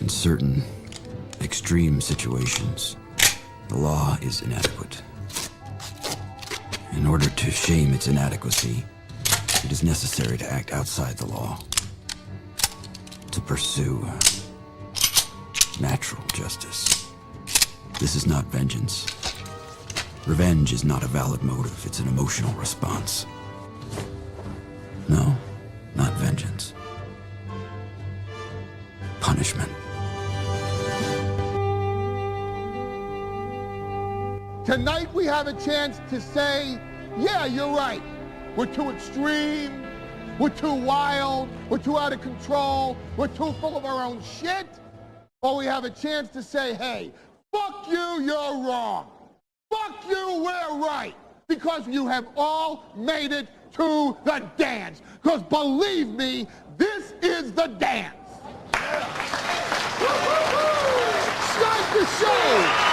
In certain extreme situations, the law is inadequate. In order to shame its inadequacy, it is necessary to act outside the law, to pursue natural justice. This is not vengeance. Revenge is not a valid motive, it's an emotional response. No, not vengeance. Punishment. Tonight we have a chance to say, yeah, you're right. We're too extreme, we're too wild, we're too out of control, we're too full of our own shit. Or we have a chance to say, hey, fuck you, you're wrong. Fuck you, we're right. Because you have all made it to the dance. Because believe me, this is the dance. Start the show.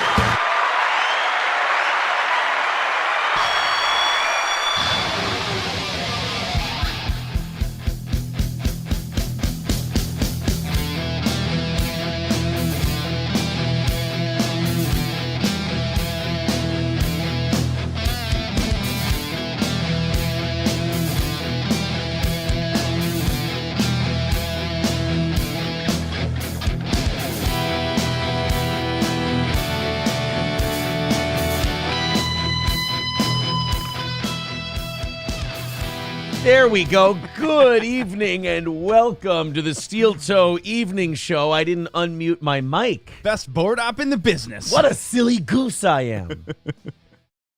There we go. Good evening and welcome to the Steel Toe Evening Show. I didn't unmute my mic. Best board op in the business. What a silly goose I am.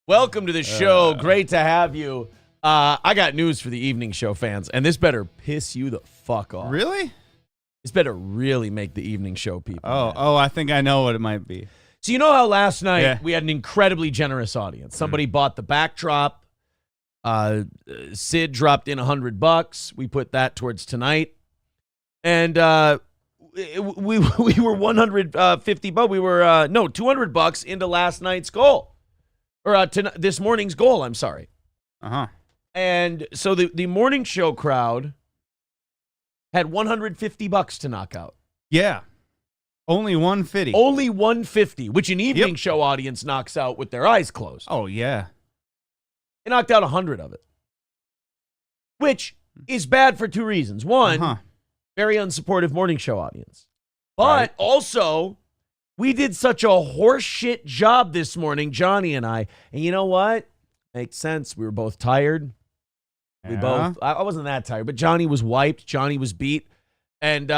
Welcome to the show. Great to have you. I got news for the Evening Show fans, and this better piss you the fuck off. Really? This better really make the Evening Show people mad. I think I know what it might be. So you know how last night Yeah. we had an incredibly generous audience. Somebody bought the backdrop. Sid dropped in $100. We put that towards tonight, and we were 150, but we were $200 into last night's goal, or this morning's goal. I'm sorry. And so the morning show crowd had $150 to knock out. Yeah. Only 150. Only 150, which an evening show audience knocks out with their eyes closed. Oh, yeah. They knocked out 100 of it, which is bad for two reasons. One, very unsupportive morning show audience. But also, we did such a horseshit job this morning, Johnny and I. And you know what? Makes sense. We were both tired. I wasn't that tired, but Johnny was wiped. Johnny was beat. And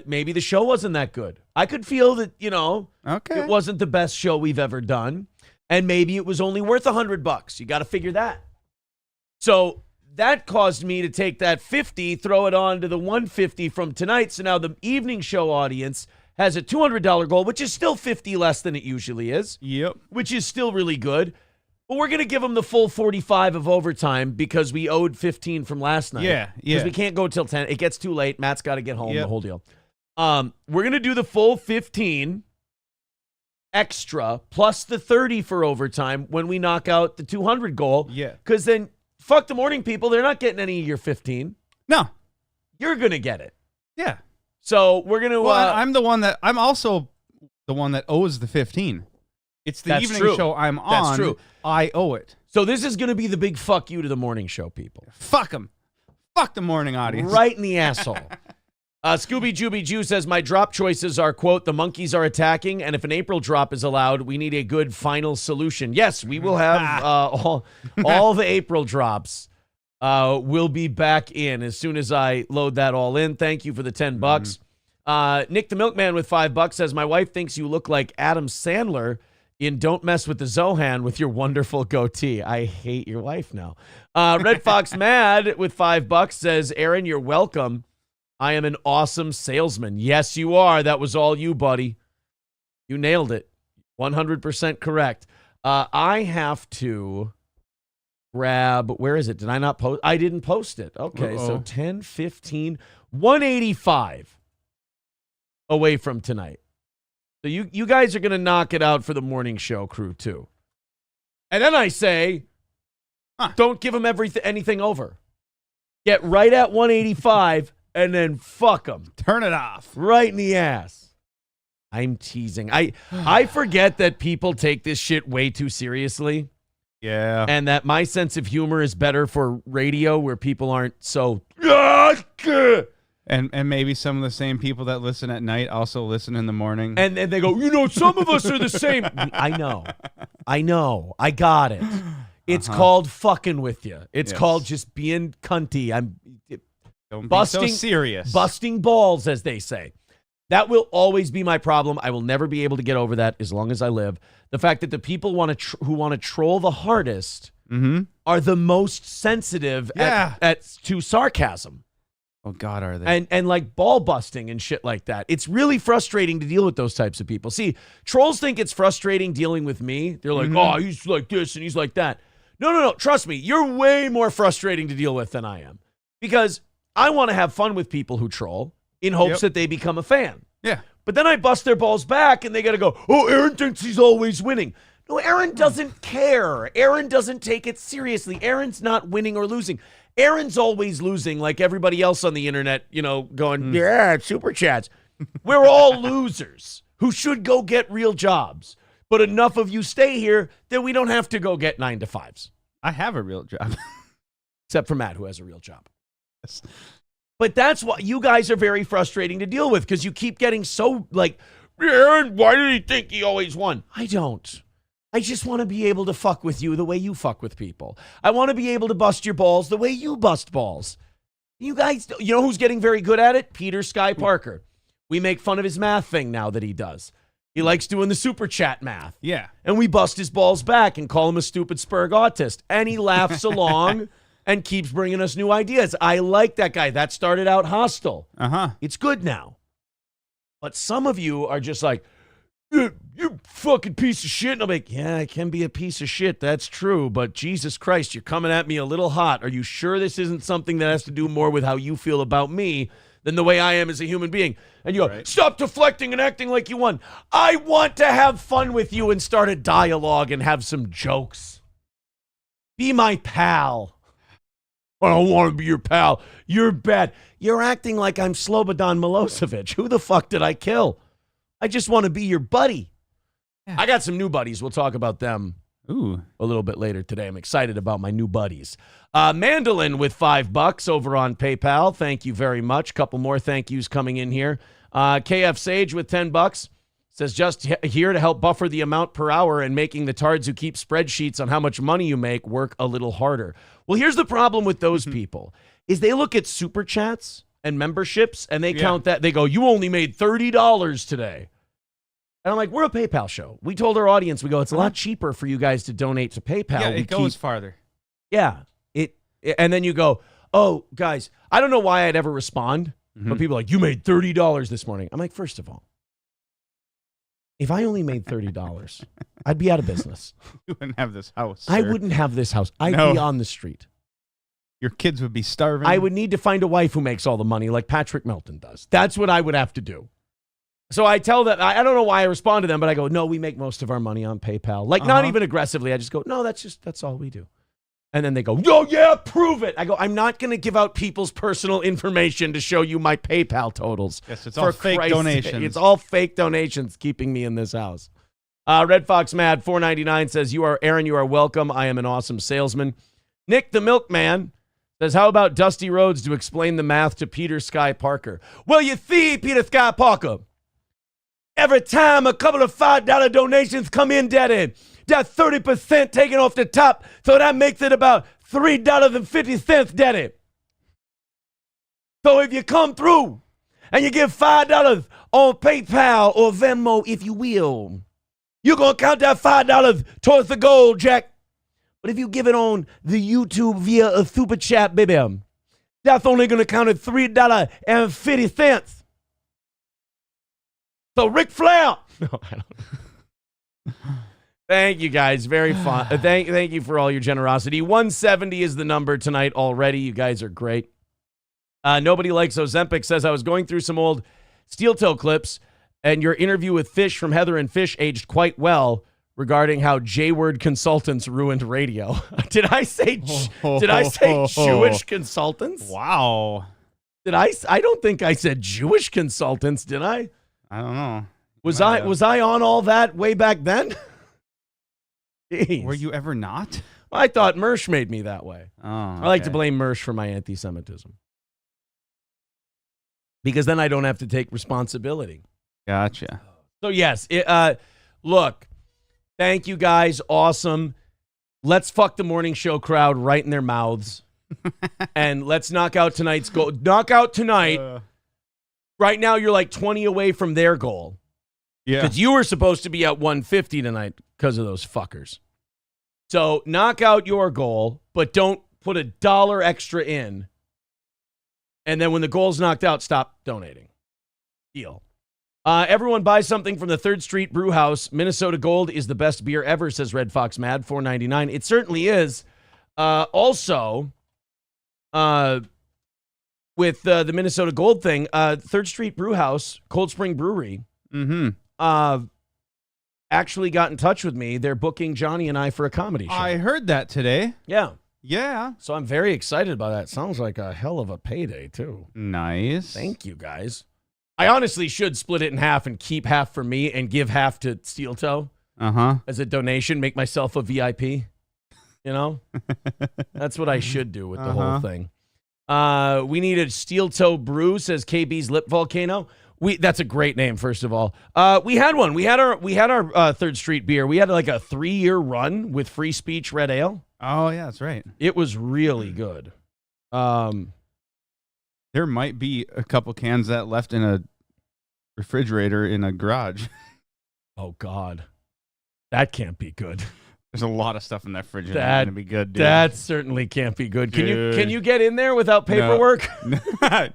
maybe the show wasn't that good. I could feel that, it wasn't the best show we've ever done. And maybe it was only worth $100. You got to figure that. So that caused me to take that 50, throw it on to the 150 from tonight. So now the evening show audience has a $200 goal, which is still 50 less than it usually is. Yep. Which is still really good. But we're going to give them the full 45 of overtime because we owed 15 from last night. Yeah. Because we can't go till 10. It gets too late. Matt's got to get home, the whole deal. We're going to do the full 15 extra plus the 30 for overtime when we knock out the 200 goal. Yeah. Because then, fuck the morning people. They're not getting any of your 15. No. You're going to get it. Yeah. So we're going to... I'm also the one that owes the 15. It's the evening show I'm on. That's true. I owe it. So this is going to be the big fuck you to the morning show people. Fuck them. Fuck the morning audience. Right in the asshole. Scooby Jooby Jew says, my drop choices are, quote, the monkeys are attacking, and if an April drop is allowed, we need a good final solution. Yes, we will have all the April drops will be back in as soon as I load that all in. Thank you for the $10. Nick the Milkman with $5 says, my wife thinks you look like Adam Sandler in Don't Mess with the Zohan with your wonderful goatee. I hate your wife now. Red Fox Mad with $5 says, Aaron, you're welcome. I am an awesome salesman. Yes, you are. That was all you, buddy. You nailed it. 100% correct. I have to grab, where is it? Did I not post? I didn't post it. Okay, so 10, 15, 185 away from tonight. So you guys are going to knock it out for the morning show crew, too. And then I say, don't give them anything over. Get right at 185. And then fuck them. Turn it off. Right in the ass. I'm teasing. I forget that people take this shit way too seriously. Yeah. And that my sense of humor is better for radio where people aren't so. And maybe some of the same people that listen at night also listen in the morning. And they go, some of us are the same. I know. I got it. It's called fucking with you. It's called just being cunty. Don't busting, be so serious. Busting balls, as they say. That will always be my problem. I will never be able to get over that as long as I live. The fact that the people who want to troll the hardest are the most sensitive to sarcasm. Oh, God, are they? And like ball busting and shit like that. It's really frustrating to deal with those types of people. See, trolls think it's frustrating dealing with me. They're like, oh, he's like this and he's like that. No. Trust me, you're way more frustrating to deal with than I am. Because I want to have fun with people who troll in hopes that they become a fan. Yeah. But then I bust their balls back and they got to go, oh, Aaron thinks he's always winning. No, Aaron doesn't care. Aaron doesn't take it seriously. Aaron's not winning or losing. Aaron's always losing like everybody else on the internet, going, yeah, super chats. We're all losers who should go get real jobs. But enough of you stay here that we don't have to go get 9 to 5s. I have a real job. Except for Matt, who has a real job. Yes. But that's why you guys are very frustrating to deal with because you keep getting so like, Aaron, why did he think he always won? I don't. I just want to be able to fuck with you the way you fuck with people. I want to be able to bust your balls the way you bust balls. You guys, you know who's getting very good at it? Peter Sky Parker. We make fun of his math thing now that he does. He likes doing the super chat math. Yeah. And we bust his balls back and call him a stupid Spurg autist. And he laughs along and keeps bringing us new ideas. I like that guy. That started out hostile. It's good now. But some of you are just like, you fucking piece of shit. And I'm like, yeah, I can be a piece of shit. That's true. But Jesus Christ, you're coming at me a little hot. Are you sure this isn't something that has to do more with how you feel about me than the way I am as a human being? And you go, stop deflecting and acting like you won. I want to have fun with you and start a dialogue and have some jokes. Be my pal. I don't want to be your pal. You're bad. You're acting like I'm Slobodan Milosevic. Who the fuck did I kill? I just want to be your buddy. Yeah. I got some new buddies. We'll talk about them a little bit later today. I'm excited about my new buddies. Mandolin with $5 over on PayPal. Thank you very much. Couple more thank yous coming in here. KF Sage with $10 says, just here to help buffer the amount per hour and making the tards who keep spreadsheets on how much money you make work a little harder. Well, here's the problem with those people is they look at super chats and memberships and they count that. They go, you only made $30 today. And I'm like, we're a PayPal show. We told our audience, we go, it's a lot cheaper for you guys to donate to PayPal. Yeah, it goes farther. Yeah. And then you go, oh, guys, I don't know why I'd ever respond, but people are like, you made $30 this morning. I'm like, first of all, if I only made $30, I'd be out of business. You wouldn't have this house, sir. I wouldn't have this house. I'd be on the street. Your kids would be starving. I would need to find a wife who makes all the money like Patrick Melton does. That's what I would have to do. So I tell them, I don't know why I respond to them, but I go, no, we make most of our money on PayPal. Like, not even aggressively. I just go, no, that's all we do. And then they go, oh, yeah, prove it. I go, I'm not going to give out people's personal information to show you my PayPal totals. Yes, it's all fake donations. It's all fake donations keeping me in this house. Red Fox Mad 499 says, Aaron, you are welcome. I am an awesome salesman. Nick the Milkman says, how about Dusty Rhodes to explain the math to Peter Sky Parker? Well, you see, Peter Sky Parker, every time a couple of $5 donations come in, Daddy, that's 30% taken off the top, so that makes it about $3.50, Daddy. So if you come through and you give $5 on PayPal or Venmo, if you will, you're going to count that $5 towards the goal, Jack. But if you give it on the YouTube via a super chat, baby, that's only going to count at $3.50. So Ric Flair. No, I don't. Thank you, guys. Very fun. Thank you for all your generosity. 170 is the number tonight already. You guys are great. Nobody Likes Ozempic says, I was going through some old Steel Toe clips, and your interview with Fish from Heather and Fish aged quite well regarding how J-word consultants ruined radio. Did I say Jewish consultants? Wow. I don't think I said Jewish consultants, did I? I don't know. Was I on all that way back then? Jeez. Were you ever not? I thought Mersh made me that way. Oh, I like to blame Mersh for my anti-Semitism. Because then I don't have to take responsibility. Gotcha. So, yes, look, thank you guys. Awesome. Let's fuck the morning show crowd right in their mouths. And let's knock out tonight's goal. Knock out tonight. Right now, you're like 20 away from their goal. Yeah. Because you were supposed to be at 150 tonight because of those fuckers. So knock out your goal, but don't put $1 extra in. And then when the goal's knocked out, stop donating. Deal. Everyone buy something from the 3rd Street Brew House. Minnesota Gold is the best beer ever, says Red Fox Mad, $4.99. It certainly is. Also, with the Minnesota Gold thing, 3rd Street Brew House, Cold Spring Brewery, actually got in touch with me. They're booking Johnny and I for a comedy show. I heard that today. Yeah. Yeah. So I'm very excited about that. Sounds like a hell of a payday, too. Nice. Thank you, guys. I honestly should split it in half and keep half for me and give half to Steel Toe as a donation, make myself a VIP. You know? That's what I should do with the whole thing. We need a Steel Toe Brew, says KB's Lip Volcano. That's a great name, first of all. We had one. We had our 3rd Street beer. We had like a 3-year run with Free Speech Red Ale. Oh, yeah, that's right. It was really good. There might be a couple cans that left in a refrigerator in a garage. Oh, God. That can't be good. There's a lot of stuff in that fridge. That's going to be good, dude. That certainly can't be good. Can you get in there without paperwork?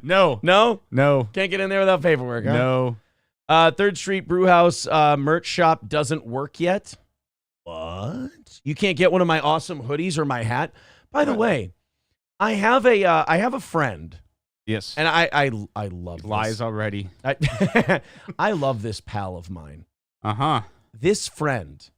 No. No? No. Can't get in there without paperwork, huh? No. 3rd Street Brewhouse merch shop doesn't work yet. What? You can't get one of my awesome hoodies or my hat? By the way, I have a friend. Yes. And I love lies this. already. I love this pal of mine. Uh-huh. This friend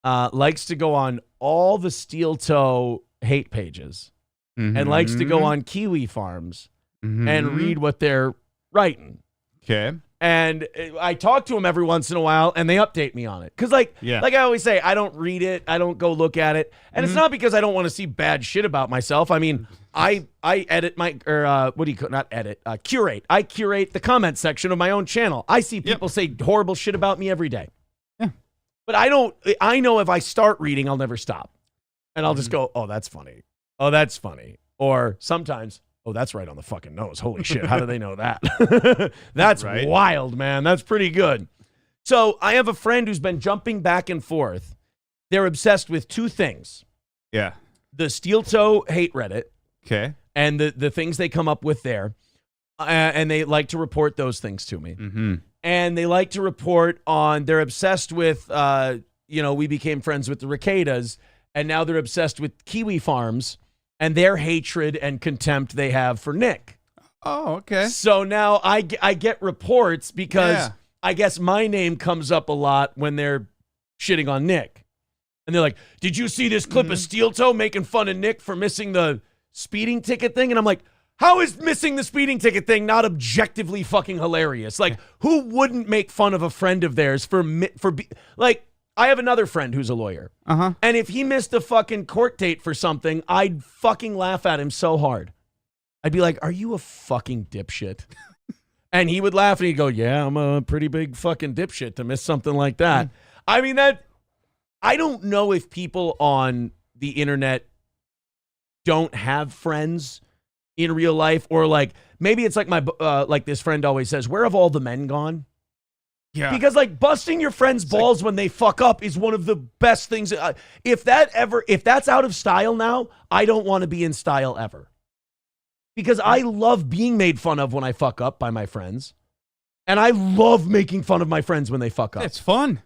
likes to go on all the Steel Toe hate pages and likes to go on Kiwi Farms and read what they're writing. Okay. And I talk to them every once in a while, and they update me on it. Because, like I always say, I don't read it. I don't go look at it. And it's not because I don't want to see bad shit about myself. I mean, I edit my, curate. I curate the comment section of my own channel. I see people say horrible shit about me every day. Yeah. But I know if I start reading, I'll never stop. And I'll just go, oh, that's funny. Oh, that's funny. Or sometimes, oh, that's right on the fucking nose. Holy shit. How do they know that? That's right. Wild, man. That's pretty good. So I have a friend who's been jumping back and forth. They're obsessed with 2 things. Yeah. The Steel Toe hate Reddit. Okay. And the things they come up with there. And they like to report those things to me. And they like to report on, they're obsessed with, we became friends with the Ricadas. And now they're obsessed with Kiwi Farms and their hatred and contempt they have for Nick. Oh, okay. So now I get reports because I guess my name comes up a lot when they're shitting on Nick. And they're like, did you see this clip of Steel Toe making fun of Nick for missing the speeding ticket thing? And I'm like, how is missing the speeding ticket thing not objectively fucking hilarious? Like, who wouldn't make fun of a friend of theirs like, I have another friend who's a lawyer. And if he missed a fucking court date for something, I'd fucking laugh at him so hard. I'd be like, are you a fucking dipshit? And he would laugh and he'd go, yeah, I'm a pretty big fucking dipshit to miss something like that. I mean, I don't know if people on the internet don't have friends in real life, or like, maybe it's like like this friend always says, where have all the men gone? Yeah. Because like busting your friend's balls when they fuck up is one of the best things. If that's out of style now, I don't want to be in style ever. Because I love being made fun of when I fuck up by my friends. And I love making fun of my friends when they fuck up. It's fun.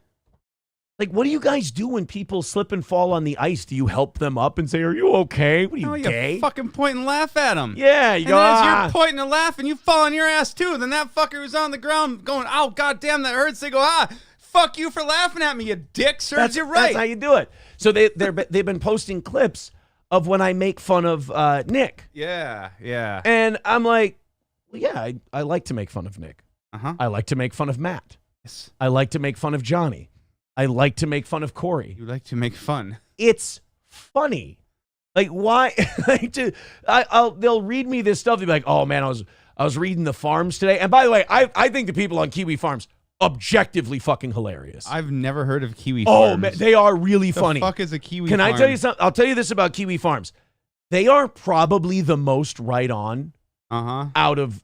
Like, what do you guys do when people slip and fall on the ice? Do you help them up and say, are you okay? What are you, gay? You fucking point and laugh at them. Yeah. You go, as you're pointing and laughing, you fall on your ass too. Then that fucker who's on the ground going, oh, goddamn, that hurts. They go, fuck you for laughing at me, you dick. Serves you right. That's how you do it. So they've been posting clips of when I make fun of Nick. Yeah. And I'm like, well, yeah, I like to make fun of Nick. I like to make fun of Matt. Yes. I like to make fun of Johnny. I like to make fun of Corey. You like to make fun. It's funny. Like, why? They'll read me this stuff. They'll be like, oh, man, I was reading the farms today. And by the way, I think the people on Kiwi Farms, objectively fucking hilarious. I've never heard of Kiwi Oh, Farms. man, they are really funny. The fuck is a Kiwi Can farm? I tell you something? I'll tell you this about Kiwi Farms. They are probably the most right on out of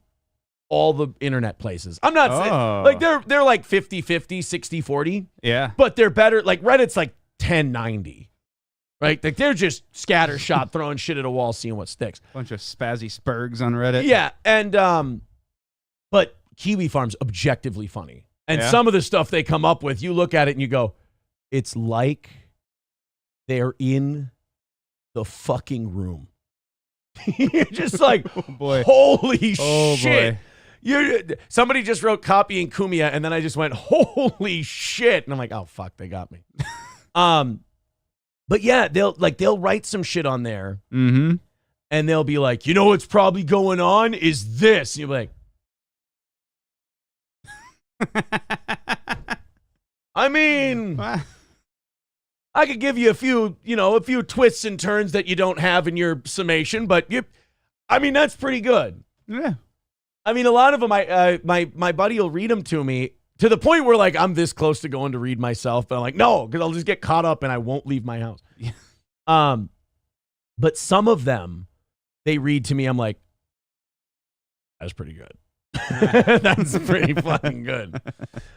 all the internet places. I'm not saying, like, they're like 50-50, 60-40. Yeah. But they're better. Like, Reddit's like 10-90. Right? Like, they're just scattershot, throwing shit at a wall, seeing what sticks. Bunch of spazzy spurgs on Reddit. Yeah. And, but Kiwi Farms, objectively funny. And Yeah. some of the stuff they come up with, you look at it and you go, it's like they're in the fucking room. You're just like, Oh, boy. holy Oh, shit. boy. Somebody just wrote copying Kumia, and then I just went, holy shit. And I'm like, oh, fuck, they got me. But yeah, they'll write some shit on there, Mm-hmm. and they'll be like, you know what's probably going on is this. And you're like, I mean, I could give you a few twists and turns that you don't have in your summation, but that's pretty good. Yeah. I mean, a lot of them, my buddy will read them to me to the point where, like, I'm this close to going to read myself, but I'm like, no, because I'll just get caught up and I won't leave my house. Yeah. But some of them, they read to me, I'm like, that's pretty good. That's pretty fucking good.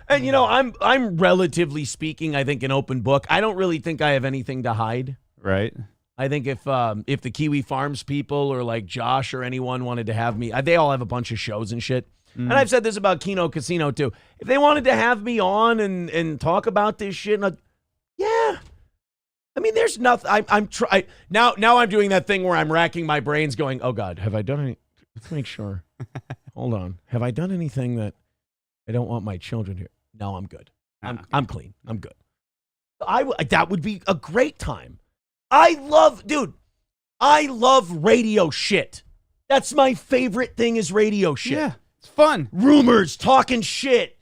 And, I'm relatively speaking, I think, an open book. I don't really think I have anything to hide. Right. I think if the Kiwi Farms people or like Josh or anyone wanted to have me, they all have a bunch of shows and shit. And I've said this about Kino Casino too. If they wanted to have me on and talk about this shit, yeah. I mean, there's nothing. Now I'm doing that thing where I'm racking my brains, going, "Oh God, have I done any?" Let's make sure. Hold on. Have I done anything that I don't want my children here? No, I'm good. I'm clean. I'm good. That would be a great time. I love radio shit. That's my favorite thing is radio shit. Yeah. It's fun. Rumors, talking shit,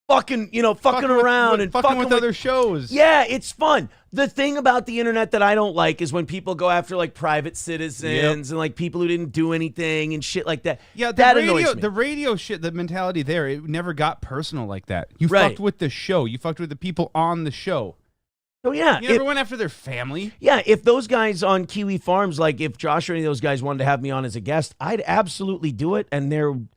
fucking around and fucking with other shows. Yeah, it's fun. The thing about the internet that I don't like is when people go after like private citizens and like people who didn't do anything and shit like that. Yeah, that annoys me. The radio shit, the mentality there, it never got personal like that. You Right. fucked with the show. You fucked with the people on the show. So yeah, You never went after their family. yeah, if those guys on Kiwi Farms, like if Josh or any of those guys wanted to have me on as a guest, I'd absolutely do it, and there would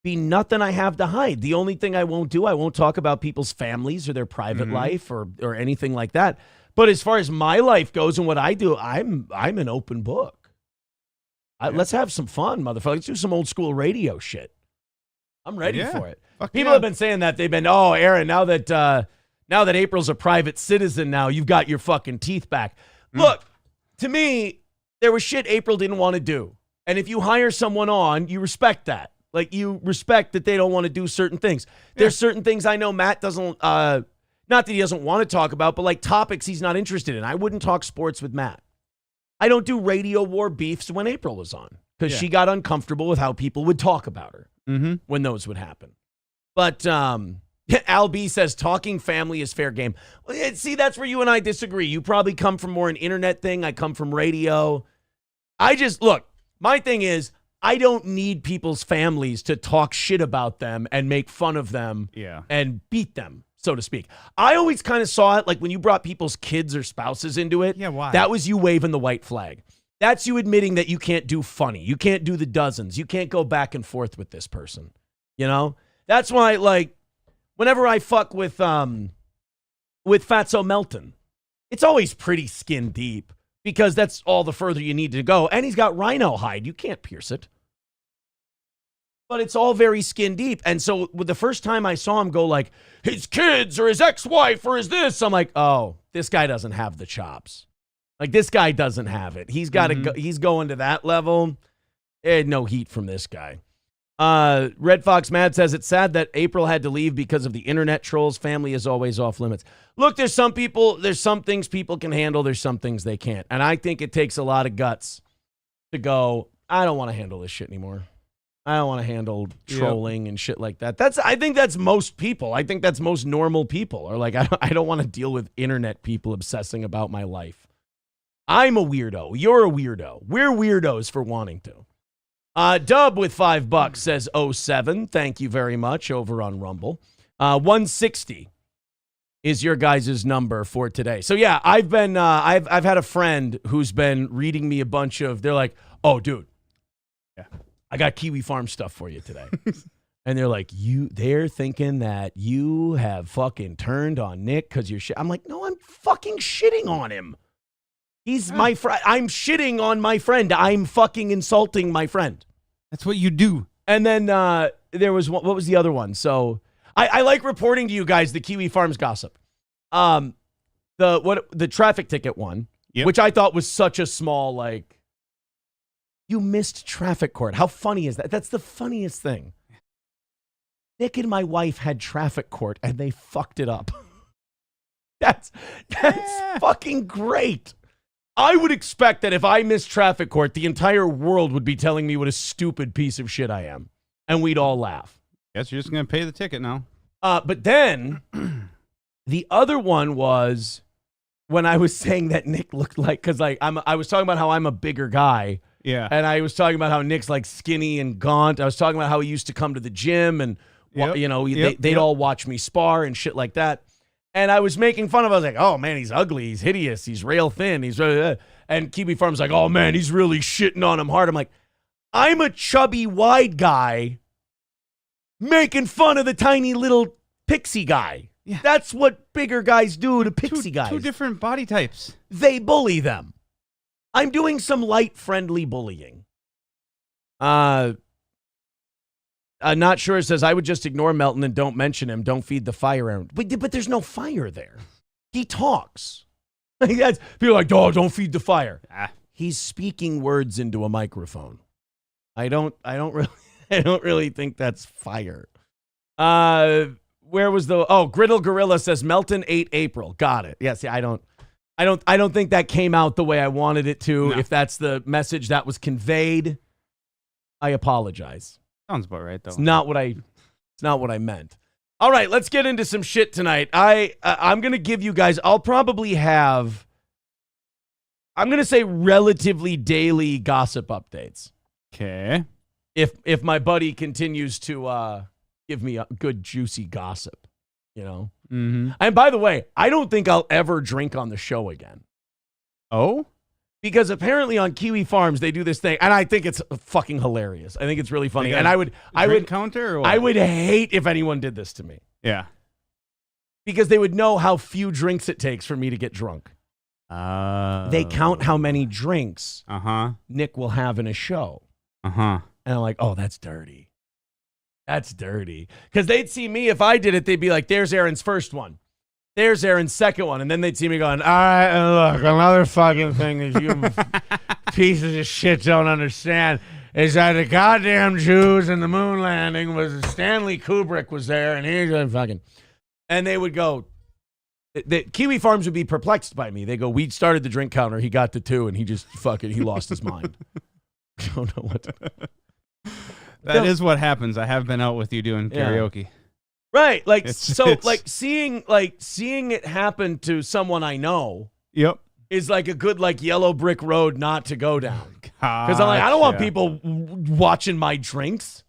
be nothing I have to hide. The only thing I won't talk about people's families or their private life or anything like that. But as far as my life goes and what I do, I'm an open book. Let's have some fun, motherfucker. Let's do some old school radio shit. I'm ready for it. Fuck People yeah. have been saying that. They've been, oh, Aaron, now that April's a private citizen now, you've got your fucking teeth back. Look, to me, there was shit April didn't want to do. And if you hire someone on, you respect that. Like, you respect that they don't want to do certain things. There's certain things I know Matt doesn't, not that he doesn't want to talk about, but like topics he's not interested in. I wouldn't talk sports with Matt. I don't do radio war beefs when April was on because she got uncomfortable with how people would talk about her when those would happen. But Al B says talking family is fair game. See, that's where you and I disagree. You probably come from more an internet thing. I come from radio. Look, my thing is, I don't need people's families to talk shit about them and make fun of them and beat them, so to speak. I always kind of saw it like when you brought people's kids or spouses into it. Yeah, why? That was you waving the white flag. That's you admitting that you can't do funny. You can't do the dozens. You can't go back and forth with this person. You know? That's why, like, whenever I fuck with Fatso Melton, it's always pretty skin deep because that's all the further you need to go. And he's got rhino hide. You can't pierce it. But it's all very skin deep. And so the first time I saw him go like, his kids or his ex-wife or his this, I'm like, oh, this guy doesn't have the chops. Like, this guy doesn't have it. He's got to go. He's going to that level. No heat from this guy. Red Fox Mad says it's sad that April had to leave because of the internet trolls. Family is always off limits. Look, there's some things people can handle. There's some things they can't. And I think it takes a lot of guts to go, I don't want to handle this shit anymore. I don't want to handle trolling and shit like that. I think that's most people. I think that's most normal people. Or like, I don't want to deal with internet people obsessing about my life. I'm a weirdo. You're a weirdo. We're weirdos for wanting to. Dub with $5 says 07. Thank you very much over on Rumble. 160 is your guys' number for today. So yeah, I've been I've had a friend who's been reading me a bunch of. They're like, oh, dude, yeah, I got Kiwi Farm stuff for you today. And they're like, they're thinking that you have fucking turned on Nick because you're shit. I'm like, no, I'm fucking shitting on him. He's my friend. I'm shitting on my friend. I'm fucking insulting my friend. That's what you do. And then there was what was the other one? So I like reporting to you guys the Kiwi Farms gossip. The traffic ticket one, which I thought was such a small, like, you missed traffic court. How funny is that? That's the funniest thing. Nick and my wife had traffic court and they fucked it up. That's fucking great. I would expect that if I missed traffic court, the entire world would be telling me what a stupid piece of shit I am. And we'd all laugh. Guess you're just going to pay the ticket now. But then the other one was when I was saying that Nick looked like, because like I was talking about how I'm a bigger guy. Yeah. And I was talking about how Nick's like skinny and gaunt. I was talking about how he used to come to the gym and, they'd all watch me spar and shit like that. And I was making fun of. I was like, "Oh man, he's ugly. He's hideous. He's rail thin. He's and Kiwi Farm's like, "Oh man, he's really shitting on him hard." I'm like, "I'm a chubby, wide guy making fun of the tiny little pixie guy. Yeah. That's what bigger guys do to pixie guys. Two different body types. They bully them. I'm doing some light, friendly bullying." Not sure says, I would just ignore Melton and don't mention him. Don't feed the fire around. But there's no fire there. He talks. People are like, oh, don't feed the fire. He's speaking words into a microphone. I don't really think that's fire. Where was Griddle Gorilla says Melton 8 April. Got it. Yeah, see, I don't think that came out the way I wanted it to. No. If that's the message that was conveyed, I apologize. Sounds about right, though. It's not what I meant. All right, let's get into some shit tonight. I'm going to give you guys, I'm going to say relatively daily gossip updates. Okay. If my buddy continues to give me a good juicy gossip, you know? Mm-hmm. And by the way, I don't think I'll ever drink on the show again. Oh? Because apparently on Kiwi Farms they do this thing, and I think it's fucking hilarious. I think it's really funny, and I would counter. Or what? I would hate if anyone did this to me. Yeah, because they would know how few drinks it takes for me to get drunk. They count how many drinks Nick will have in a show. And I'm like, oh, that's dirty. That's dirty. Because they'd see me if I did it, they'd be like, "There's Aaron's first one. There's Aaron's second one," and then they'd see me going, "All right, and look, another fucking thing that you pieces of shit don't understand is that the goddamn Jews and the moon landing was Stanley Kubrick was there, and he's a fucking," and they would go. The Kiwi Farms would be perplexed by me. They go, "We started the drink counter. He got to 2, and he just he lost his mind." I don't know what. That is what happens. I have been out with you doing karaoke. Yeah. Right, seeing it happen to someone I know. Yep, is like a good yellow brick road not to go down. Because I'm like, I don't want people watching my drinks.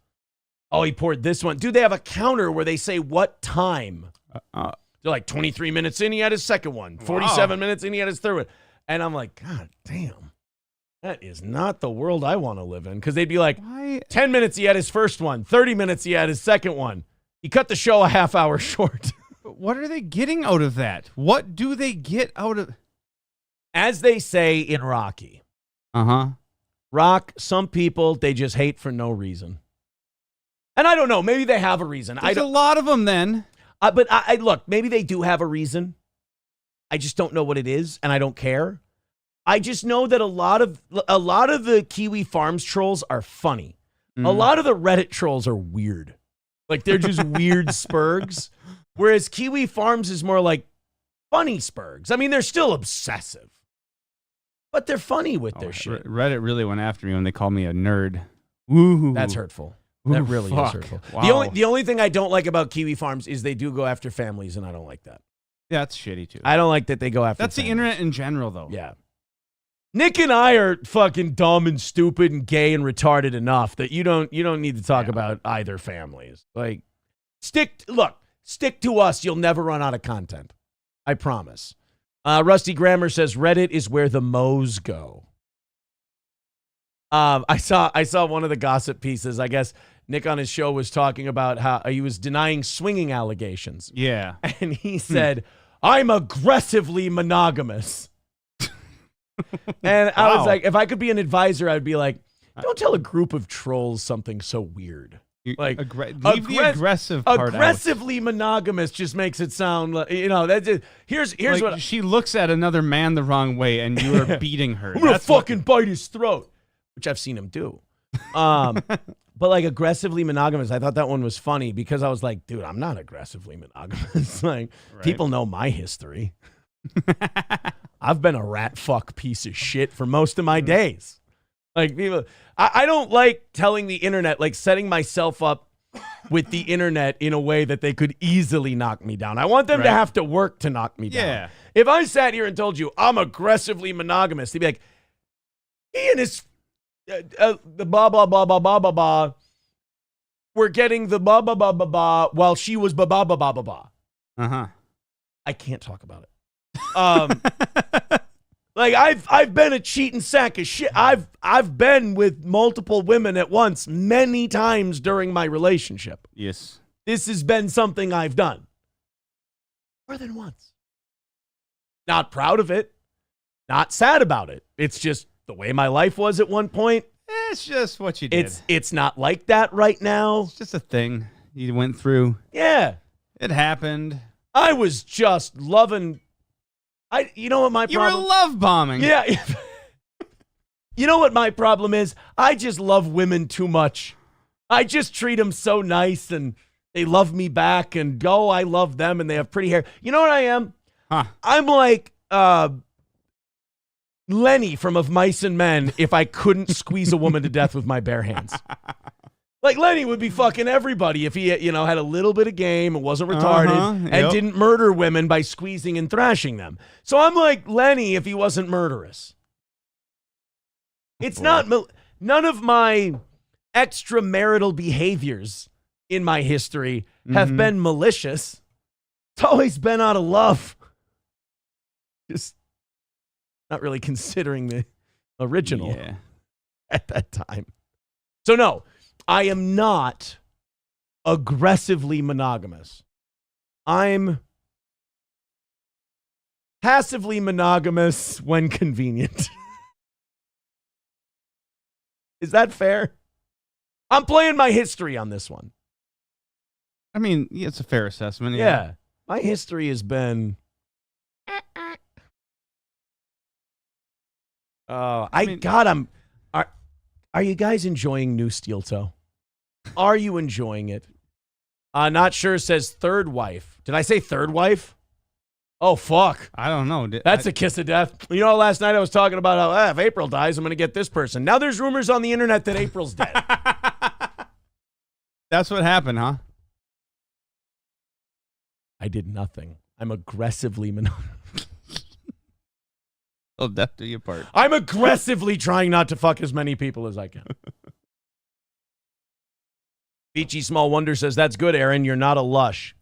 Oh, he poured this one, dude. They have a counter where they say what time. They're like 23 minutes in, he had his second one. 47 minutes in, he had his third one. And I'm like, God damn, that is not the world I want to live in. Because they'd be like, 10 minutes he had his first one, 30 minutes he had his second one. He cut the show a half hour short. What are they getting out of that? What do they get out of? As they say in Rocky. Rock, some people, they just hate for no reason. And I don't know. Maybe they have a reason. There's a lot of them then. But look, maybe they do have a reason. I just don't know what it is, and I don't care. I just know that a lot of the Kiwi Farms trolls are funny. A lot of the Reddit trolls are weird. Like, they're just weird spurgs. Whereas Kiwi Farms is more like funny spurgs. I mean, they're still obsessive. But they're funny with their shit. Reddit really went after me when they called me a nerd. Woo. That's hurtful. That Ooh, really fuck. is hurtful. Wow. The only thing I don't like about Kiwi Farms is they do go after families, and I don't like that. Yeah, that's shitty too. I don't like that they go after That's the families. internet in general, though. Yeah. Nick and I are fucking dumb and stupid and gay and retarded enough that you don't need to talk about either families. Like, stick to us. You'll never run out of content. I promise. Rusty Grammer says Reddit is where the moes go. I saw one of the gossip pieces. I guess Nick on his show was talking about how he was denying swinging allegations. Yeah. And he said, I'm aggressively monogamous. And I was like, if I could be an advisor, I'd be like, don't tell a group of trolls something so weird. Like, leave the aggressive part aggressively monogamous just makes it sound like, that's it. Here's like, what she looks at another man the wrong way and you are beating her. I'm gonna fucking bite his throat, which I've seen him do. But like aggressively monogamous, I thought that one was funny because I was like, dude, I'm not aggressively monogamous. Like, people know my history. I've been a rat fuck piece of shit for most of my days. Like, people, I don't like telling the internet, like setting myself up with the internet in a way that they could easily knock me down. I want them to have to work to knock me down. Yeah. If I sat here and told you I'm aggressively monogamous, they'd be like, he and his the blah blah blah blah blah blah blah. We're getting the blah blah blah blah blah while she was blah blah blah blah blah blah. Uh-huh. I can't talk about it. Like I've been a cheating sack of shit. I've been with multiple women at once many times during my relationship. Yes. This has been something I've done more than once. Not proud of it. Not sad about it. It's just the way my life was at one point. It's just what you did. It's not like that right now. It's just a thing you went through. Yeah. It happened. I was just loving. You know what my You were problem? love bombing. Yeah. You know what my problem is? I just love women too much. I just treat them so nice and they love me back and I love them and they have pretty hair. You know what I am? Huh. I'm like Lenny from Of Mice and Men if I couldn't squeeze a woman to death with my bare hands. Like Lenny would be fucking everybody if he, had a little bit of game and wasn't retarded and didn't murder women by squeezing and thrashing them. So I'm like Lenny if he wasn't murderous. It's not, none of my extramarital behaviors in my history have been malicious. It's always been out of love. Just not really considering the original at that time. So no. I am not aggressively monogamous. I'm passively monogamous when convenient. Is that fair? I'm playing my history on this one. I mean, it's a fair assessment. Yeah. My history has been... Are you guys enjoying New Steel Toe? Are you enjoying it? Not sure says third wife. Did I say third wife? Oh, fuck. I don't know. That's a kiss of death. Last night I was talking about how if April dies, I'm going to get this person. Now there's rumors on the internet that April's dead. That's what happened, huh? I did nothing. I'm aggressively monogamous. Oh, death do you part. I'm aggressively trying not to fuck as many people as I can. Beachy Small Wonder says, that's good, Aaron. You're not a lush.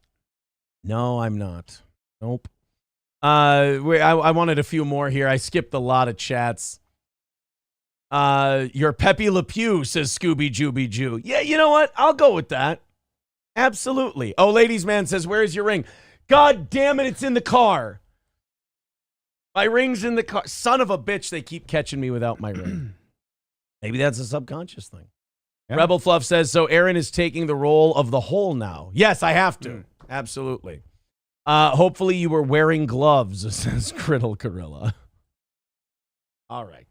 No, I'm not. Nope. I wanted a few more here. I skipped a lot of chats. Your Pepe Le Pew, says Scooby Jooby Jew. Yeah, you know what? I'll go with that. Absolutely. Oh, Ladies Man says, where's your ring? God damn it, it's in the car. My ring's in the car. Son of a bitch, they keep catching me without my ring. Maybe that's a subconscious thing. Yeah. Rebel Fluff says, so Aaron is taking the role of the hole now. Yes, I have to. Absolutely. Hopefully you were wearing gloves, says Criddle Gorilla. All right.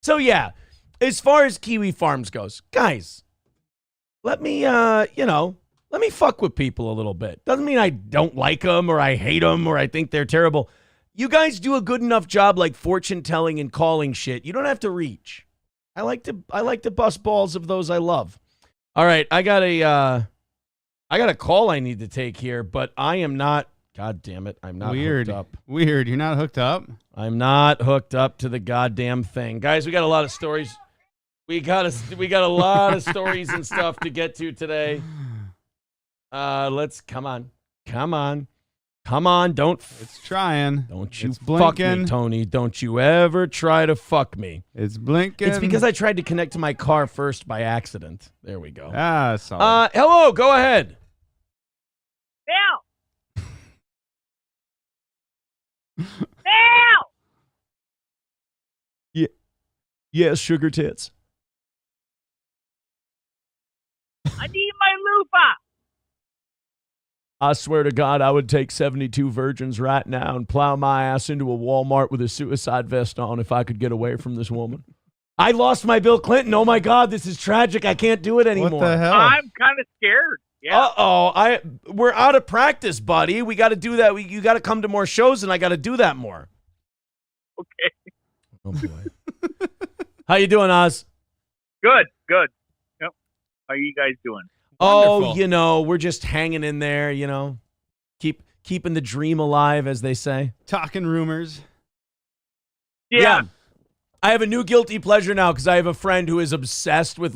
So yeah, as far as Kiwi Farms goes, guys, let me, let me fuck with people a little bit. Doesn't mean I don't like them or I hate them or I think they're terrible. You guys do a good enough job like fortune telling and calling shit. You don't have to reach. I like to bust balls of those I love. All right, I got a call I need to take here, but I am not. God damn it, I'm not hooked up. Weird. You're not hooked up? I'm not hooked up to the goddamn thing, guys. We got a lot of stories. We got a lot of stories and stuff to get to today. Let's come on. Don't It's trying. Don't you It's fuck blinking. me, Tony. Don't you ever try to fuck me. It's blinking. It's because I tried to connect to my car first by accident. There we go. Solid. Hello, go ahead. Bill! Bill! Yes, sugar tits. I need my loofah! I swear to God, I would take 72 virgins right now and plow my ass into a Walmart with a suicide vest on if I could get away from this woman. I lost my Bill Clinton. Oh my God, this is tragic. I can't do it anymore. What the hell? I'm kind of scared. Yeah. Uh-oh. We're out of practice, buddy. We got to do that. You got to come to more shows, and I got to do that more. Okay. Oh, boy. How you doing, Oz? Good. Yep. How are you guys doing? Oh, Wonderful. we're just hanging in there, keeping the dream alive, as they say. Talking rumors. Yeah. I have a new guilty pleasure now because I have a friend who is obsessed with,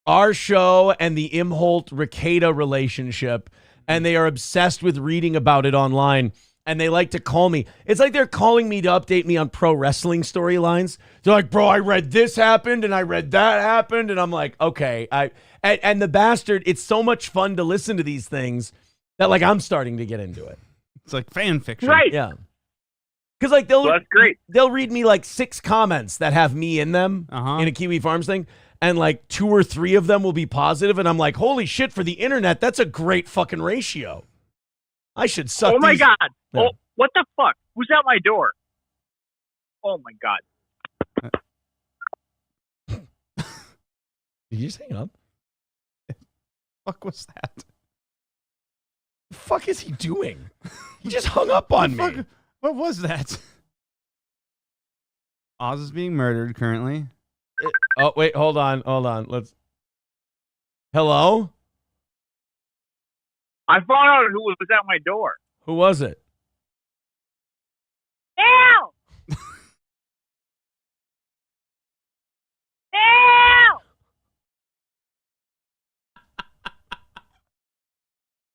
our show and the Imholt-Ricada relationship, and they are obsessed with reading about it online, and they like to call me. It's like they're calling me to update me on pro wrestling storylines. They're like, bro, I read this happened, and I read that happened, and I'm like, okay. And the bastard, it's so much fun to listen to these things that, I'm starting to get into it. It's like fan fiction. Right. Yeah. Because, That's great. they'll read me, 6 comments that have me in them in a Kiwi Farms thing, and, 2 or 3 of them will be positive, and I'm like, holy shit, for the internet, that's a great fucking ratio. I should suck Oh my these- God. Yeah. Oh, what the fuck? Who's at my door? Oh my God. Did you just hang up? Fuck was that? The fuck is he doing? He just hung up on me. Fuck, what was that? Oz is being murdered currently. Oh, wait, hold on. Let's. Hello? I found out who was at my door. Who was it? Bill! Bill!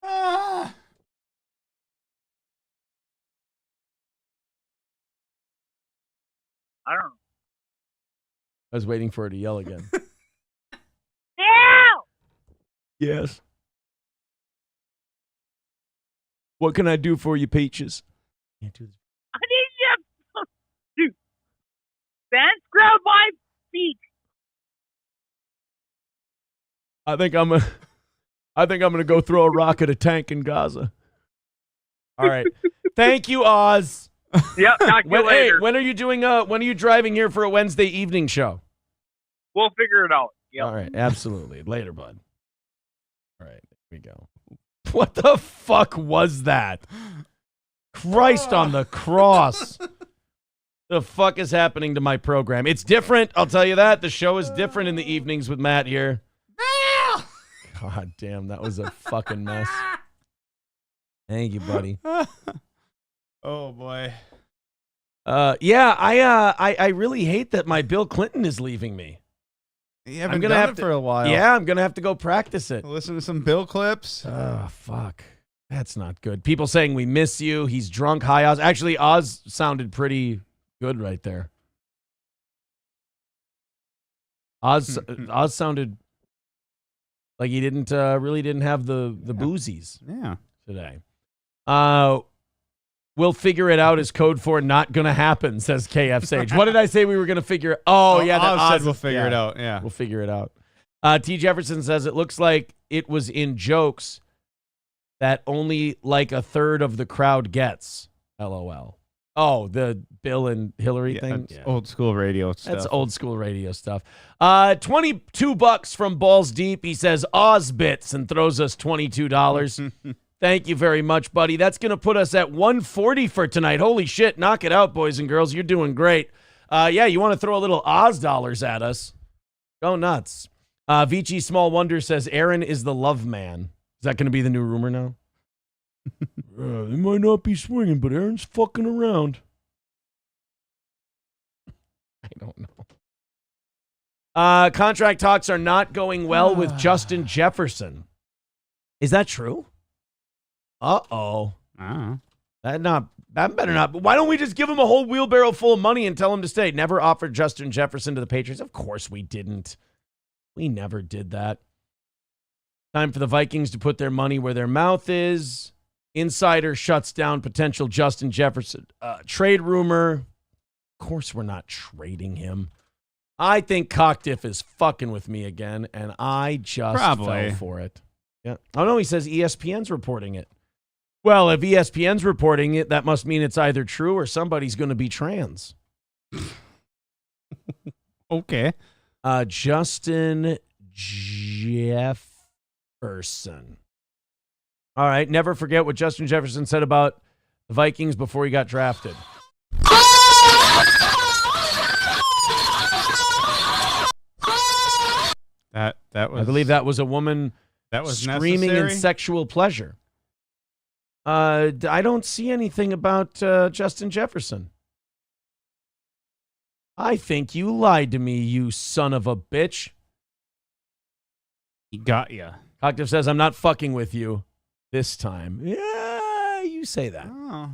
Ah. I don't know. I was waiting for her to yell again. Bill! Yes. What can I do for you, Peaches? Can't do this. I need you to fence grab my feet. I think I'm gonna go throw a rock at a tank in Gaza. All right. Thank you, Oz. Yep, talk to you later. When are you doing when are you driving here for a Wednesday evening show? We'll figure it out. Yep. All right, absolutely. Later, bud. All right, here we go. What the fuck was that? Christ on the cross. The fuck is happening to my program? It's different, I'll tell you that. The show is different in the evenings with Matt here. God damn, that was a fucking mess. Thank you, buddy. Oh boy. I really hate that my Bill Clinton is leaving me. You haven't gonna done have it to- for a while. Yeah, I'm gonna have to go practice it. Listen to some Bill clips. Oh, fuck. That's not good. People saying we miss you. He's drunk. Hi, Oz. Actually, Oz sounded pretty good right there. Oz sounded like he really didn't have the boozies Yeah. today. We'll figure it out is code for not gonna happen, says KF Sage. What did I say we were gonna figure? Oh, yeah, that Oz said Oz we'll is- figure yeah. it out. Yeah. We'll figure it out. T. Jefferson says it looks like it was in jokes that only like a third of the crowd gets. LOL. Oh, the Bill and Hillary thing? That's old school radio stuff. That's old school radio stuff. $22 from Balls Deep. He says Oz bits and throws us $22. Thank you very much, buddy. That's going to put us at 140 for tonight. Holy shit. Knock it out, boys and girls. You're doing great. Yeah, you want to throw a little Oz dollars at us? Go nuts. Vici Small Wonder says Aaron is the love man. Is that going to be the new rumor now? They might not be swinging, but Aaron's fucking around. I don't know. Contract talks are not going well with Justin Jefferson. Is that true? Uh-oh. That better not. Why don't we just give him a whole wheelbarrow full of money and tell him to stay? Never offered Justin Jefferson to the Patriots. Of course we didn't. We never did that. Time for the Vikings to put their money where their mouth is. Insider shuts down potential Justin Jefferson trade rumor. Of course we're not trading him. I think Cockdiff is fucking with me again, and I just fell for it. Yeah. Oh, no, he says ESPN's reporting it. Well, if ESPN's reporting it, that must mean it's either true or somebody's going to be trans. Okay. Justin Jefferson. All right, never forget what Justin Jefferson said about the Vikings before he got drafted. That was. I believe that was a woman that was screaming necessary? in sexual pleasure. I don't see anything about Justin Jefferson. I think you lied to me, you son of a bitch. He got you. Cockdiff says, I'm not fucking with you this time. Yeah, you say that. Oh.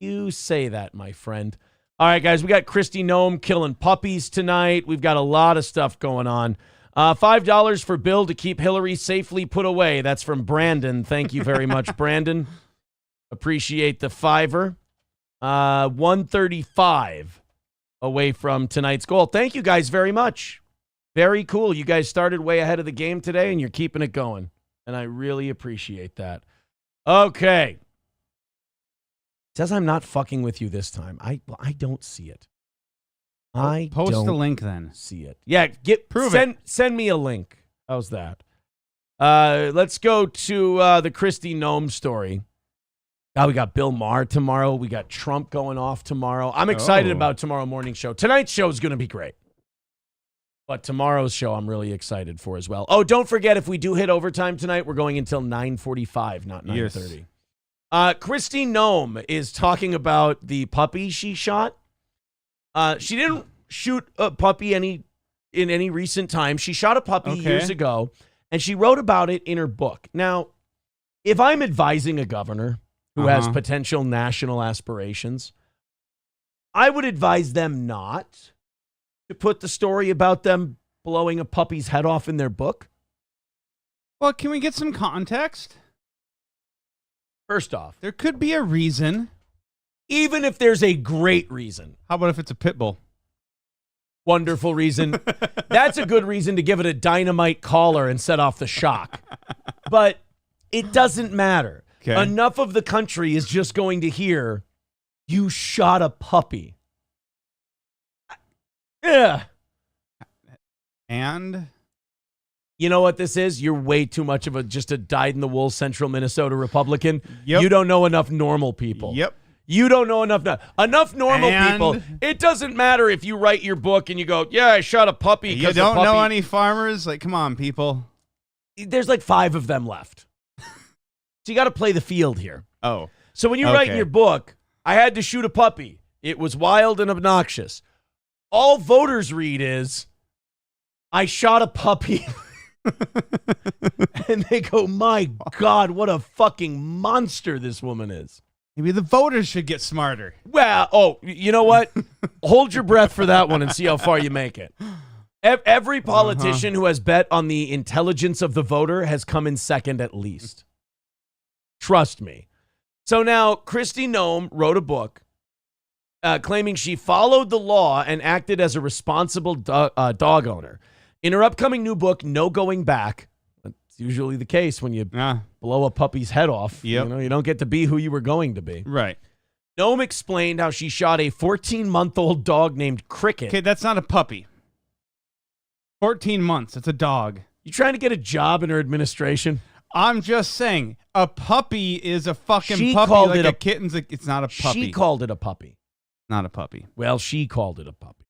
You say that, my friend. All right, guys, we got Christy Nome killing puppies tonight. We've got a lot of stuff going on. $5 for Bill to keep Hillary safely put away. That's from Brandon. Thank you very much, Brandon. Appreciate the $5. 135 away from tonight's goal. Thank you guys very much. Very cool. You guys started way ahead of the game today, and you're keeping it going. And I really appreciate that. Okay. Says I'm not fucking with you this time. I don't see it. I post don't the link then. see it. Yeah, send me a link. How's that? Let's go to the Christy Nome story. We got Bill Maher tomorrow. We got Trump going off tomorrow. I'm excited about tomorrow morning show. Tonight's show is going to be great. But tomorrow's show I'm really excited for as well. Oh, don't forget, if we do hit overtime tonight, we're going until 9:45, not 9:30. Yes. Christy Nome is talking about the puppy she shot. She didn't shoot a puppy in any recent time. She shot a puppy years ago, and she wrote about it in her book. Now, if I'm advising a governor who has potential national aspirations, I would advise them not to put the story about them blowing a puppy's head off in their book. Well, can we get some context? First off, there could be a reason. Even if there's a great reason. How about if it's a pit bull? Wonderful reason. That's a good reason to give it a dynamite collar and set off the shock. But it doesn't matter. Okay. Enough of the country is just going to hear, you shot a puppy. Yeah. And? You know what this is? You're way too much of just a dyed-in-the-wool central Minnesota Republican. Yep. You don't know enough normal people. Yep. You don't know enough normal people. It doesn't matter if you write your book and you go, yeah, I shot a puppy. You don't know any farmers? Like, come on, people. There's like 5 of them left. So you got to play the field here. Oh. So when you write in your book, I had to shoot a puppy. It was wild and obnoxious. All voters read is, I shot a puppy. And they go, my God, what a fucking monster this woman is. Maybe the voters should get smarter. Well, you know what? Hold your breath for that one and see how far you make it. Every politician who has bet on the intelligence of the voter has come in second at least. Trust me. So now Christy Nome wrote a book claiming she followed the law and acted as a responsible dog owner. In her upcoming new book, No Going Back, that's usually the case when you blow a puppy's head off. Yep. You know, you don't get to be who you were going to be. Right. Nome explained how she shot a 14-month-old dog named Cricket. Okay, that's not a puppy. 14 months. It's a dog. You trying to get a job in her administration? I'm just saying, a puppy is a fucking She puppy. called Like it a kitten's. It's not a puppy. She called it a puppy. Not a puppy. Well, she called it a puppy.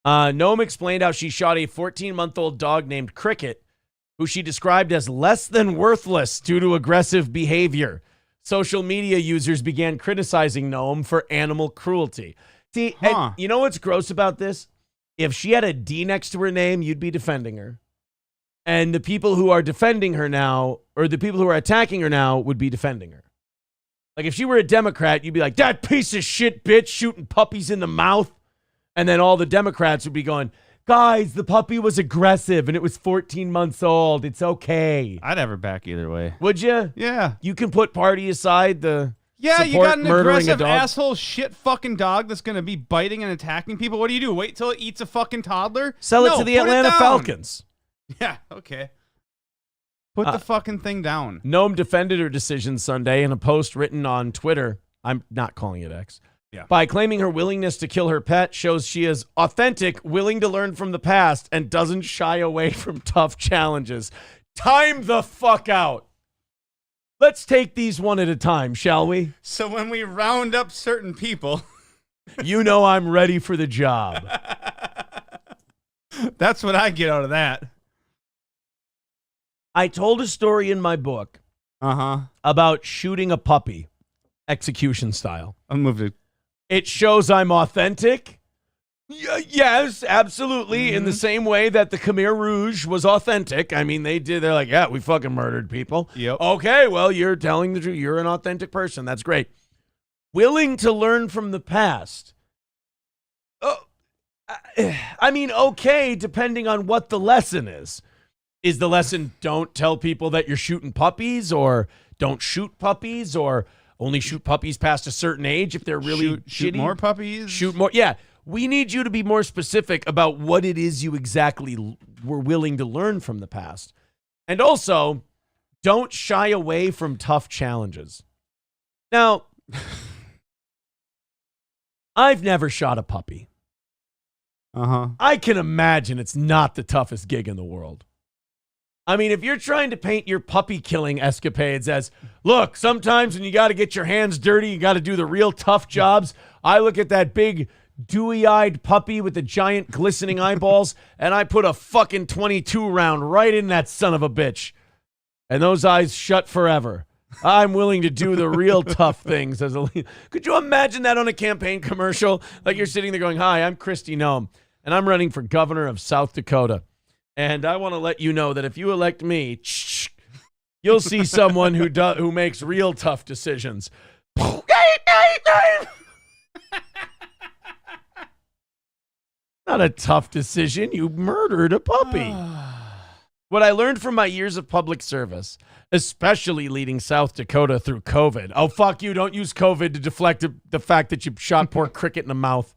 Noam explained how she shot a 14-month-old dog named Cricket, who she described as less than worthless due to aggressive behavior. Social media users began criticizing Noam for animal cruelty. See, and you know what's gross about this? If she had a D next to her name, you'd be defending her. And the people who are defending her now, or the people who are attacking her now, would be defending her. Like if she were a Democrat, you'd be like, that piece of shit bitch shooting puppies in the mouth. And then all the Democrats would be going, guys, the puppy was aggressive and it was 14 months old. It's okay. I'd have her back either way. Would you? Yeah. You can put party aside the Yeah, you support got an murdering a aggressive dog. asshole shit fucking dog that's going to be biting and attacking people. What do? Wait till it eats a fucking toddler? Sell it No, to the put it Atlanta down. Falcons. Yeah, okay. Put the fucking thing down. Noam defended her decision Sunday in a post written on Twitter. I'm not calling it X. Yeah. By claiming her willingness to kill her pet shows she is authentic, willing to learn from the past, and doesn't shy away from tough challenges. Time the fuck out. Let's take these one at a time, shall we? So when we round up certain people, You know I'm ready for the job. that's what I get out of that. I told a story in my book about shooting a puppy, execution style. I'll move to. It shows I'm authentic. Yes, absolutely. In the same way that the Khmer Rouge was authentic. I mean, they're like, yeah, we fucking murdered people. Yep. Okay, well, you're telling the truth. You're an authentic person. That's great. Willing to learn from the past. Oh, I mean, okay, depending on what the lesson is. Is the lesson don't tell people that you're shooting puppies, or don't shoot puppies, or only shoot puppies past a certain age if they're really shoot shitty? more puppies? Shoot more. Yeah. We need you to be more specific about what it is you exactly were willing to learn from the past. And also, don't shy away from tough challenges. Now, I've never shot a puppy. I can imagine it's not the toughest gig in the world. I mean, if you're trying to paint your puppy killing escapades as, look, sometimes when you got to get your hands dirty, you got to do the real tough jobs. I look at that big dewy-eyed puppy with the giant glistening eyeballs, and I put a fucking 22 round right in that son of a bitch. And those eyes shut forever. I'm willing to do the real tough things. Could you imagine that on a campaign commercial? Like you're sitting there going, hi, I'm Kristi Noem, and I'm running for governor of South Dakota. And I want to let you know that if you elect me, you'll see someone who makes real tough decisions. Not a tough decision. You murdered a puppy. What I learned from my years of public service, especially leading South Dakota through COVID. Oh, fuck you. Don't use COVID to deflect the fact that you shot poor Cricket in the mouth.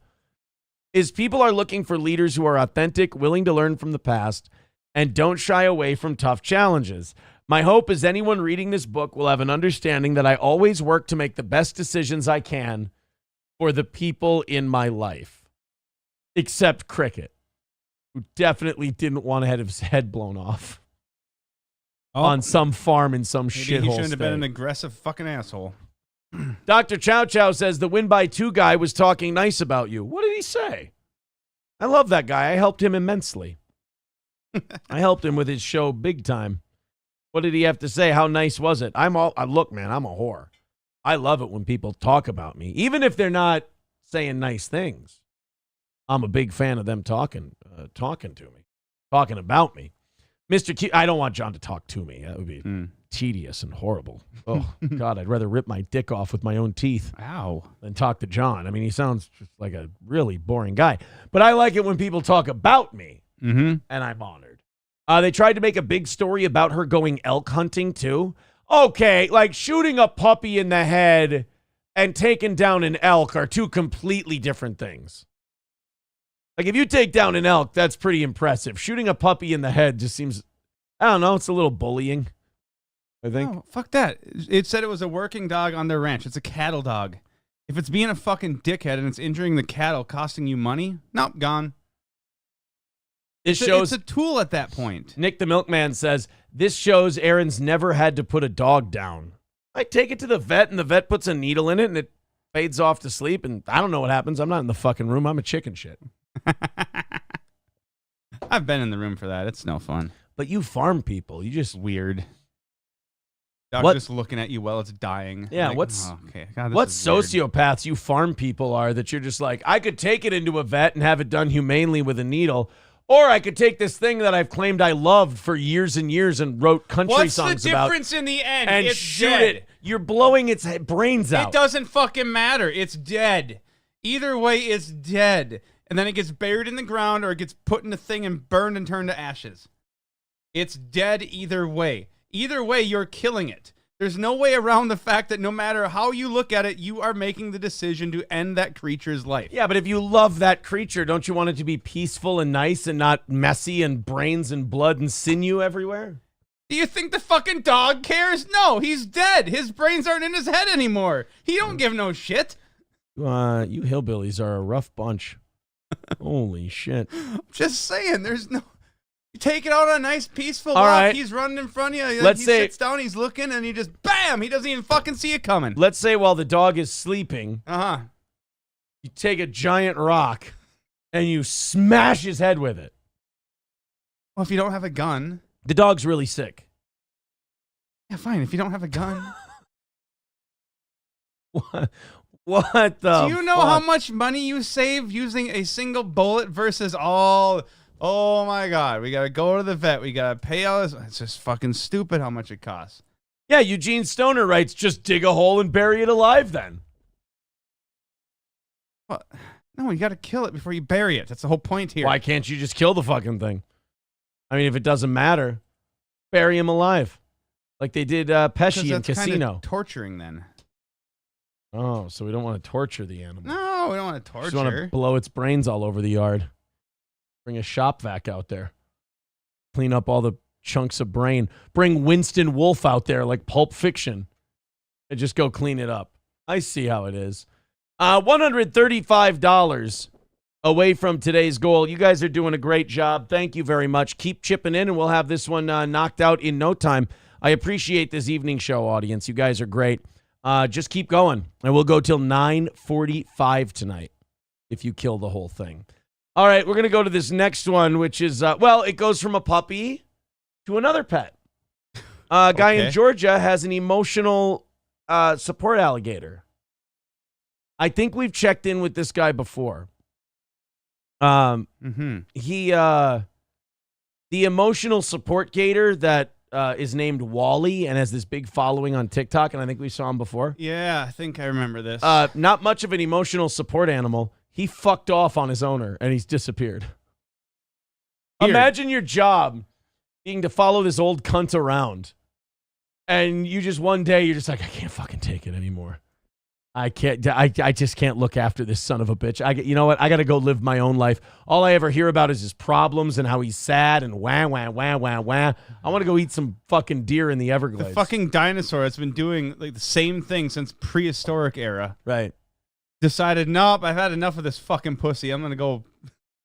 Is people are looking for leaders who are authentic, willing to learn from the past, and don't shy away from tough challenges. My hope is anyone reading this book will have an understanding that I always work to make the best decisions I can for the people in my life. Except Cricket, who definitely didn't want to have his head blown off on some farm in some Maybe shithole he shouldn't have been state. an aggressive fucking asshole. Dr. Chow Chow says the Win by 2 guy was talking nice about you. What did he say? I love that guy. I helped him immensely. I helped him with his show big time. What did he have to say? How nice was it? Look, man, I'm a whore. I love it when people talk about me, even if they're not saying nice things. I'm a big fan of them talking to me, talking about me. Mr. Q, I don't want John to talk to me. That would be tedious and horrible. Oh, God, I'd rather rip my dick off with my own teeth than talk to John. I mean, he sounds just like a really boring guy. But I like it when people talk about me, and I'm honored. They tried to make a big story about her going elk hunting, too. Okay, like shooting a puppy in the head and taking down an elk are two completely different things. Like, if you take down an elk, that's pretty impressive. Shooting a puppy in the head just seems, I don't know, it's a little bullying, I think. No, fuck that. It said it was a working dog on their ranch. It's a cattle dog. If it's being a fucking dickhead and it's injuring the cattle, costing you money, nope, gone. This shows, it's a tool at that point. Nick the Milkman says, this shows Aaron's never had to put a dog down. I take it to the vet, and the vet puts a needle in it, and it fades off to sleep, and I don't know what happens. I'm not in the fucking room. I'm a chicken shit. I've been in the room for that. It's no fun. But you farm people. You just Weird. Dog's What- just looking at you while it's dying. Yeah, Like, what's- oh, okay. God, this what is weird. sociopaths you farm people are that you're just like, I could take it into a vet and have it done humanely with a needle, or I could take this thing that I've claimed I loved for years and years and wrote country What's songs the about difference in the end? and It's shoot dead. it. You're blowing its brains out. It doesn't fucking matter. It's dead. Either way, it's dead. And then it gets buried in the ground or it gets put in a thing and burned and turned to ashes. It's dead either way. Either way, you're killing it. There's no way around the fact that no matter how you look at it, you are making the decision to end that creature's life. Yeah, but if you love that creature, don't you want it to be peaceful and nice and not messy and brains and blood and sinew everywhere? Do you think the fucking dog cares? No, he's dead. His brains aren't in his head anymore. He don't give no shit. You hillbillies are a rough bunch. Holy shit. Just saying, there's no... You take it out on a nice, peaceful All walk. right. He's running in front of you. Let's he say- sits down, he's looking, and he just, bam! He doesn't even fucking see it coming. Let's say while the dog is sleeping, Uh-huh. you take a giant rock and you smash his head with it. Well, if you don't have a gun... The dog's really sick. Yeah, fine. If you don't have a gun... What the Do you know fuck? how much money you save using a single bullet versus all... Oh, my God. We got to go to the vet. We got to pay all this... It's just fucking stupid how much it costs. Yeah, Eugene Stoner writes, just dig a hole and bury it alive then. Well, no, you got to kill it before you bury it. That's the whole point here. Why can't you just kill the fucking thing? I mean, if it doesn't matter, bury him alive. Like they did Pesci in that's Casino. Kind of torturing then. Oh, so we don't want to torture the animal. No, we don't want to torture. Just want to blow its brains all over the yard. Bring a shop vac out there. Clean up all the chunks of brain. Bring Winston Wolfe out there like Pulp Fiction. And just go clean it up. I see how it is. $135 away from today's goal. You guys are doing a great job. Thank you very much. Keep chipping in, and we'll have this one knocked out in no time. I appreciate this evening show, audience. You guys are great. Just keep going, and we'll go till 9:45 tonight if you kill the whole thing. All right, we're going to go to this next one, which is, it goes from a puppy to another pet. A guy in Okay. Georgia has an emotional support alligator. I think we've checked in with this guy before. He, the emotional support gator that is named Wally and has this big following on TikTok, and I think we saw him before. Yeah, I think I remember this. Not much of an emotional support animal. He fucked off on his owner, and he's disappeared. Weird. Imagine your job being to follow this old cunt around, and you just one day you're just like, I can't fucking take it anymore. I can't. I just can't look after this son of a bitch. You know what? I got to go live my own life. All I ever hear about is his problems and how he's sad and wah wah wah wah wah. I want to go eat some fucking deer in the Everglades. the fucking dinosaur that's been doing like the same thing since prehistoric era right. decided, nope, I've had enough of this fucking pussy. I'm gonna go.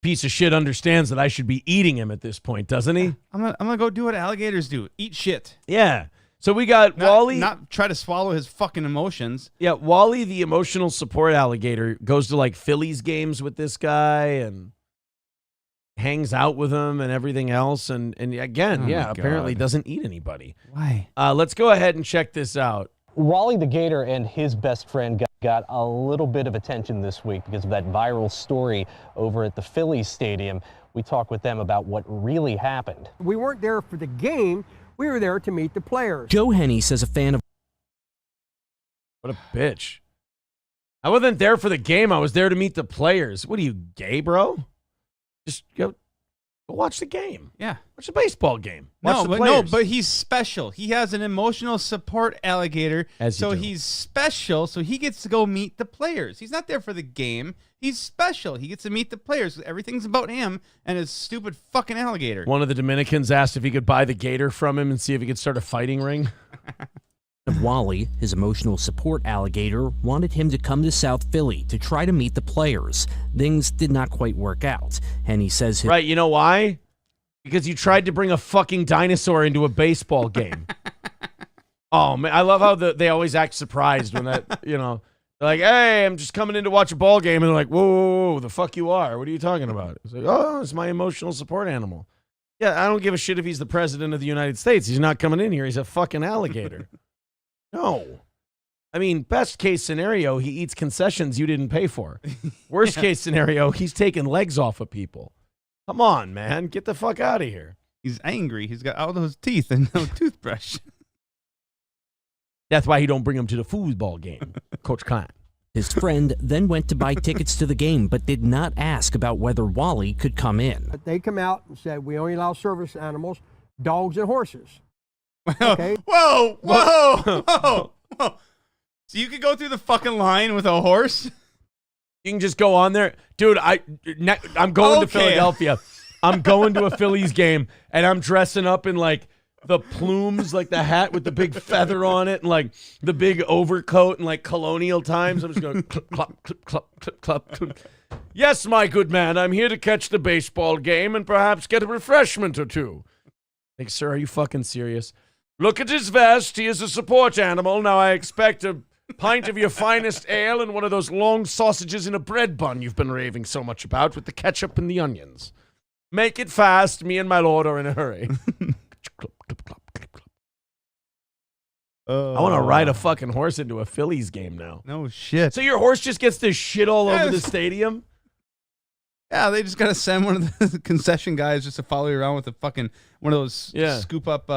Piece of shit understands that I should be eating him at this point, doesn't he? I'm gonna go do what alligators do. Eat shit. Yeah. So we got Not, Wally. Not try to swallow his fucking emotions. Yeah, Wally, the emotional support alligator, goes to like Phillies games with this guy and hangs out with him and everything else. And again, Oh my apparently God. doesn't eat anybody. Why? Let's go ahead and check this out. Wally the Gator and his best friend got a little bit of attention this week because of that viral story over at the Phillies stadium. We talked with them about what really happened. We weren't there for the game. We were there to meet the players. Joe Henney says a fan of What a bitch. I wasn't there for the game. I was there to meet the players. What are you, gay, bro? Just go watch the game. Yeah. Watch the baseball game. Watch No, the but players. but he's special. He has an emotional support alligator. As you so do. he's special, so he gets to go meet the players. He's not there for the game. He's special. He gets to meet the players. Everything's about him and his stupid fucking alligator. One of the Dominicans asked if he could buy the gator from him and see if he could start a fighting ring. Wally, his emotional support alligator, wanted him to come to South Philly to try to meet the players. Things did not quite work out. Henney says his Right, you know why? Because you tried to bring a fucking dinosaur into a baseball game. Oh, man, I love how they always act surprised when that, They're like, hey, I'm just coming in to watch a ball game. And they're like, whoa, whoa, whoa, the fuck you are. What are you talking about? It's like, oh, it's my emotional support animal. Yeah, I don't give a shit if he's the president of the United States. He's not coming in here. He's a fucking alligator. No. I mean, best case scenario, he eats concessions you didn't pay for. Worst case scenario, he's taking legs off of people. Come on, man. Get the fuck out of here. He's angry. He's got all those teeth and no toothbrush. That's why he don't bring him to the football game, Coach Klein. His friend then went to buy tickets to the game, but did not ask about whether Wally could come in. But they come out and said, we only allow service animals, dogs and horses. Okay? Whoa, whoa, whoa, whoa. So you could go through the fucking line with a horse? You can just go on there. Dude, I'm going to Philadelphia. I'm going to a Phillies game, and I'm dressing up in, like, the plumes, like the hat with the big feather on it, and, like, the big overcoat and, like, colonial times. I'm just going clip, clop, clip, clop, clip, clop. Yes, my good man, I'm here to catch the baseball game and perhaps get a refreshment or two. Like, sir, are you fucking serious? Look at his vest. He is a support animal. Now I expect a pint of your finest ale and one of those long sausages in a bread bun you've been raving so much about with the ketchup and the onions. Make it fast. Me and my lord are in a hurry. I want to ride a fucking horse into a Phillies game now. No shit. So your horse just gets to shit all over the stadium? Yeah, they just got to send one of the concession guys just to follow you around with a fucking one of those scoop up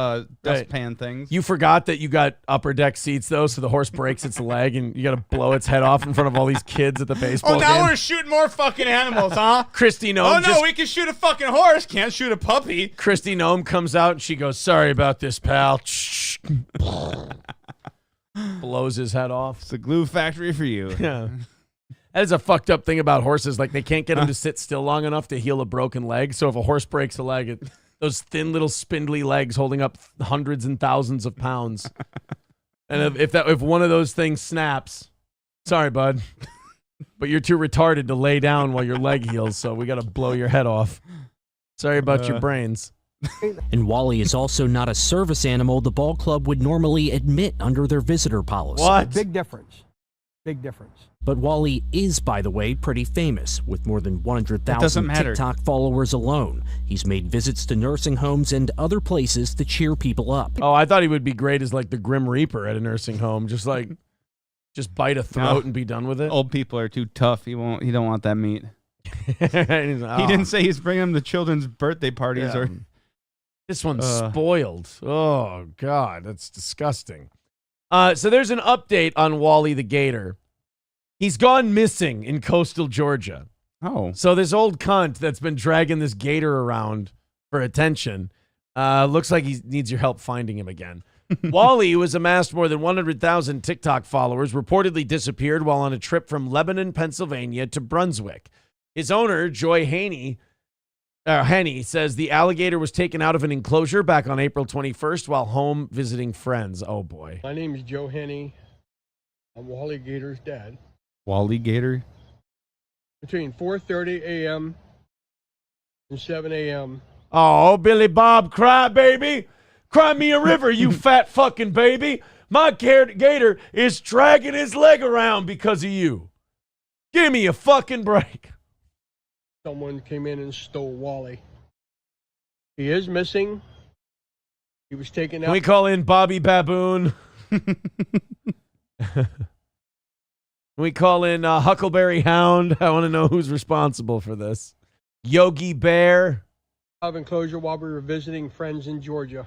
dustpan things. You forgot that you got upper deck seats, though, so the horse breaks its leg and you got to blow its head off in front of all these kids at the baseball game. Oh, now we're shooting more fucking animals, huh? Christy Nome. Oh, no, we can shoot a fucking horse. Can't shoot a puppy. Christy Nome comes out and she goes, sorry about this, pal. Blows his head off. It's a glue factory for you. Yeah. That is a fucked up thing about horses. Like, they can't get them to sit still long enough to heal a broken leg. So if a horse breaks a leg, those thin little spindly legs holding up hundreds and thousands of pounds. And if one of those things snaps, sorry, bud, but you're too retarded to lay down while your leg heals, so we got to blow your head off. Sorry about your brains. And Wally is also not a service animal the ball club would normally admit under their visitor policy. What? Big difference. Big difference. But Wally is, by the way, pretty famous, with more than 100,000 doesn't matter. TikTok followers alone. He's made visits to nursing homes and other places to cheer people up. Oh, I thought he would be great as, like, the Grim Reaper at a nursing home. Just bite a throat and be done with it. Old people are too tough. He don't want that meat. He He didn't say he's bringing them to children's birthday parties or... This one's spoiled. Oh, God, that's disgusting. So there's an update on Wally the Gator. He's gone missing in coastal Georgia. Oh. So this old cunt that's been dragging this gator around for attention looks like he needs your help finding him again. Wally, who has amassed more than 100,000 TikTok followers, reportedly disappeared while on a trip from Lebanon, Pennsylvania to Brunswick. His owner, Joy Haney, says the alligator was taken out of an enclosure back on April 21st while home visiting friends. Oh, boy. My name is Joe Henney. I'm Wally Gator's dad. Wally Gator? Between 4:30 a.m. and 7 a.m. Oh, Billy Bob, cry, baby. Cry me a river, you fat fucking baby. My gator is dragging his leg around because of you. Give me a fucking break. Someone came in and stole Wally. He is missing. He was taken out. Can we call in Bobby Baboon? Can we call in Huckleberry Hound? I want to know who's responsible for this. Yogi Bear. Of enclosure while we were visiting friends in Georgia.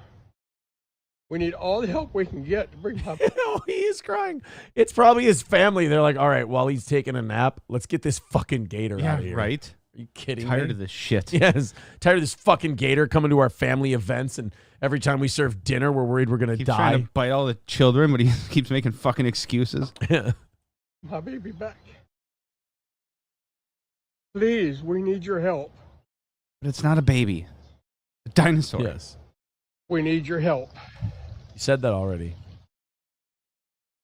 We need all the help we can get to bring him up. Oh, he is crying. It's probably his family. They're like, all right, while he's taking a nap, let's get this fucking gator out of here. Right. Are you kidding me? Tired of this shit. Yes. Tired of this fucking gator coming to our family events, and every time we serve dinner, we're worried we're going to die. Trying to bite all the children, but he keeps making fucking excuses. My baby back. Please, we need your help. But it's not a baby. A dinosaur. Yes. We need your help. You said that already.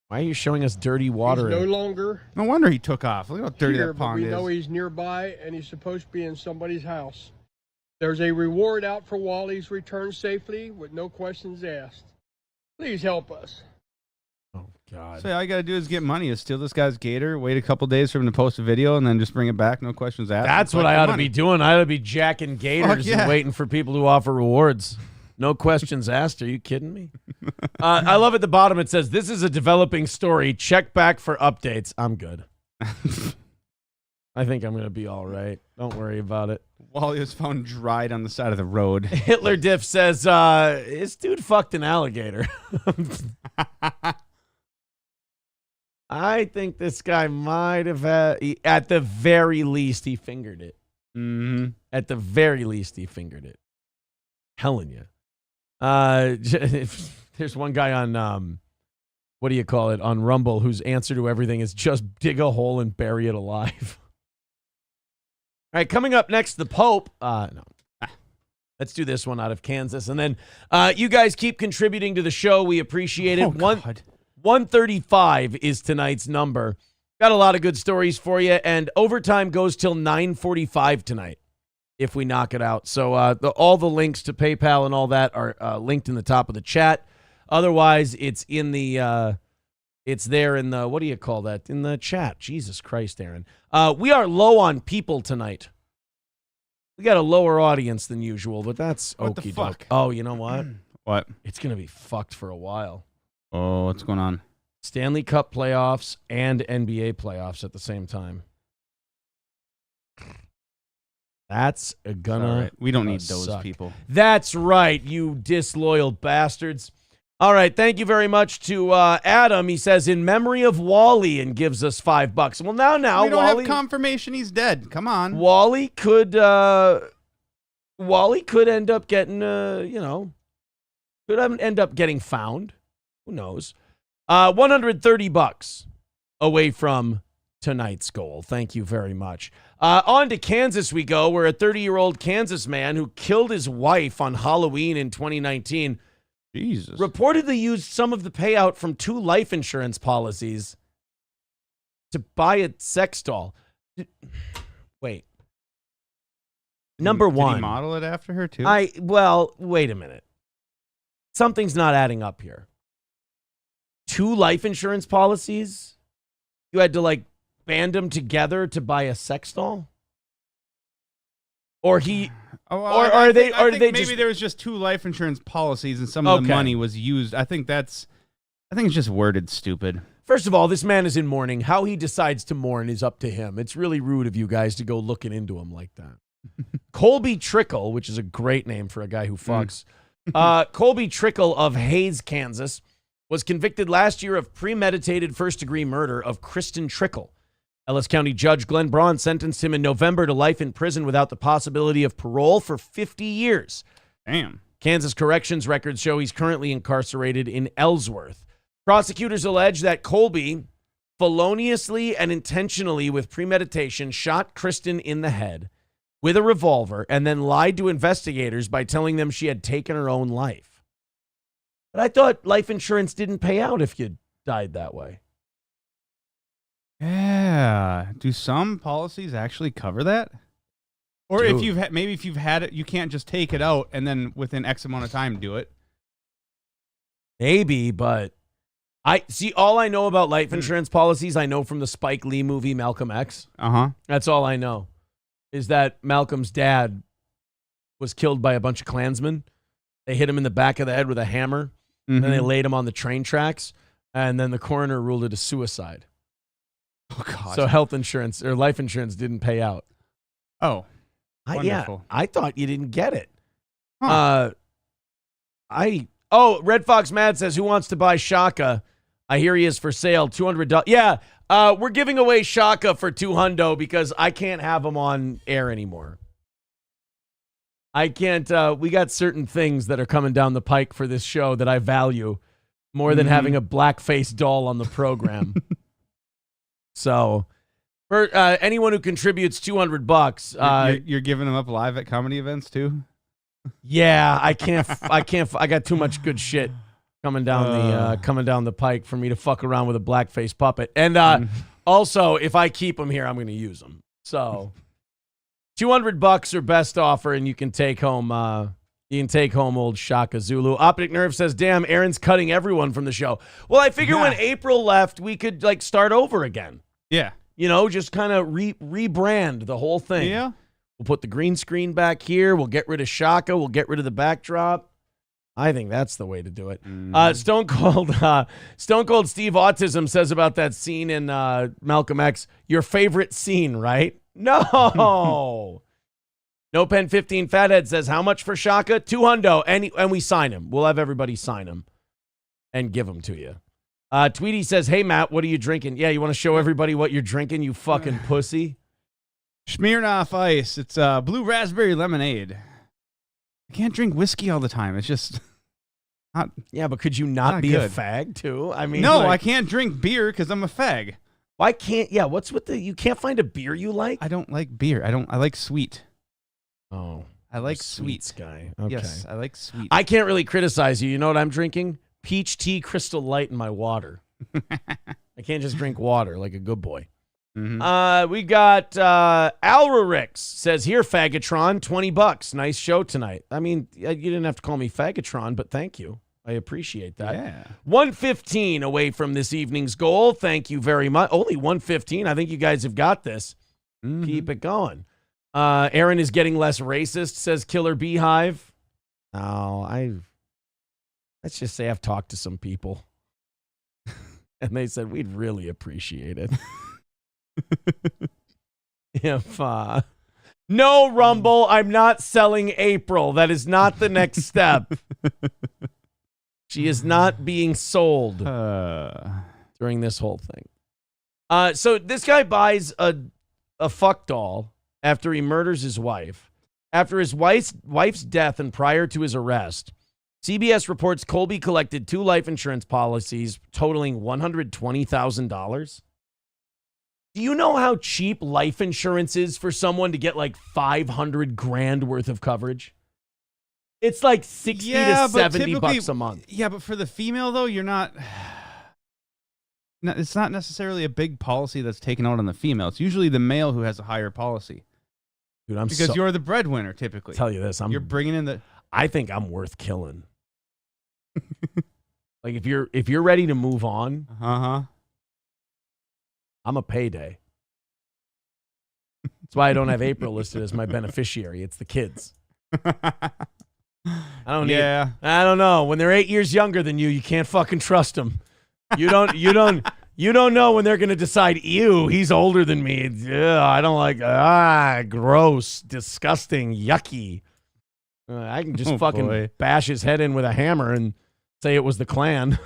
Why are you showing us dirty water? He's no longer No wonder he took off. Look how dirty here, that but pond we is. know he's nearby, and he's supposed to be in somebody's house. There's a reward out for Wally's return safely with no questions asked. Please help us. God. So all you got to do is get money, is steal this guy's gator, wait a couple days for him to post a video, and then just bring it back, no questions asked. That's what I ought to be doing. I ought to be jacking gators yeah. and waiting for people to offer rewards. No questions asked. Are you kidding me? I love at the bottom it says, this is a developing story. Check back for updates. I'm good. I think I'm going to be all right. Don't worry about it. Wally was found dried on the side of the road. Hitler Diff says, this dude fucked an alligator. I think this guy might have had, at the very least, he fingered it. Mm-hmm. At the very least, he fingered it. Telling you. There's one guy on, what do you call it, on Rumble, whose answer to everything is just dig a hole and bury it alive. All right, coming up next, the Pope. No. Let's do this one out of Kansas. And then you guys keep contributing to the show. We appreciate it. Oh, God. 135 is tonight's number. Got a lot of good stories for you. And overtime goes till 9:45 tonight if we knock it out. So all the links to PayPal and all that are linked in the top of the chat. Otherwise, it's in the it's there in the, what do you call that? In the chat. Jesus Christ, Aaron. We are low on people tonight. We got a lower audience than usual, but that's What the okie fuck? doke. Oh, you know what? What? It's going to be fucked for a while. Oh, what's going on? Stanley Cup playoffs and NBA playoffs at the same time. That's gonna. All right. We don't need suck. those people. That's right, you disloyal bastards. All right, thank you very much to Adam. He says, in memory of Wally, and gives us $5. Well, now We don't Wally, have confirmation he's dead. Come on. Wally could end up getting, could end up getting found. Who knows? $130 away from tonight's goal. Thank you very much. On to Kansas we go, where a 30-year-old Kansas man who killed his wife on Halloween in 2019 Jesus. reportedly used some of the payout from 2 life insurance policies to buy a sex doll. Wait. Number Did one. he model it after her, too? Wait a minute. Something's not adding up here. 2 life insurance policies? You had to, band them together to buy a sex doll? Or he... I think maybe just... there was just 2 life insurance policies and some of the money was used. I think it's just worded stupid. First of all, this man is in mourning. How he decides to mourn is up to him. It's really rude of you guys to go looking into him like that. Colby Trickle, which is a great name for a guy who fucks. Colby Trickle of Hays, Kansas, was convicted last year of premeditated first-degree murder of Kristen Trickle. Ellis County Judge Glenn Braun sentenced him in November to life in prison without the possibility of parole for 50 years. Damn. Kansas corrections records show he's currently incarcerated in Ellsworth. Prosecutors allege that Colby feloniously and intentionally with premeditation shot Kristen in the head with a revolver and then lied to investigators by telling them she had taken her own life. But I thought life insurance didn't pay out if you died that way. Yeah. Do some policies actually cover that? Or Dude. if you've had it, you can't just take it out and then within X amount of time do it. Maybe, but all I know about life insurance policies, I know from the Spike Lee movie Malcolm X. Uh-huh. That's all I know. Is that Malcolm's dad was killed by a bunch of Klansmen. They hit him in the back of the head with a hammer, and then they laid him on the train tracks, and then the coroner ruled it a suicide. Oh, God. So health insurance or life insurance didn't pay out. Oh, wonderful. I thought you didn't get it. Huh. Red Fox Mad says, who wants to buy Shaka? I hear he is for sale, $200. Yeah, we're giving away Shaka for $200 because I can't have him on air anymore. I can't. We got certain things that are coming down the pike for this show that I value more than having a blackface doll on the program. So, for anyone who contributes $200, you're giving them up live at comedy events too. Yeah, I can't. I got too much good shit coming down the pike for me to fuck around with a blackface puppet. And also, if I keep them here, I'm going to use them. So, $200 or best offer, and you can take home. You can take home old Shaka Zulu. Optic Nerve says, damn, Aaron's cutting everyone from the show. Well, I figure when April left, we could like start over again. Yeah. You know, just kind of rebrand the whole thing. Yeah. We'll put the green screen back here. We'll get rid of Shaka. We'll get rid of the backdrop. I think that's the way to do it. Stone Cold Steve Autism says about that scene in Malcolm X, your favorite scene, right? No. No Pen 15 Fathead says, how much for Shaka? $200. And we sign him. We'll have everybody sign him and give him to you. Tweety says, hey, Matt, what are you drinking? Yeah, you want to show everybody what you're drinking, you fucking pussy? Smirnoff Ice. It's blue raspberry lemonade. I can't drink whiskey all the time. It's just not. Yeah, but could you not be good. a fag, too? I mean, no, like, I can't drink beer because I'm a fag. Why can't, what's with you can't find a beer you like? I don't like beer. I like sweet. Oh. I like sweets guy. Okay. Yes, I like sweet. I can't really criticize you. You know what I'm drinking? Peach tea Crystal Light in my water. I can't just drink water like a good boy. Mm-hmm. We got Alrarix says, here, Fagatron, $20. Nice show tonight. I mean, you didn't have to call me Fagatron, but thank you. I appreciate that. Yeah. 115 away from this evening's goal. Thank you very much. Only 115. I think you guys have got this. Mm-hmm. Keep it going. Aaron is getting less racist, says Killer Beehive. Oh, let's just say I've talked to some people. And they said we'd really appreciate it. If no, Rumble, I'm not selling April. That is not the next step. She is not being sold during this whole thing. So this guy buys a fuck doll after he murders his wife. After his wife's death and prior to his arrest, CBS reports Colby collected 2 life insurance policies totaling $120,000. Do you know how cheap life insurance is for someone to get like $500,000 worth of coverage? It's like 60 to $70 a month. Yeah, but for the female though, you're not. No, it's not necessarily a big policy that's taken out on the female. It's usually the male who has a higher policy. Dude, because you're the breadwinner typically. Tell you this, you're bringing in the. I think I'm worth killing. Like if you're ready to move on, I'm a payday. That's why I don't have April listed as my beneficiary. It's the kids. I don't know. When they're 8 years younger than you, you can't fucking trust them. You don't know when they're going to decide, ew, he's older than me. Yeah, I don't like, gross, disgusting, yucky. I can just bash his head in with a hammer and say it was the Klan.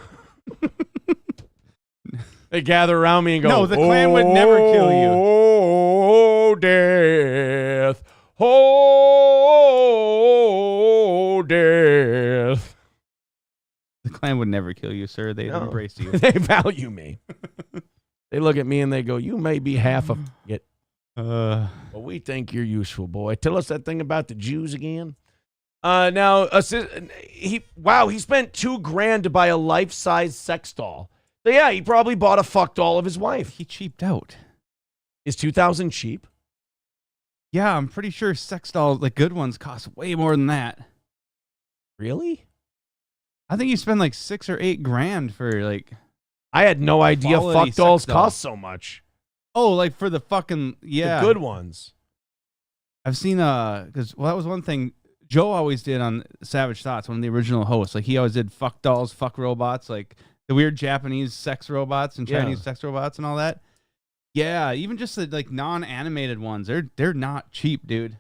They gather around me and go, no, the Klan would never kill you. Oh, death. Oh, death. The Klan would never kill you, sir. They'd embrace you. They value me. They look at me and they go, you may be half of it. But we think you're useful, boy. Tell us that thing about the Jews again. Now, he spent $2,000 to buy a life-size sex doll. So yeah, he probably bought a fuck doll of his wife. He cheaped out. Is $2,000 cheap? Yeah, I'm pretty sure sex dolls, like good ones, cost way more than that. Really? I think you spend like $6,000 or $8,000 for like. I had no idea fuck dolls cost so much. Oh, like for the fucking the good ones. I've seen because that was one thing Joe always did on Savage Thoughts, one of the original hosts. Like he always did fuck dolls, fuck robots, like the weird Japanese sex robots and Chinese sex robots and all that. Yeah, even just the like non-animated ones, they're not cheap, dude.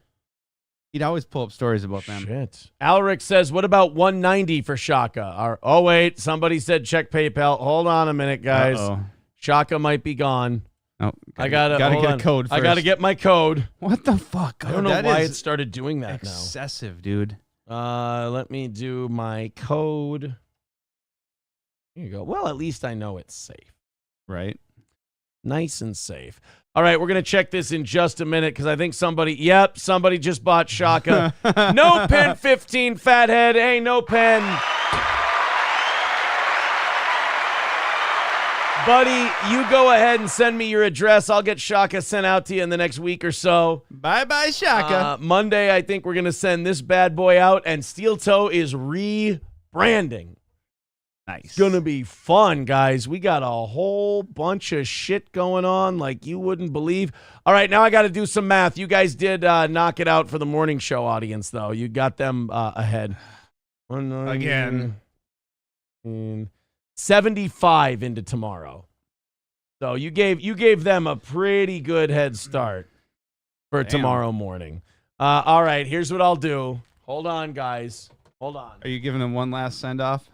He'd always pull up stories about them. Shit. Alric says, what about $190 for Shaka? Oh, wait. Somebody said check PayPal. Hold on a minute, guys. Uh-oh. Shaka might be gone. Oh, I gotta get a code first. I gotta get my code. What the fuck? I don't know why it started doing that now. Excessive, dude. Let me do my code. Here you go. Well, at least I know it's safe. Right. Nice and safe. All right, we're going to check this in just a minute because I think somebody just bought Shaka. No Pen 15, fathead. Hey, no pen. Buddy, you go ahead and send me your address. I'll get Shaka sent out to you in the next week or so. Bye-bye, Shaka. Monday, I think we're going to send this bad boy out, and Steel Toe is rebranding. Nice. It's going to be fun, guys. We got a whole bunch of shit going on like you wouldn't believe. All right, now I got to do some math. You guys did knock it out for the morning show audience, though. You got them ahead. Again. 75 into tomorrow. So you gave them a pretty good head start for tomorrow morning. All right, here's what I'll do. Hold on, guys. Hold on. Are you giving them one last send-off?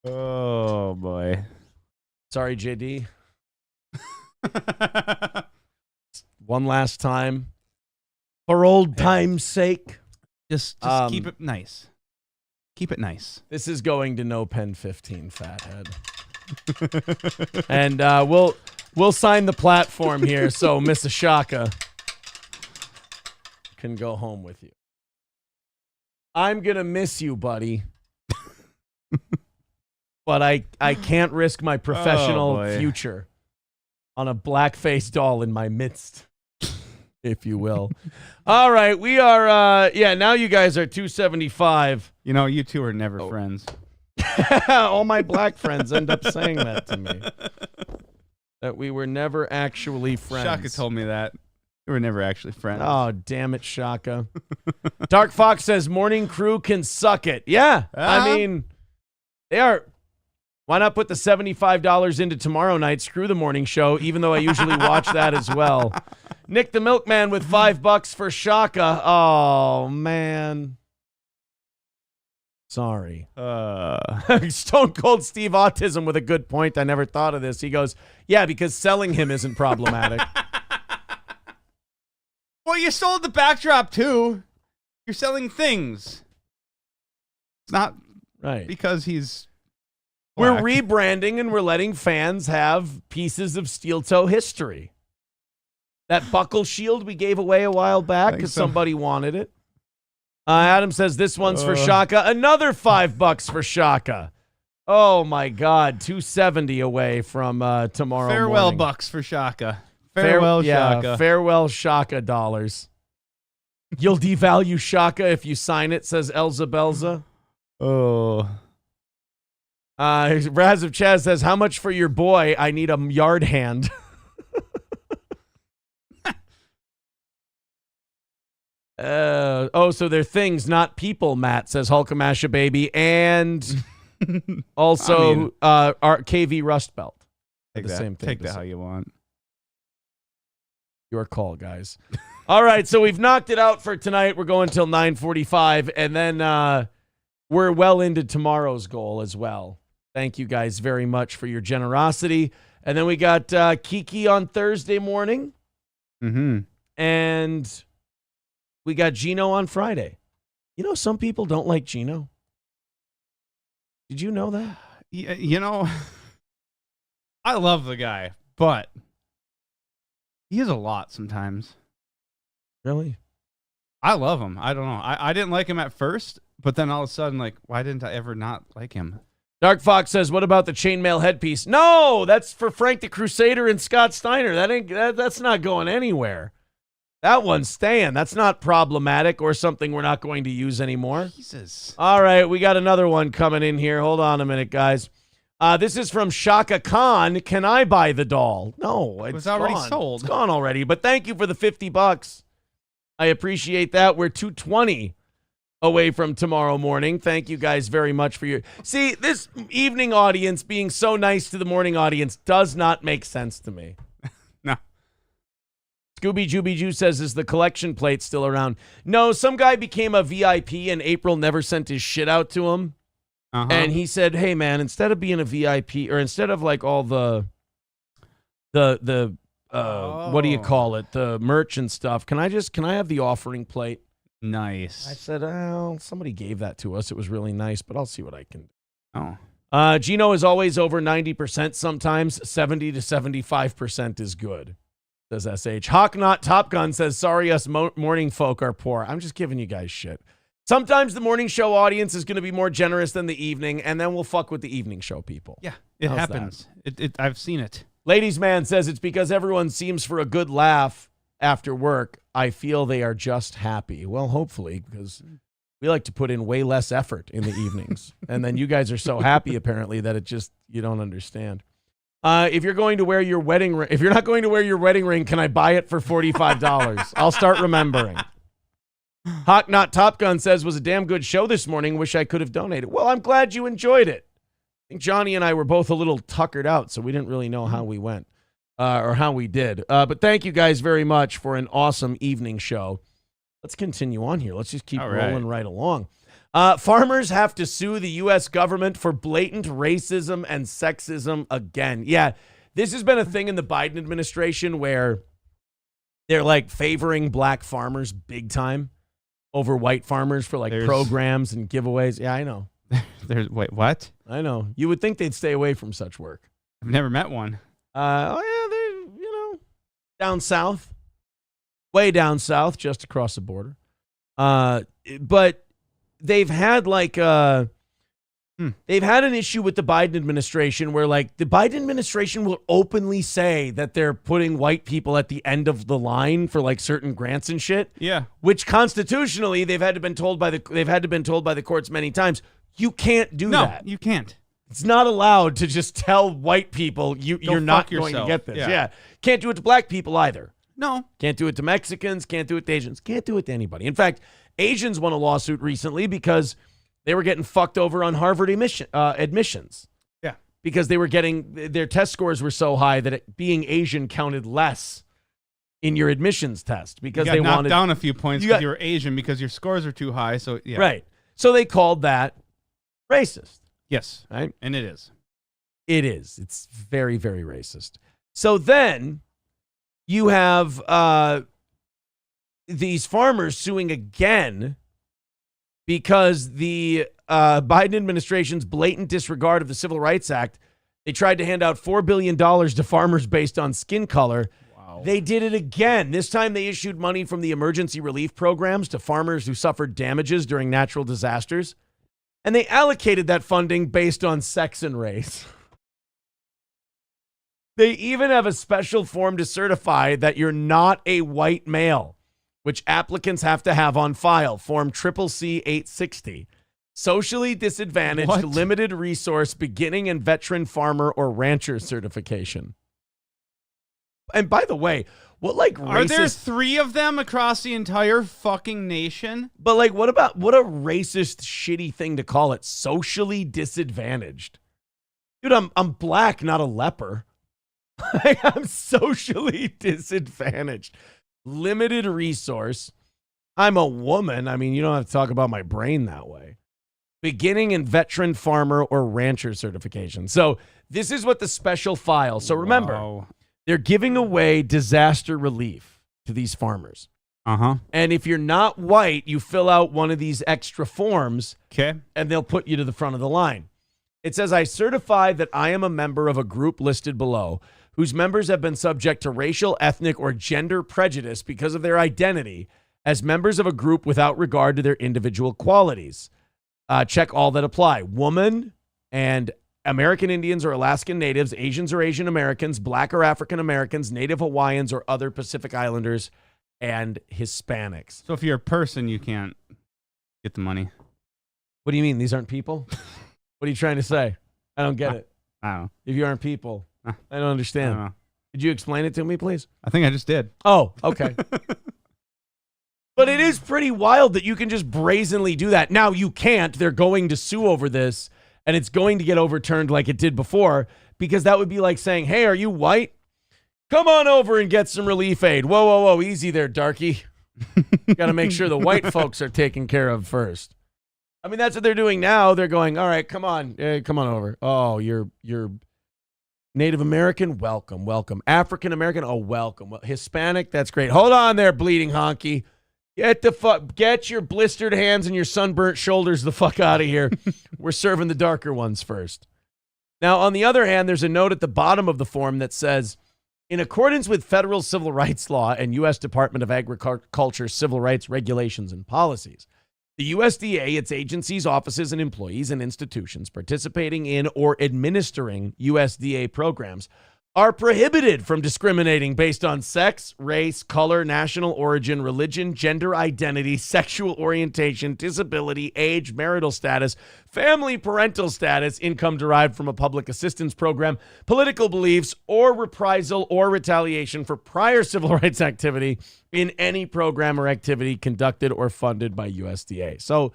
Oh, boy. Sorry, JD. One last time. For old time's sake. Just keep it nice. Keep it nice. This is going to No Pen 15, fathead. And we'll sign the platform here so Miss Ashaka can go home with you. I'm going to miss you, buddy. But I can't risk my professional future on a black-faced doll in my midst, if you will. All right, we are, now you guys are 275. You know, you two are never friends. All my black friends end up saying that to me. That we were never actually friends. Shaka told me that. We were never actually friends. Oh, damn it, Shaka. Dark Fox says, morning crew can suck it. Yeah, I mean, they are. Why not put the $75 into tomorrow night? Screw the morning show, even though I usually watch that as well. Nick the Milkman with $5 for Shaka. Oh, man. Sorry. Stone Cold Steve Autism with a good point. I never thought of this. He goes, yeah, because selling him isn't problematic. Well, you sold the backdrop, too. You're selling things. It's not right because he's... We're rebranding and we're letting fans have pieces of steel toe history. That buckle shield we gave away a while back because somebody wanted it. Adam says this one's for Shaka. Another $5 for Shaka. Oh my God, 270 away from tomorrow. Farewell morning. bucks for Shaka. Farewell, Shaka. Farewell, Shaka dollars. You'll devalue Shaka if you sign it, says Elza Belza. Oh. Raz of Chaz says, how much for your boy? I need a yard hand. So they're things, not people, Matt, says Hulkamasha Baby. And also our KV Rust Belt. Take that. Same thing. Take that how you want. Your call, guys. All right, so we've knocked it out for tonight. We're going till 9:45, and then we're well into tomorrow's goal as well. Thank you guys very much for your generosity. And then we got Kiki on Thursday morning. Mm-hmm. And we got Gino on Friday. You know, some people don't like Gino. Did you know that? Yeah, you know, I love the guy, but he is a lot sometimes. Really? I love him. I don't know. I didn't like him at first, but then all of a sudden, like, why didn't I ever not like him? Dark Fox says, what about the chainmail headpiece? No, that's for Frank the Crusader and Scott Steiner. That's not going anywhere. That one's staying. That's not problematic or something we're not going to use anymore. Jesus. All right, we got another one coming in here. Hold on a minute, guys. This is from Shaka Khan. Can I buy the doll? No, it was already sold. It's gone already, but thank you for the $50. I appreciate that. We're 220 away from tomorrow morning. Thank you guys very much for your... See, this evening audience being so nice to the morning audience does not make sense to me. No. Scooby Jooby Joo says, is the collection plate still around? No, some guy became a VIP and April never sent his shit out to him. Uh-huh. And he said, hey, man, instead of being a VIP, or instead of like all the what do you call it? The merch and stuff. Can I have the offering plate? Nice. I said, oh, somebody gave that to us. It was really nice, but I'll see what I can do. Oh. Gino is always over 90%. Sometimes 70 to 75% is good, says SH. Hawk Not Top Gun says, sorry, us morning folk are poor. I'm just giving you guys shit. Sometimes the morning show audience is going to be more generous than the evening, and then we'll fuck with the evening show people. Yeah, it How's happens. I've seen it. Ladies Man says it's because everyone seems for a good laugh after work. I feel they are just happy. Well, hopefully, because we like to put in way less effort in the evenings. And then you guys are so happy, apparently, that it just, you don't understand. If you're going to wear your wedding ring, if you're not going to wear your wedding ring, can I buy it for $45? I'll start remembering. Hawk Not Top Gun says, was a damn good show this morning. Wish I could have donated. Well, I'm glad you enjoyed it. I think Johnny and I were both a little tuckered out, so we didn't really know how we went or how we did. But thank you guys very much for an awesome evening show. Let's continue on here. Let's just keep rolling right along. Farmers have to sue the U.S. government for blatant racism and sexism again. Yeah, this has been a thing in the Biden administration where they're like favoring black farmers big time over white farmers for like programs and giveaways. Yeah, I know. Wait, what? I know. You would think they'd stay away from such work. I've never met one. They're, down south. Way down south, just across the border. But they've had they've had an issue with the Biden administration where like the Biden administration will openly say that they're putting white people at the end of the line for like certain grants and shit. Yeah. Which constitutionally they've had to been told by the courts many times. You can't do that. No, you can't. It's not allowed to just tell white people you're not going to get this. Yeah. Can't do it to black people either. No. Can't do it to Mexicans. Can't do it to Asians. Can't do it to anybody. In fact, Asians won a lawsuit recently because they were getting fucked over on Harvard admissions. Yeah. Because they were their test scores were so high that being Asian counted less in your admissions test because they knocked down a few points because you were Asian because your scores are too high. So yeah. Right. So they called that racist. Yes. Right. And it is. It is. It's very, very racist. So then you have these farmers suing again because the Biden administration's blatant disregard of the Civil Rights Act. They tried to hand out $4 billion to farmers based on skin color. Wow. They did it again. This time they issued money from the emergency relief programs to farmers who suffered damages during natural disasters. And they allocated that funding based on sex and race. They even have a special form to certify that you're not a white male, which applicants have to have on file, Form CCC 860. Socially disadvantaged, limited resource, beginning and veteran farmer or rancher certification. And by the way, what like racist... Are there 3 of them across the entire fucking nation? But like, what a racist, shitty thing to call it, socially disadvantaged. Dude, I'm black, not a leper. I'm socially disadvantaged. Limited resource. I'm a woman. I mean, you don't have to talk about my brain that way. Beginning and veteran farmer or rancher certification. So this is what the special file. So remember, they're giving away disaster relief to these farmers. Uh-huh. And if you're not white, you fill out one of these extra forms. Okay. And they'll put you to the front of the line. It says, I certify that I am a member of a group listed below whose members have been subject to racial, ethnic, or gender prejudice because of their identity as members of a group without regard to their individual qualities. Check all that apply. Woman and American Indians or Alaskan Natives, Asians or Asian Americans, Black or African Americans, Native Hawaiians or other Pacific Islanders, and Hispanics. So if you're a person, you can't get the money. What do you mean? These aren't people? What are you trying to say? I don't get it. I don't know. If you aren't people, I don't understand. I don't know. Could you explain it to me, please? I think I just did. Oh, okay. But it is pretty wild that you can just brazenly do that. Now, you can't. They're going to sue over this, and it's going to get overturned like it did before, because that would be like saying, hey, are you white? Come on over and get some relief aid. Whoa, whoa, whoa. Easy there, darky. Got to make sure the white folks are taken care of first. I mean, that's what they're doing now. They're going, all right, come on. Come on over. Oh, you're Native American? Welcome, welcome. African American? Oh, welcome. Hispanic? That's great. Hold on there, bleeding honky. Get your blistered hands and your sunburnt shoulders the fuck out of here. We're serving the darker ones first. Now, on the other hand, there's a note at the bottom of the form that says, in accordance with federal civil rights law and U.S. Department of Agriculture civil rights regulations and policies, The USDA, its agencies, offices, and employees and institutions participating in or administering USDA programs are prohibited from discriminating based on sex, race, color, national origin, religion, gender identity, sexual orientation, disability, age, marital status, family parental status, income derived from a public assistance program, political beliefs, or reprisal or retaliation for prior civil rights activity in any program or activity conducted or funded by USDA. So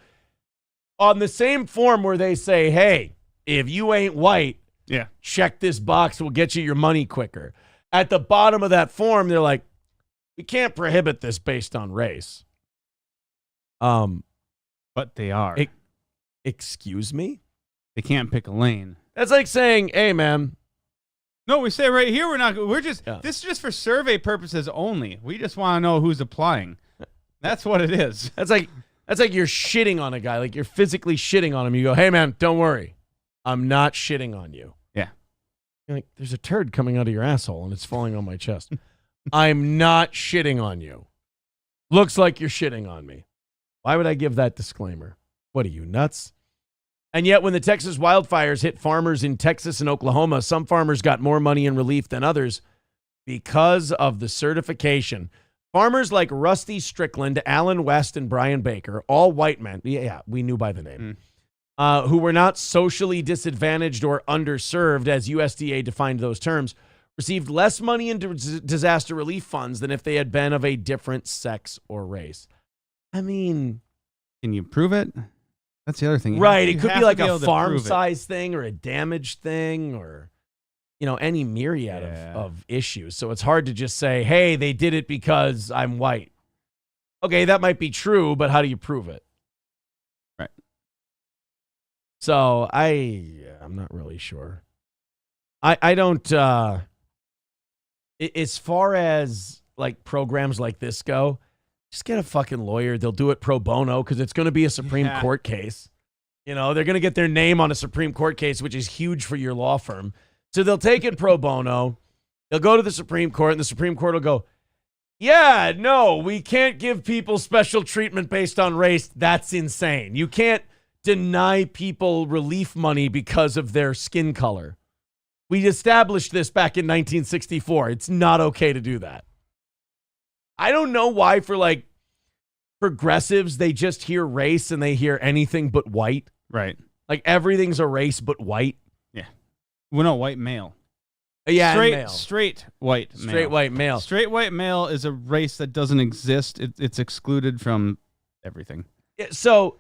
on the same form where they say, hey, if you ain't white, Yeah. check this box, we'll get you your money quicker. At the bottom of that form, they're like, we can't prohibit this based on race. But they are. Excuse me? They can't pick a lane. That's like saying, hey, man. No, we say right here this is just for survey purposes only. We just want to know who's applying. That's what it is. That's like you're shitting on a guy, like you're physically shitting on him. You go, hey, man, don't worry. I'm not shitting on you. Yeah. You're like, there's a turd coming out of your asshole and it's falling on my chest. I'm not shitting on you. Looks like you're shitting on me. Why would I give that disclaimer? What are you, nuts? And yet when the Texas wildfires hit farmers in Texas and Oklahoma, some farmers got more money in relief than others because of the certification. Farmers like Rusty Strickland, Alan West, and Brian Baker, all white men, yeah, we knew by the name, who were not socially disadvantaged or underserved, as USDA defined those terms, received less money in disaster relief funds than if they had been of a different sex or race. I mean, can you prove it? That's the other thing. Right. It could be like a farm size size thing or a damaged thing or, any myriad of issues. So it's hard to just say, hey, they did it because I'm white. Okay, that might be true, but how do you prove it? Right. So I'm not really sure. I don't, as far as like programs like this go, just get a fucking lawyer. They'll do it pro bono because it's going to be a Supreme Court case. They're going to get their name on a Supreme Court case, which is huge for your law firm. So they'll take it pro bono. They'll go to the Supreme Court, and the Supreme Court will go, yeah, no, we can't give people special treatment based on race. That's insane. You can't deny people relief money because of their skin color. We established this back in 1964. It's not okay to do that. I don't know why for like progressives, they just hear race and they hear anything but white. Right. Like everything's a race but white. Yeah. Well, no, white male. Yeah, Straight white male. Straight white male. Straight white male is a race that doesn't exist. It's excluded from everything. Yeah, so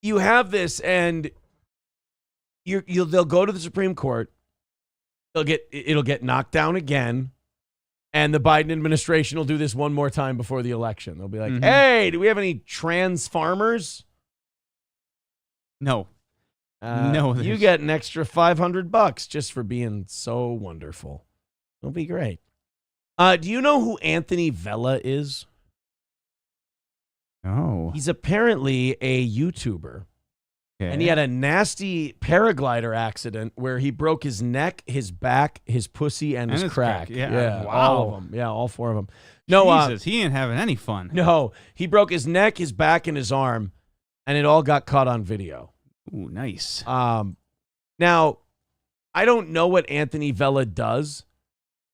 you have this and they'll go to the Supreme Court. It'll get knocked down again. And the Biden administration will do this one more time before the election. They'll be like, hey, do we have any trans farmers? No. No. You get an extra $500 just for being so wonderful. It'll be great. Do you know who Anthony Vella is? No. He's apparently a YouTuber. Okay. And he had a nasty paraglider accident where he broke his neck, his back, his pussy, and his crack. Yeah. Wow. All of them. Yeah, all four of them. No, Jesus, he ain't having any fun. No, he broke his neck, his back, and his arm, and it all got caught on video. Ooh, nice. Now, I don't know what Anthony Vella does.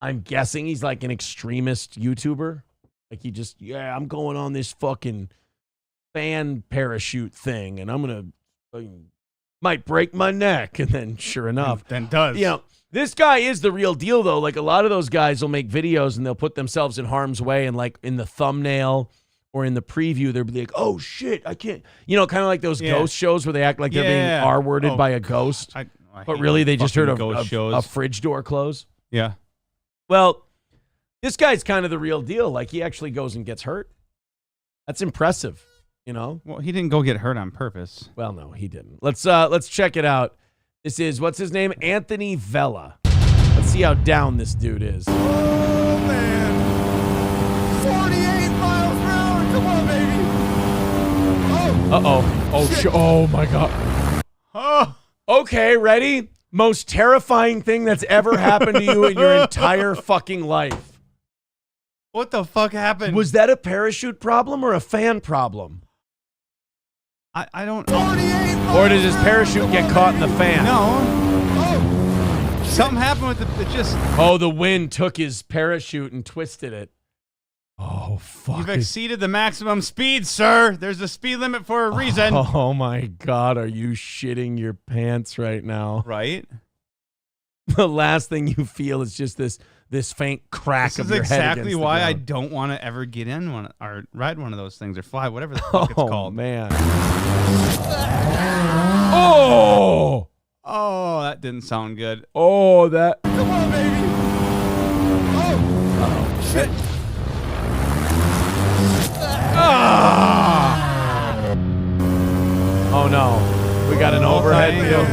I'm guessing he's like an extremist YouTuber. Like he just, I'm going on this fucking fan parachute thing, and I'm going to might break my neck. And then sure enough, then does. This guy is the real deal though. Like a lot of those guys will make videos and they'll put themselves in harm's way, and like in the thumbnail or in the preview, they'll be like, oh shit, I can't, kind of like those ghost shows where they act like they're being R-worded by a ghost. But really they just heard a fridge door close. Yeah. Well, this guy's kind of the real deal. Like he actually goes and gets hurt. That's impressive. Well, he didn't go get hurt on purpose. Well, no, he didn't. Let's check it out. This is, what's his name? Anthony Vella. Let's see how down this dude is. Oh, man. 48 miles per hour. Come on, baby. Uh-oh. Oh, my God. Oh. Okay, ready? Most terrifying thing that's ever happened to you in your entire fucking life. What the fuck happened? Was that a parachute problem or a fan problem? I don't. Or did his parachute get caught in the fan? No. Something happened with it just. Oh, the wind took his parachute and twisted it. Oh, fuck. You've exceeded the maximum speed, sir. There's a speed limit for a reason. Oh, my God. Are you shitting your pants right now? Right? The last thing you feel is just this faint crack of your head. This is exactly why I ground. don't want to ever get in one or ride one of those things or fly, whatever the fuck it's called. Man. Oh! Oh, that didn't sound good. Oh, that. Come on, baby. Oh, shit. Ah! Oh, no. We got an overhead view.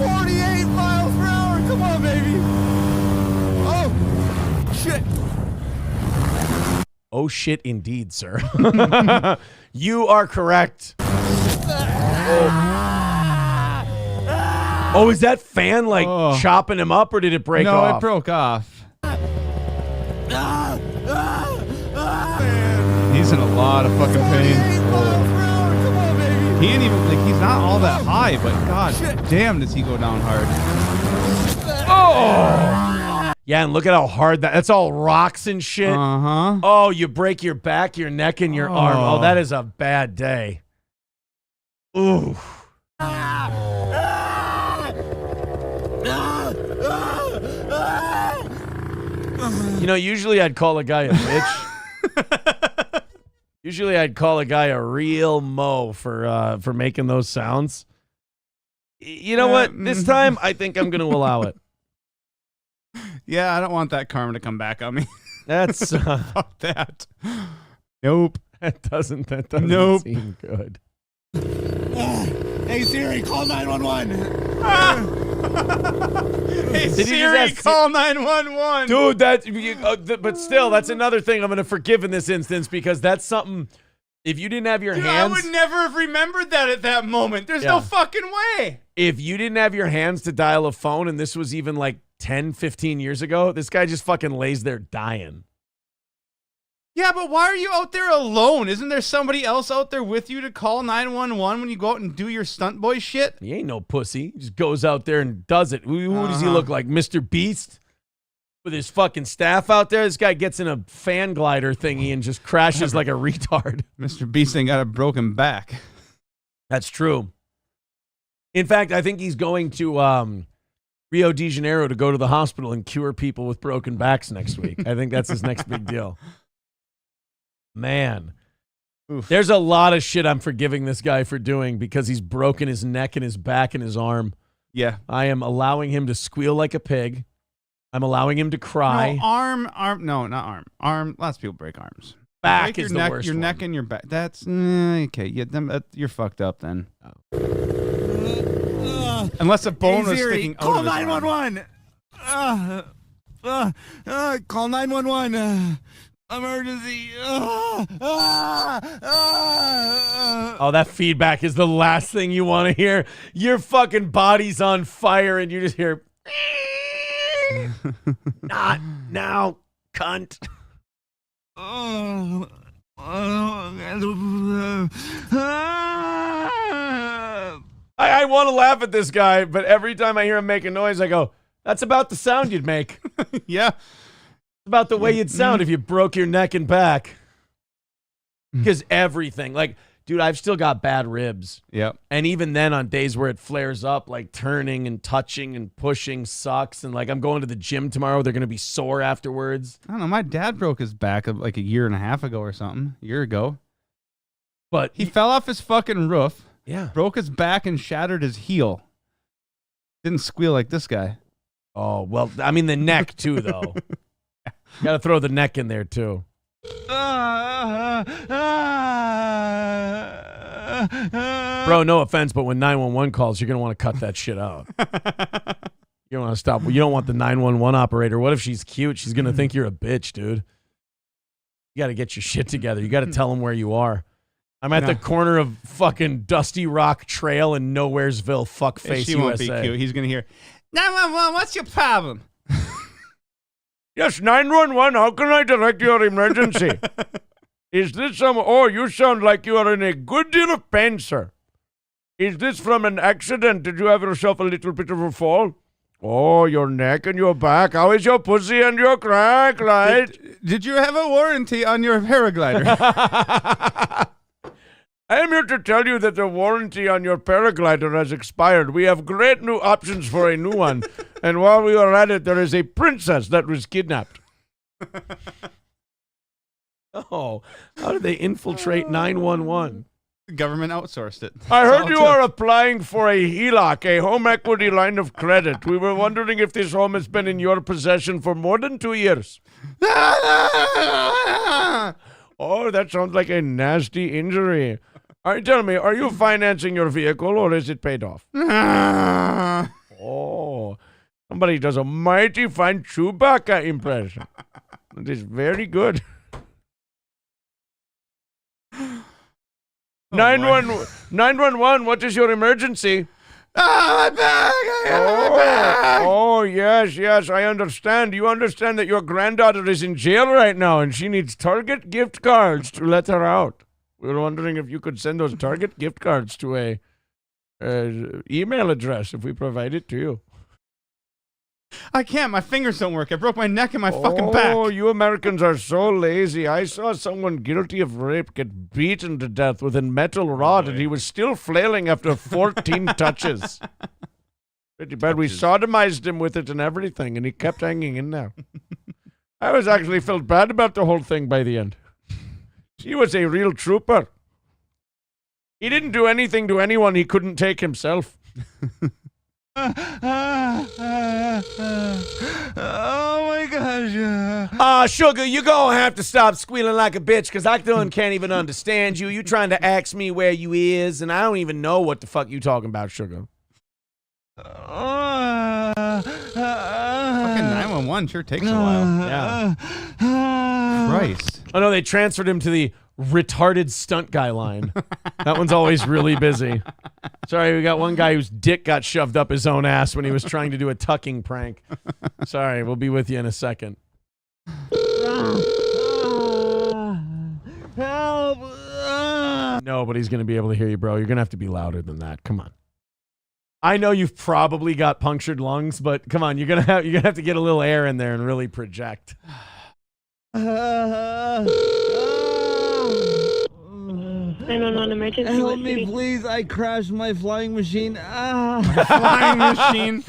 48 miles per hour. Come on, baby. Oh, shit. Oh, shit, indeed, sir. You are correct. Oh, is that fan like chopping him up, or did it break off? No, it broke off. He's in a lot of fucking pain. He ain't even like he's not all that high, but god damn, does he go down hard? Oh, yeah, and look at how hard that's all rocks and shit. Uh-huh. Oh, you break your back, your neck, and your arm. Oh, that is a bad day. Ooh. You know, usually I'd call a guy a bitch. Usually I'd call a guy a real mo for making those sounds. You know what? This time I think I'm going to allow it. Yeah, I don't want that karma to come back on me. That's fuck that. Nope. That doesn't seem good. Hey Siri, call 911. Hey Siri, call 911. Dude, but still, that's another thing I'm going to forgive in this instance because that's something. If you didn't have your hands, I would never have remembered that at that moment. There's no fucking way. If you didn't have your hands to dial a phone, and this was even like 10, 15 years ago, this guy just fucking lays there dying. Yeah, but why are you out there alone? Isn't there somebody else out there with you to call 911 when you go out and do your stunt boy shit? He ain't no pussy. He just goes out there and does it. Who does he look like? Mr. Beast? With his fucking staff out there? This guy gets in a fan glider thingy and just crashes like a retard. Mr. Beast ain't got a broken back. That's true. In fact, I think he's going to Rio de Janeiro to go to the hospital and cure people with broken backs next week. I think that's his next big deal. Man, there's a lot of shit I'm forgiving this guy for doing because he's broken his neck and his back and his arm. Yeah. I am allowing him to squeal like a pig. I'm allowing him to cry. No, not arm. Arm, lots of people break arms. Back break is your the neck, worst Your one. neck and your back. That's, okay, you're fucked up then. Unless a bone was sticking out of his arm. Call 911. Call 911. Emergency. Oh, that feedback is the last thing you want to hear. Your fucking body's on fire and you just hear, not now, cunt. I want to laugh at this guy, but every time I hear him make a noise, I go, that's about the sound you'd make. Yeah. It's about the way you'd sound if you broke your neck and back. Because everything, like, dude, I've still got bad ribs. Yep. And even then on days where it flares up, like turning and touching and pushing sucks. And like I'm going to the gym tomorrow. They're going to be sore afterwards. I don't know. My dad broke his back like a year and a half ago or something. A year ago. But he fell off his fucking roof. Yeah. Broke his back and shattered his heel. Didn't squeal like this guy. Oh, well, I mean the neck too, though. You got to throw the neck in there too. Bro, no offense, but when 911 calls, you're going to want to cut that shit out. You don't want to stop. You don't want the 911 operator. What if she's cute? She's going to think you're a bitch, dude. You got to get your shit together. You got to tell them where you are. I'm at the corner of fucking Dusty Rock Trail in Nowheresville, fuckface She USA. won't be cute. He's going to hear, 911, what's your problem? Yes, 911, how can I direct your emergency? Is this some... Oh, you sound like you are in a good deal of pain, sir. Is this from an accident? Did you have yourself a little bit of a fall? Oh, your neck and your back. How is your pussy and your crack, light? Did you have a warranty on your paraglider? I am here to tell you that the warranty on your paraglider has expired. We have great new options for a new one. And while we are at it, there is a princess that was kidnapped. Oh, how did they infiltrate 911? The government outsourced it. I That's heard all you it took. are applying for a HELOC, a home equity line of credit. We were wondering if this home has been in your possession for more than 2 years. Oh, that sounds like a nasty injury. All right, tell me, are you financing your vehicle or is it paid off? Oh, somebody does a mighty fine Chewbacca impression. It is very good. 911, what is your emergency? My back! I got my back! Oh, yes, I understand. You understand that your granddaughter is in jail right now and she needs Target gift cards to let her out. We were wondering if you could send those Target gift cards to a email address if we provide it to you. I can't. My fingers don't work. I broke my neck and my fucking back. Oh, you Americans are so lazy. I saw someone guilty of rape get beaten to death with a metal rod, and he was still flailing after 14 touches. Pretty bad. We sodomized him with it and everything, and he kept hanging in there. I was actually felt bad about the whole thing by the end. He was a real trooper. He didn't do anything to anyone he couldn't take himself. Oh my gosh. Sugar, you're gonna have to stop squealing like a bitch, because I can't even understand you. You trying to ask me where you is, and I don't even know what the fuck you talking about, Sugar. Fucking 911 sure takes a while. Yeah. Christ. Oh, no, they transferred him to the retarded stunt guy line. That one's always really busy. Sorry, we got one guy whose dick got shoved up his own ass when he was trying to do a tucking prank. Sorry, we'll be with you in a second. Help. Nobody's going to be able to hear you, bro. You're going to have to be louder than that. Come on. I know you've probably got punctured lungs, but come on, you're gonna have to get a little air in there and really project. 911 emergency. Help me, please. I crashed my flying machine. Flying machine.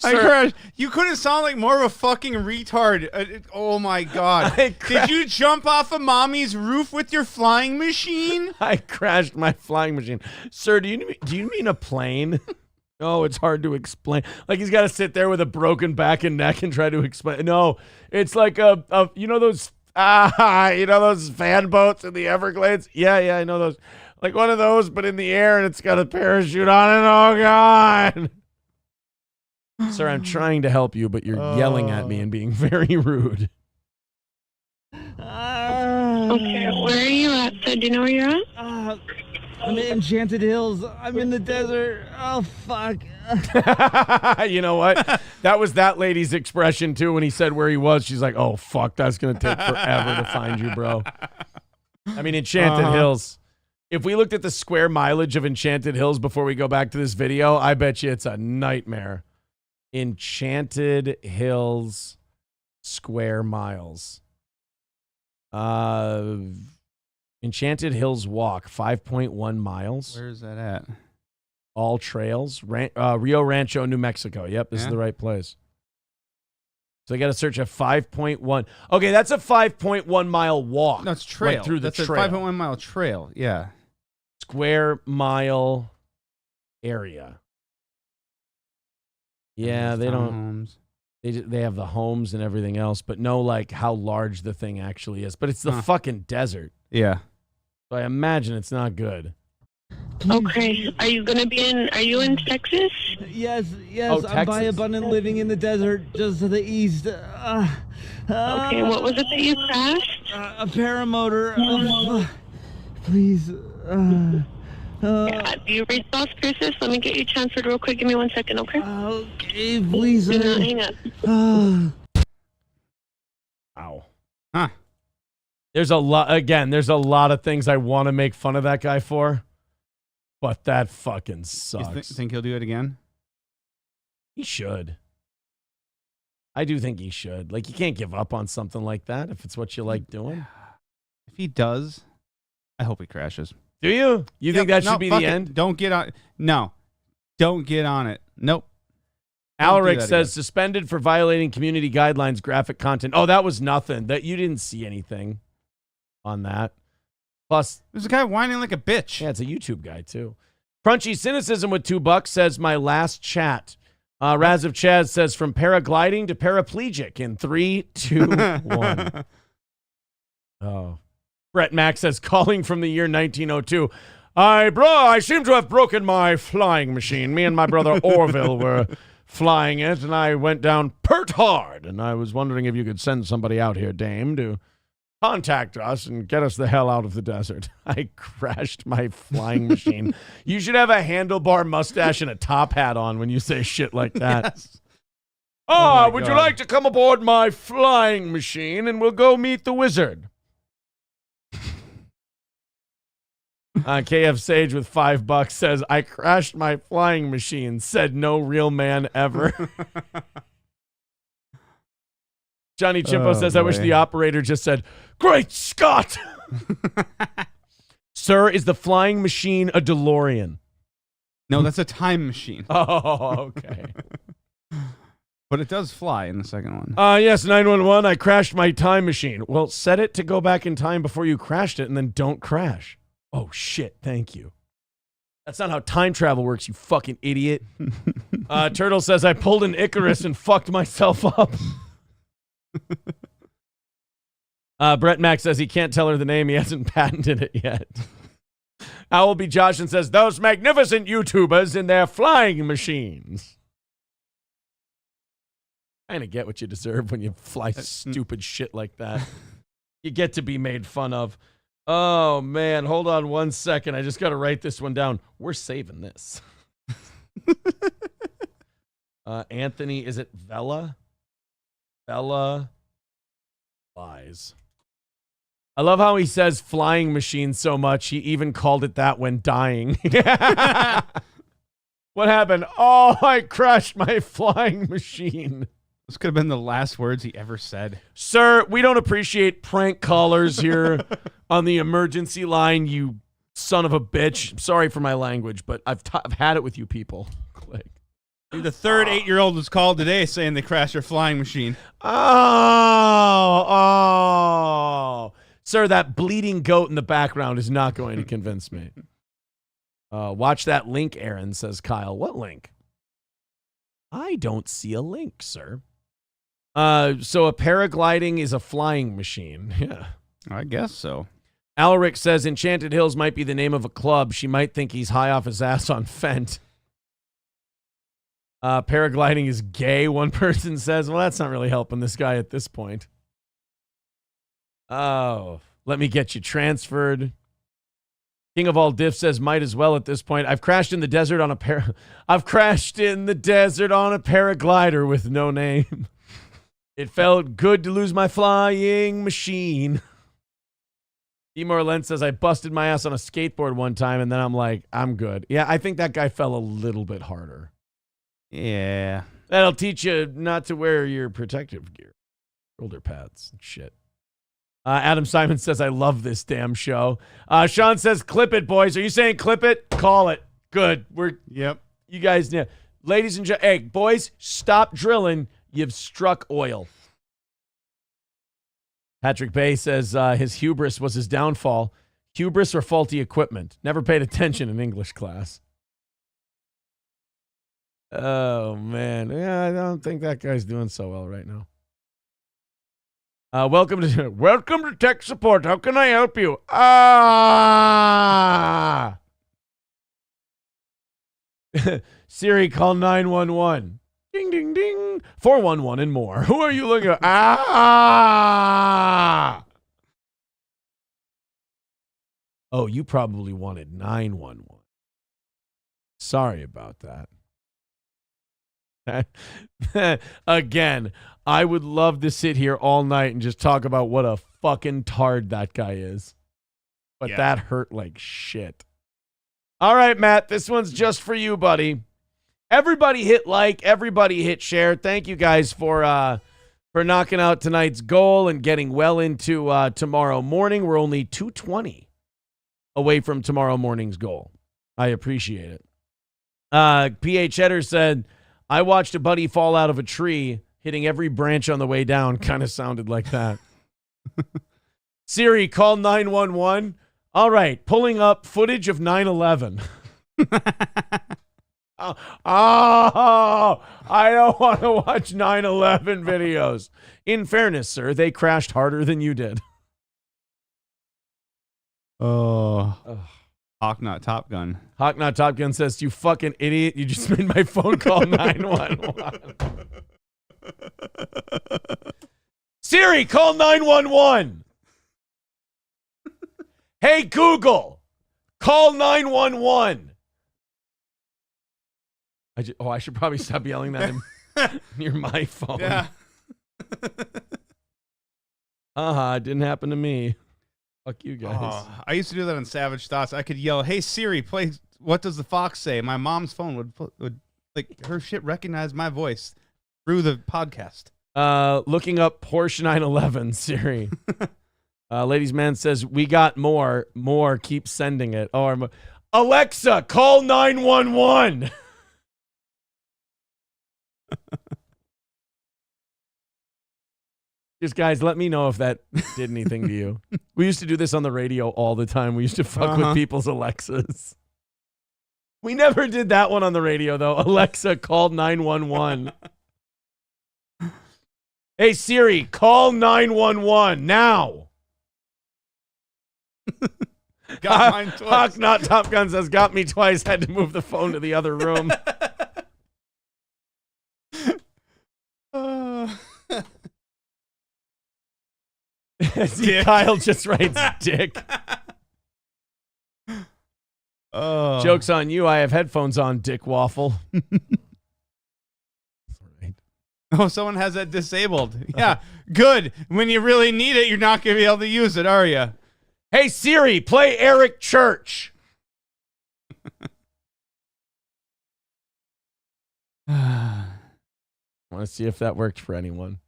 I crashed. You couldn't sound like more of a fucking retard. Oh my god. Did you jump off of mommy's roof with your flying machine? I crashed my flying machine. Sir, do you mean a plane? No, it's hard to explain. Like he's got to sit there with a broken back and neck and try to explain. No, it's like you know those fan boats in the Everglades? Yeah, I know those. Like one of those, but in the air, and it's got a parachute on it. Oh God. Sir, I'm trying to help you, but you're yelling at me and being very rude. Okay, where are you at? So do you know where you're at? I'm in Enchanted Hills. I'm in the desert. Oh, fuck. You know what? That was that lady's expression, too, when he said where he was. She's like, oh, fuck, that's going to take forever to find you, bro. I mean, Enchanted Hills. If we looked at the square mileage of Enchanted Hills before we go back to this video, I bet you it's a nightmare. Enchanted Hills square miles. Enchanted Hills Walk, 5.1 miles. Where is that at? All trails. Rio Rancho, New Mexico. Yep, this is the right place. So I got to search a 5.1. Okay, that's a 5.1 mile walk. No, it's trail. Right through the That's trail. a 5.1 mile trail. Yeah. Square mile area. Yeah, they don't. Homes. They have the homes and everything else, but no, like how large the thing actually is. But it's the fucking desert. Yeah. So I imagine it's not good. Okay, are you in Texas? Yes, Oh, I'm by Texas. Abundant Living in the desert, just to the east. Okay, what was it that you crashed? A paramotor. Please. Yeah, do you read those curses? Let me get you transferred real quick. Give me 1 second, okay? Okay, please. Do not hang up. Ow. Huh. There's a lot of things I want to make fun of that guy for, but that fucking sucks. You think he'll do it again? He should. I do think he should. Like, you can't give up on something like that if it's what you like doing. If he does, I hope he crashes. Do you? You think that should be the end? Don't get on. No. Don't get on it. Nope. Alaric says suspended for violating community guidelines, graphic content. Oh, that was nothing. That you didn't see anything on that. Plus, there's a guy whining like a bitch. Yeah, it's a YouTube guy too. Crunchy Cynicism with $2 says my last chat. Raz of Chaz says from paragliding to paraplegic in 3, 2, 1. Oh. Brett Max says calling from the year 1902. I seem to have broken my flying machine. Me and my brother Orville were flying it, and I went down pert hard. And I was wondering if you could send somebody out here, Dame, to contact us and get us the hell out of the desert. I crashed my flying machine. You should have a handlebar mustache and a top hat on when you say shit like that. Yes. Would you like to come aboard my flying machine and we'll go meet the wizard? KF Sage with $5 says, I crashed my flying machine, said no real man ever. Johnny Chimpo says, I wish the operator just said, Great Scott! Sir, is the flying machine a DeLorean? No, that's a time machine. Oh, okay. But it does fly in the second one. Yes, 911, I crashed my time machine. Well, set it to go back in time before you crashed it and then don't crash. Oh, shit, thank you. That's not how time travel works, you fucking idiot. Turtle says, I pulled an Icarus and fucked myself up. Brett Mack says he can't tell her the name. He hasn't patented it yet. Owlby Josh and says, those magnificent YouTubers in their flying machines. Kind of get what you deserve when you fly stupid shit like that. You get to be made fun of. Oh, man. Hold on 1 second. I just got to write this one down. We're saving this. Anthony, is it Vela? Vela flies. I love how he says flying machine so much. He even called it that when dying. What happened? Oh, I crashed my flying machine. This could have been the last words he ever said. Sir, we don't appreciate prank callers here on the emergency line, you son of a bitch. Sorry for my language, but I've had it with you people. Click. The third 8-year-old was called today saying they crashed their flying machine. Oh. Sir, that bleeding goat in the background is not going to convince me. Watch that link, Aaron, says Kyle. What link? I don't see a link, sir. So a paragliding is a flying machine. Yeah. I guess so. Alaric says Enchanted Hills might be the name of a club. She might think he's high off his ass on Fent. Paragliding is gay, one person says. Well, that's not really helping this guy at this point. Oh, let me get you transferred. King of all diff says might as well at this point. I've crashed in the desert on a paraglider with no name. It felt good to lose my flying machine. Timor Lent says I busted my ass on a skateboard one time and then I'm like, I'm good. Yeah, I think that guy fell a little bit harder. Yeah. That'll teach you not to wear your protective gear. Shoulder pads and shit. Adam Simon says, I love this damn show. Sean says, clip it, boys. Are you saying clip it? Call it. Good. Yep. You guys know. Ladies and gentlemen, hey, boys, stop drilling. You've struck oil. Patrick Bay says his hubris was his downfall. Hubris or faulty equipment. Never paid attention in English class. Oh, man. Yeah, I don't think that guy's doing so well right now. Welcome to tech support. How can I help you? Siri, call 911. Ding, ding, ding. 411 and more. Who are you looking at? Oh, you probably wanted 911. Sorry about that. Again, I would love to sit here all night and just talk about what a fucking tard that guy is. But that hurt like shit. All right, Matt, this one's just for you, buddy. Everybody hit like, everybody hit share. Thank you guys for knocking out tonight's goal and getting well into tomorrow morning. We're only 2:20 away from tomorrow morning's goal. I appreciate it. P.H. Cheddar said, I watched a buddy fall out of a tree, hitting every branch on the way down. Kind of sounded like that. Siri, call 911. All right, pulling up footage of 9/11. Oh, I don't want to watch 9/11 videos. In fairness, sir, they crashed harder than you did. Oh. Hawk Not Top Gun. Hawk Not Top Gun says, you fucking idiot. You just made my phone call 911. Siri, call 911. Hey, Google, call 911. I should probably stop yelling that near my phone. Yeah. It didn't happen to me. Fuck you guys. Oh, I used to do that on Savage Thoughts. I could yell, hey, Siri, play What Does the Fox Say? My mom's phone would like, her shit recognize my voice through the podcast. Looking up Porsche 911, Siri. Ladies Man says, we got more. Keep sending it. Alexa, call 911. Just guys, let me know if that did anything to you. We used to do this on the radio all the time. We used to fuck with people's Alexas. We never did that one on the radio, though. Alexa, call 911. Hey, Siri, call 911 now. Got mine twice. Hawk Not Top Gun says, got me twice. Had to move the phone to the other room. See, Kyle just writes dick. Joke's on you. I have headphones on, Dick Waffle. Oh, someone has that disabled. Yeah, good. When you really need it, you're not going to be able to use it, are you? Hey, Siri, play Eric Church. I want to see if that worked for anyone.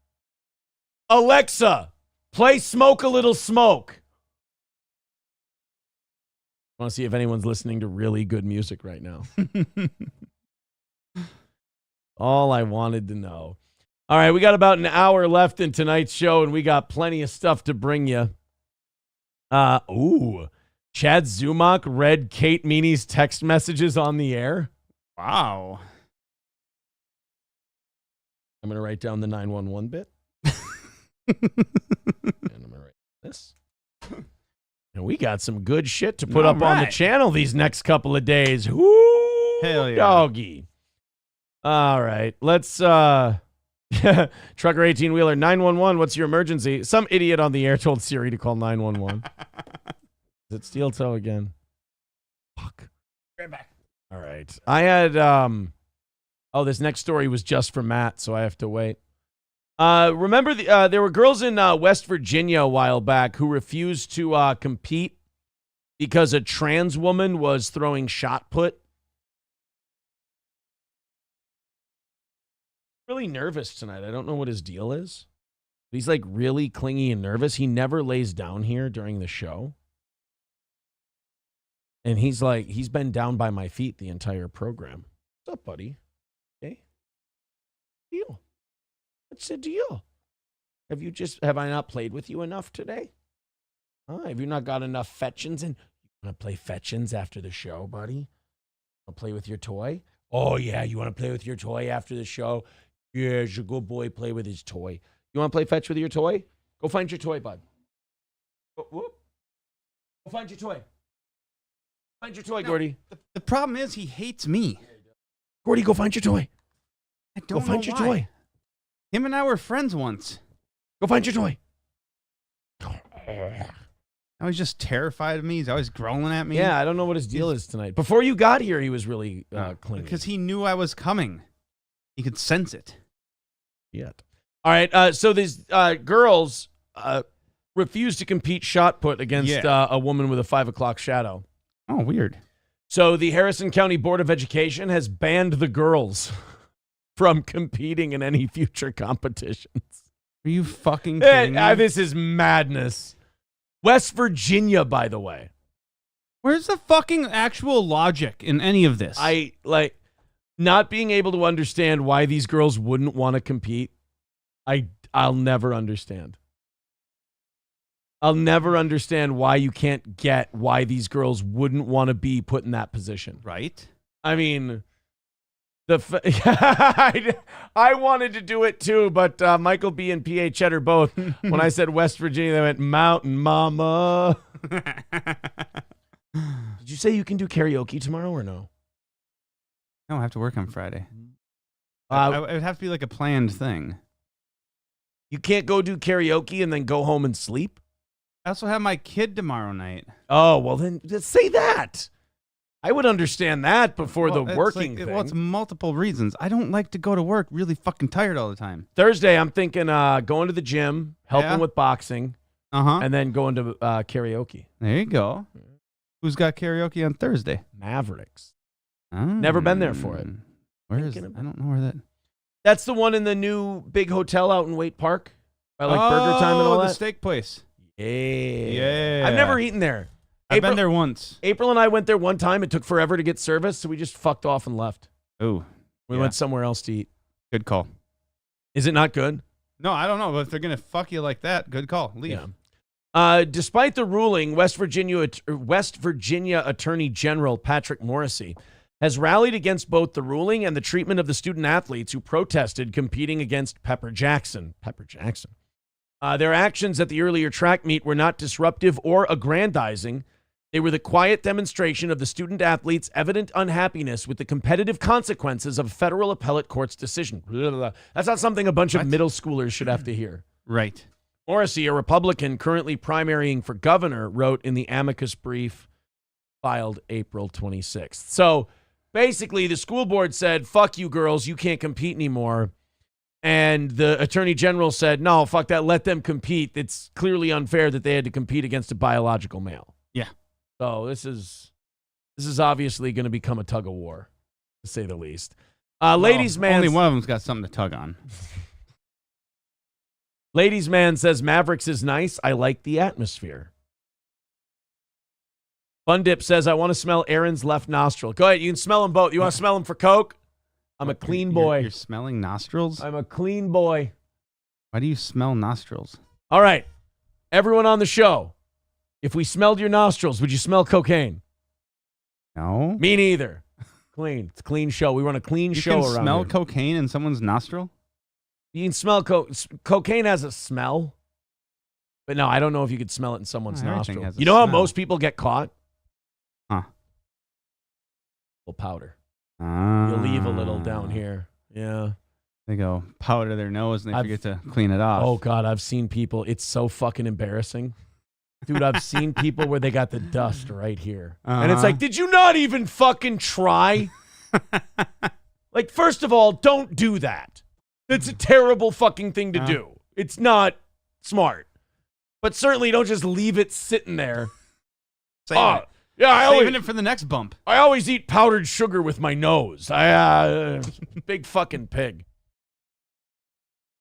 Alexa, play Smoke a Little Smoke. I want to see if anyone's listening to really good music right now. All I wanted to know. All right, we got about an hour left in tonight's show, and we got plenty of stuff to bring you. Chad Zumach read Kate Meany's text messages on the air. Wow. I'm going to write down the 911 bit. And I'm going to write this. And we got some good shit to put up on the channel these next couple of days. Woo! Hell yeah. Doggy. All right. Let's, Trucker 18-wheeler, 911, what's your emergency? Some idiot on the air told Siri to call 911. Is it Steel Toe again? Fuck. Right back. All right. I had, this next story was just for Matt, so I have to wait. Remember, there were girls in West Virginia a while back who refused to compete because a trans woman was throwing shot put. Really nervous tonight. I don't know what his deal is. He's like really clingy and nervous. He never lays down here during the show. And he's been down by my feet the entire program. What's up, buddy? Hey. Deal. What's the deal? Have I not played with you enough today? Have you not got enough fetchins? And you want to play fetchins after the show, buddy? Want to play with your toy? Oh, yeah, you want to play with your toy after the show? Yeah, it's a good boy, play with his toy. You want to play fetch with your toy? Go find your toy, bud. Go find your toy. Find your toy, Gordy. The problem is he hates me. Gordy, go find your toy. I don't Go find know your why. toy. Him and I were friends once. Go find your toy. Now he's just terrified of me. He's always growling at me. Yeah, I don't know what his deal is tonight. Before you got here, he was really clingy. Because he knew I was coming. He could sense it. Yet. All right. So these girls refused to compete shot put against a woman with a 5 o'clock shadow. Oh, weird. So the Harrison County Board of Education has banned the girls from competing in any future competitions. Are you fucking kidding me? This is madness. West Virginia, by the way. Where's the fucking actual logic in any of this? I like not being able to understand why these girls wouldn't want to compete. I'll never understand. I'll never understand why you can't get why these girls wouldn't want to be put in that position. Right? I mean, I wanted to do it too, but Michael B. and P.A. Cheddar both. When I said West Virginia, they went Mountain Mama. Did you say you can do karaoke tomorrow or no? No, I have to work on Friday. It it would have to be like a planned thing. You can't go do karaoke and then go home and sleep? I also have my kid tomorrow night. Oh, well then just say that. I would understand that before the working thing. Well, it's multiple reasons. I don't like to go to work really fucking tired all the time. Thursday, I'm thinking going to the gym, helping with boxing, and then going to karaoke. There you go. Who's got karaoke on Thursday? Mavericks. Never been there for it. Where is it? I don't know where that. That's the one in the new big hotel out in Waite Park. By like Burger Time and all that. The steak place. Yeah. I've never eaten there. I've been there once. April and I went there one time. It took forever to get service, so we just fucked off and left. Oh. We went somewhere else to eat. Good call. Is it not good? No, I don't know. But if they're going to fuck you like that, good call. Leave. Yeah. Despite the ruling, West Virginia Attorney General Patrick Morrissey has rallied against both the ruling and the treatment of the student athletes who protested competing against Pepper Jackson. Their actions at the earlier track meet were not disruptive or aggrandizing. They were the quiet demonstration of the student athletes' evident unhappiness with the competitive consequences of a federal appellate court's decision. That's not something a bunch of middle schoolers should have to hear. Right. Morrissey, a Republican currently primarying for governor, wrote in the amicus brief filed April 26th. So basically, the school board said, fuck you girls, you can't compete anymore. And the attorney general said, no, fuck that, let them compete. It's clearly unfair that they had to compete against a biological male. Yeah. So this is obviously going to become a tug of war, to say the least. Ladies man, only one of them's got something to tug on. Ladies man says Mavericks is nice. I like the atmosphere. Fun Dip says I want to smell Aaron's left nostril. Go ahead, you can smell them both. You want to smell them for Coke? I'm a clean boy. You're smelling nostrils? I'm a clean boy. Why do you smell nostrils? All right, everyone on the show. If we smelled your nostrils, would you smell cocaine? No. Me neither. Clean. It's a clean show. We run a clean show around here. You can smell cocaine in someone's nostril? You can smell cocaine has a smell. But no, I don't know if you could smell it in someone's nostril. You know how most people get caught? Huh. Little powder. You leave a little down here. Yeah. They go powder their nose and they forget to clean it off. Oh, God. I've seen people. It's so fucking embarrassing. Dude, I've seen people where they got the dust right here. And it's like, did you not even fucking try? Like, first of all, don't do that. It's a terrible fucking thing to do. It's not smart. But certainly don't just leave it sitting there. Saving it for the next bump. I always eat powdered sugar with my nose. Big fucking pig.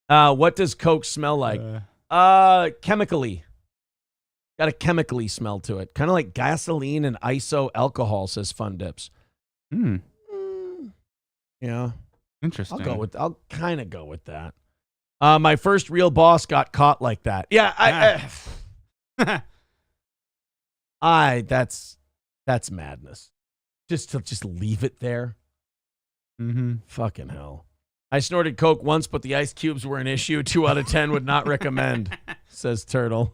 What does Coke smell like? Chemically. Got a chemically smell to it. Kind of like gasoline and iso alcohol, says Fun Dips. Yeah. Interesting. I'll kind of go with that. My first real boss got caught like that. Yeah, that's madness. Just leave it there. Fucking hell. I snorted Coke once, but the ice cubes were an issue. 2 out of 10 would not recommend, says Turtle.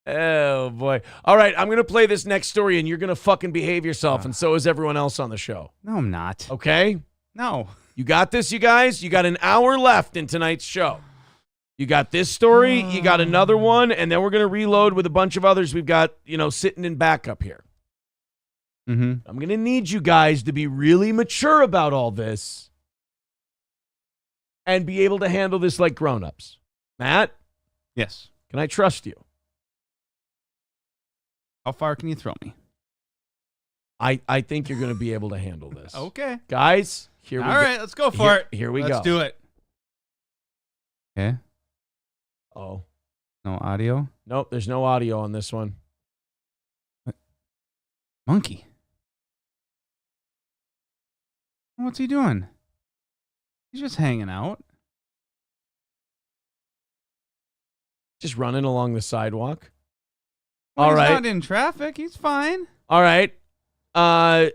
Oh, boy. All right, I'm going to play this next story, and you're going to fucking behave yourself, and so is everyone else on the show. No, I'm not. Okay? No. You got this, you guys? You got an hour left in tonight's show. You got this story, you got another one, and then we're going to reload with a bunch of others we've got, sitting in backup here. Mm-hmm. I'm going to need you guys to be really mature about all this and be able to handle this like grown-ups. Matt, Yes. can I trust you? How far can you throw me? I think you're going to be able to handle this. Okay. Guys, here we go. All right, let's go for it. Here we go. Let's do it. Okay. Oh. No audio. Nope, there's no audio on this one. Monkey. What's he doing? He's just hanging out. Just running along the sidewalk. Well, All he's right. not in traffic. He's fine. All right. Naxel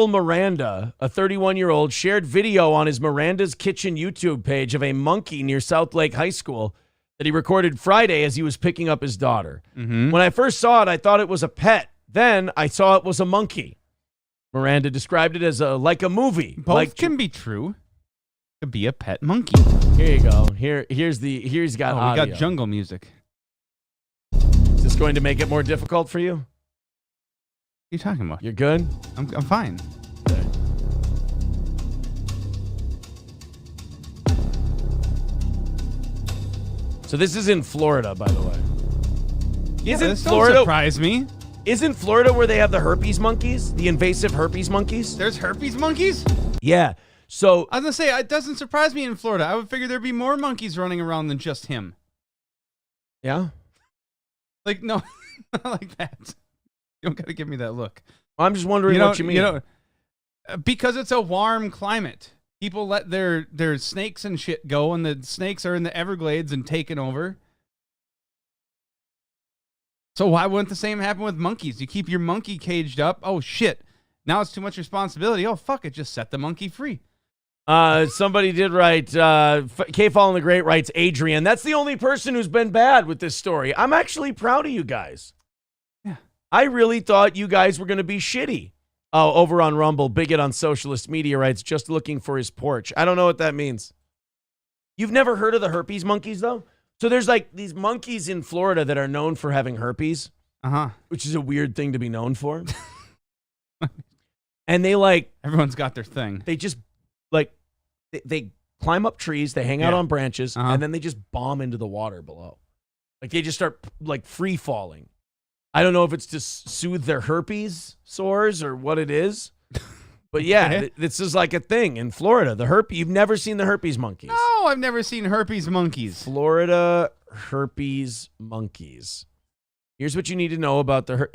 Miranda, a 31-year-old, shared video on his Miranda's Kitchen YouTube page of a monkey near South Lake High School that he recorded Friday as he was picking up his daughter. Mm-hmm. When I first saw it, I thought it was a pet. Then I saw it was a monkey. Miranda described it as like a movie. Both can be true. Could be a pet monkey. Here you go. Here's got We audio. got jungle music. Is this going to make it more difficult for you? What are you talking about? You're good? I'm fine. Okay. So this is in Florida, by the way. Isn't this Florida? don't surprise me. Isn't Florida where they have the herpes monkeys, the invasive herpes monkeys? There's herpes monkeys? Yeah. So I was gonna say it doesn't surprise me in Florida. I would figure there'd be more monkeys running around than just him. yeah, Like no, not like that. You don't gotta give me that look. I'm just wondering what you mean. Because it's a warm climate. People let their snakes and shit go, and the snakes are in the Everglades and taking over. So why wouldn't the same happen with monkeys? You keep your monkey caged up. Oh shit! Now it's too much responsibility. Oh fuck it! Just set the monkey free. Somebody did write, K. Fallen the Great writes, Adrian. That's the only person who's been bad with this story. I'm actually proud of you guys. Yeah. I really thought you guys were going to be shitty. Oh, over on Rumble, Bigot on Socialist Media writes, just looking for his porch. I don't know what that means. You've never heard of the herpes monkeys, though? So there's like these monkeys in Florida that are known for having herpes, which is a weird thing to be known for. And they everyone's got their thing. They just they climb up trees, they hang out on branches, and then they just bomb into the water below. Like they just start like free falling. I don't know if it's to soothe their herpes sores or what it is. But yeah, this is like a thing in Florida. The herpes, you've never seen the herpes monkeys. No, I've never seen herpes monkeys. Florida herpes monkeys. Here's what you need to know about the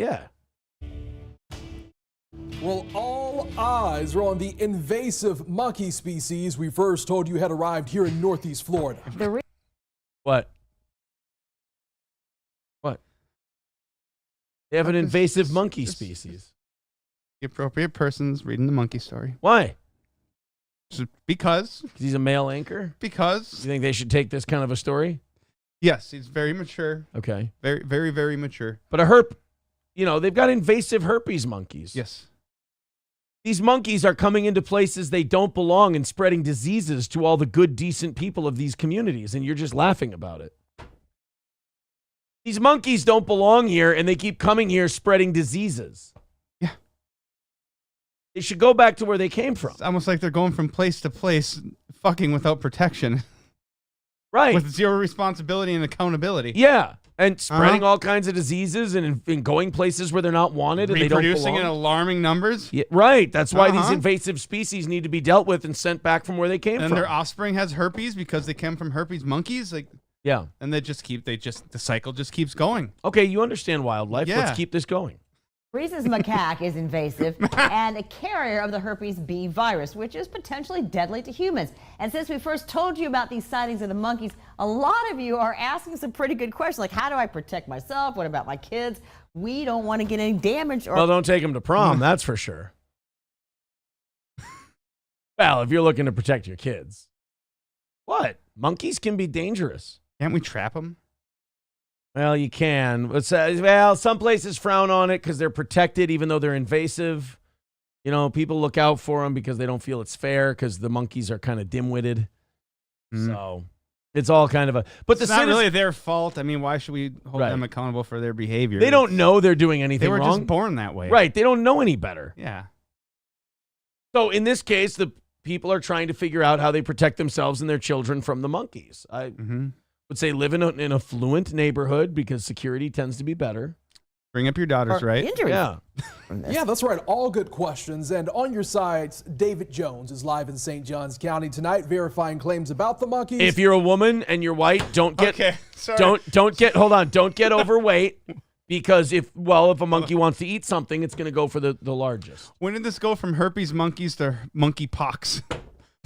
Well, all eyes are on the invasive monkey species we first told you had arrived here in Northeast Florida. What? They have an invasive monkey species. The appropriate person's reading the monkey story. Why? Because he's a male anchor? Because. You think they should take this kind of a story? Yes, he's very mature. Okay. Very, very, very mature. But they've got invasive herpes monkeys. Yes. These monkeys are coming into places they don't belong and spreading diseases to all the good, decent people of these communities, and you're just laughing about it. These monkeys don't belong here, and they keep coming here spreading diseases. Yeah. They should go back to where they came from. It's almost like they're going from place to place, fucking without protection. Right. With zero responsibility and accountability. Yeah. And spreading all kinds of diseases and going places where they're not wanted and they don't belong. Reproducing in alarming numbers. Yeah, right. That's why these invasive species need to be dealt with and sent back from where they came and from. And their offspring has herpes because they came from herpes monkeys. Yeah. And the cycle just keeps going. Okay, you understand wildlife. Yeah. Let's keep this going. Rhesus macaque is invasive and a carrier of the herpes B virus, which is potentially deadly to humans. And since we first told you about these sightings of the monkeys, a lot of you are asking some pretty good questions, like how do I protect myself? What about my kids? We don't want to get any damage. Well, don't take them to prom, that's for sure. Well, if you're looking to protect your kids. What? Monkeys can be dangerous. Can't we trap them? Well, you can. Well, some places frown on it because they're protected, even though they're invasive. You know, people look out for them because they don't feel it's fair because the monkeys are kind of dim-witted. So It's all kind of a. But It's not really their fault. I mean, why should we hold them accountable for their behavior? They don't know they're doing anything wrong. They were just born that way. Right. They don't know any better. Yeah. So in this case, the people are trying to figure out how they protect themselves and their children from the monkeys. I would say live in an affluent neighborhood because security tends to be better. Bring up your daughters, right? Injuries. Yeah. Yeah, that's right. All good questions. And on your sides, David Jones is live in St. Johns County tonight, verifying claims about the monkeys. If you're a woman and you're white, don't get hold on, don't get overweight because if a monkey wants to eat something, it's going to go for the largest. When did this go from herpes monkeys to monkey pox?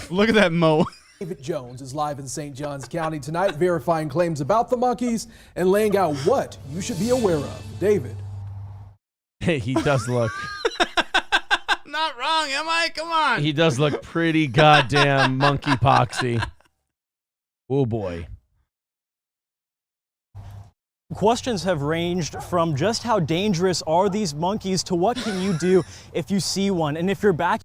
Look at that mo. David Jones is live in St. Johns County tonight, verifying claims about the monkeys and laying out what you should be aware of. David. Hey, he does look. Not wrong, am I? Come on. He does look pretty goddamn monkey poxy. Oh boy. Questions have ranged from just how dangerous are these monkeys to what can you do if you see one, and if you're back.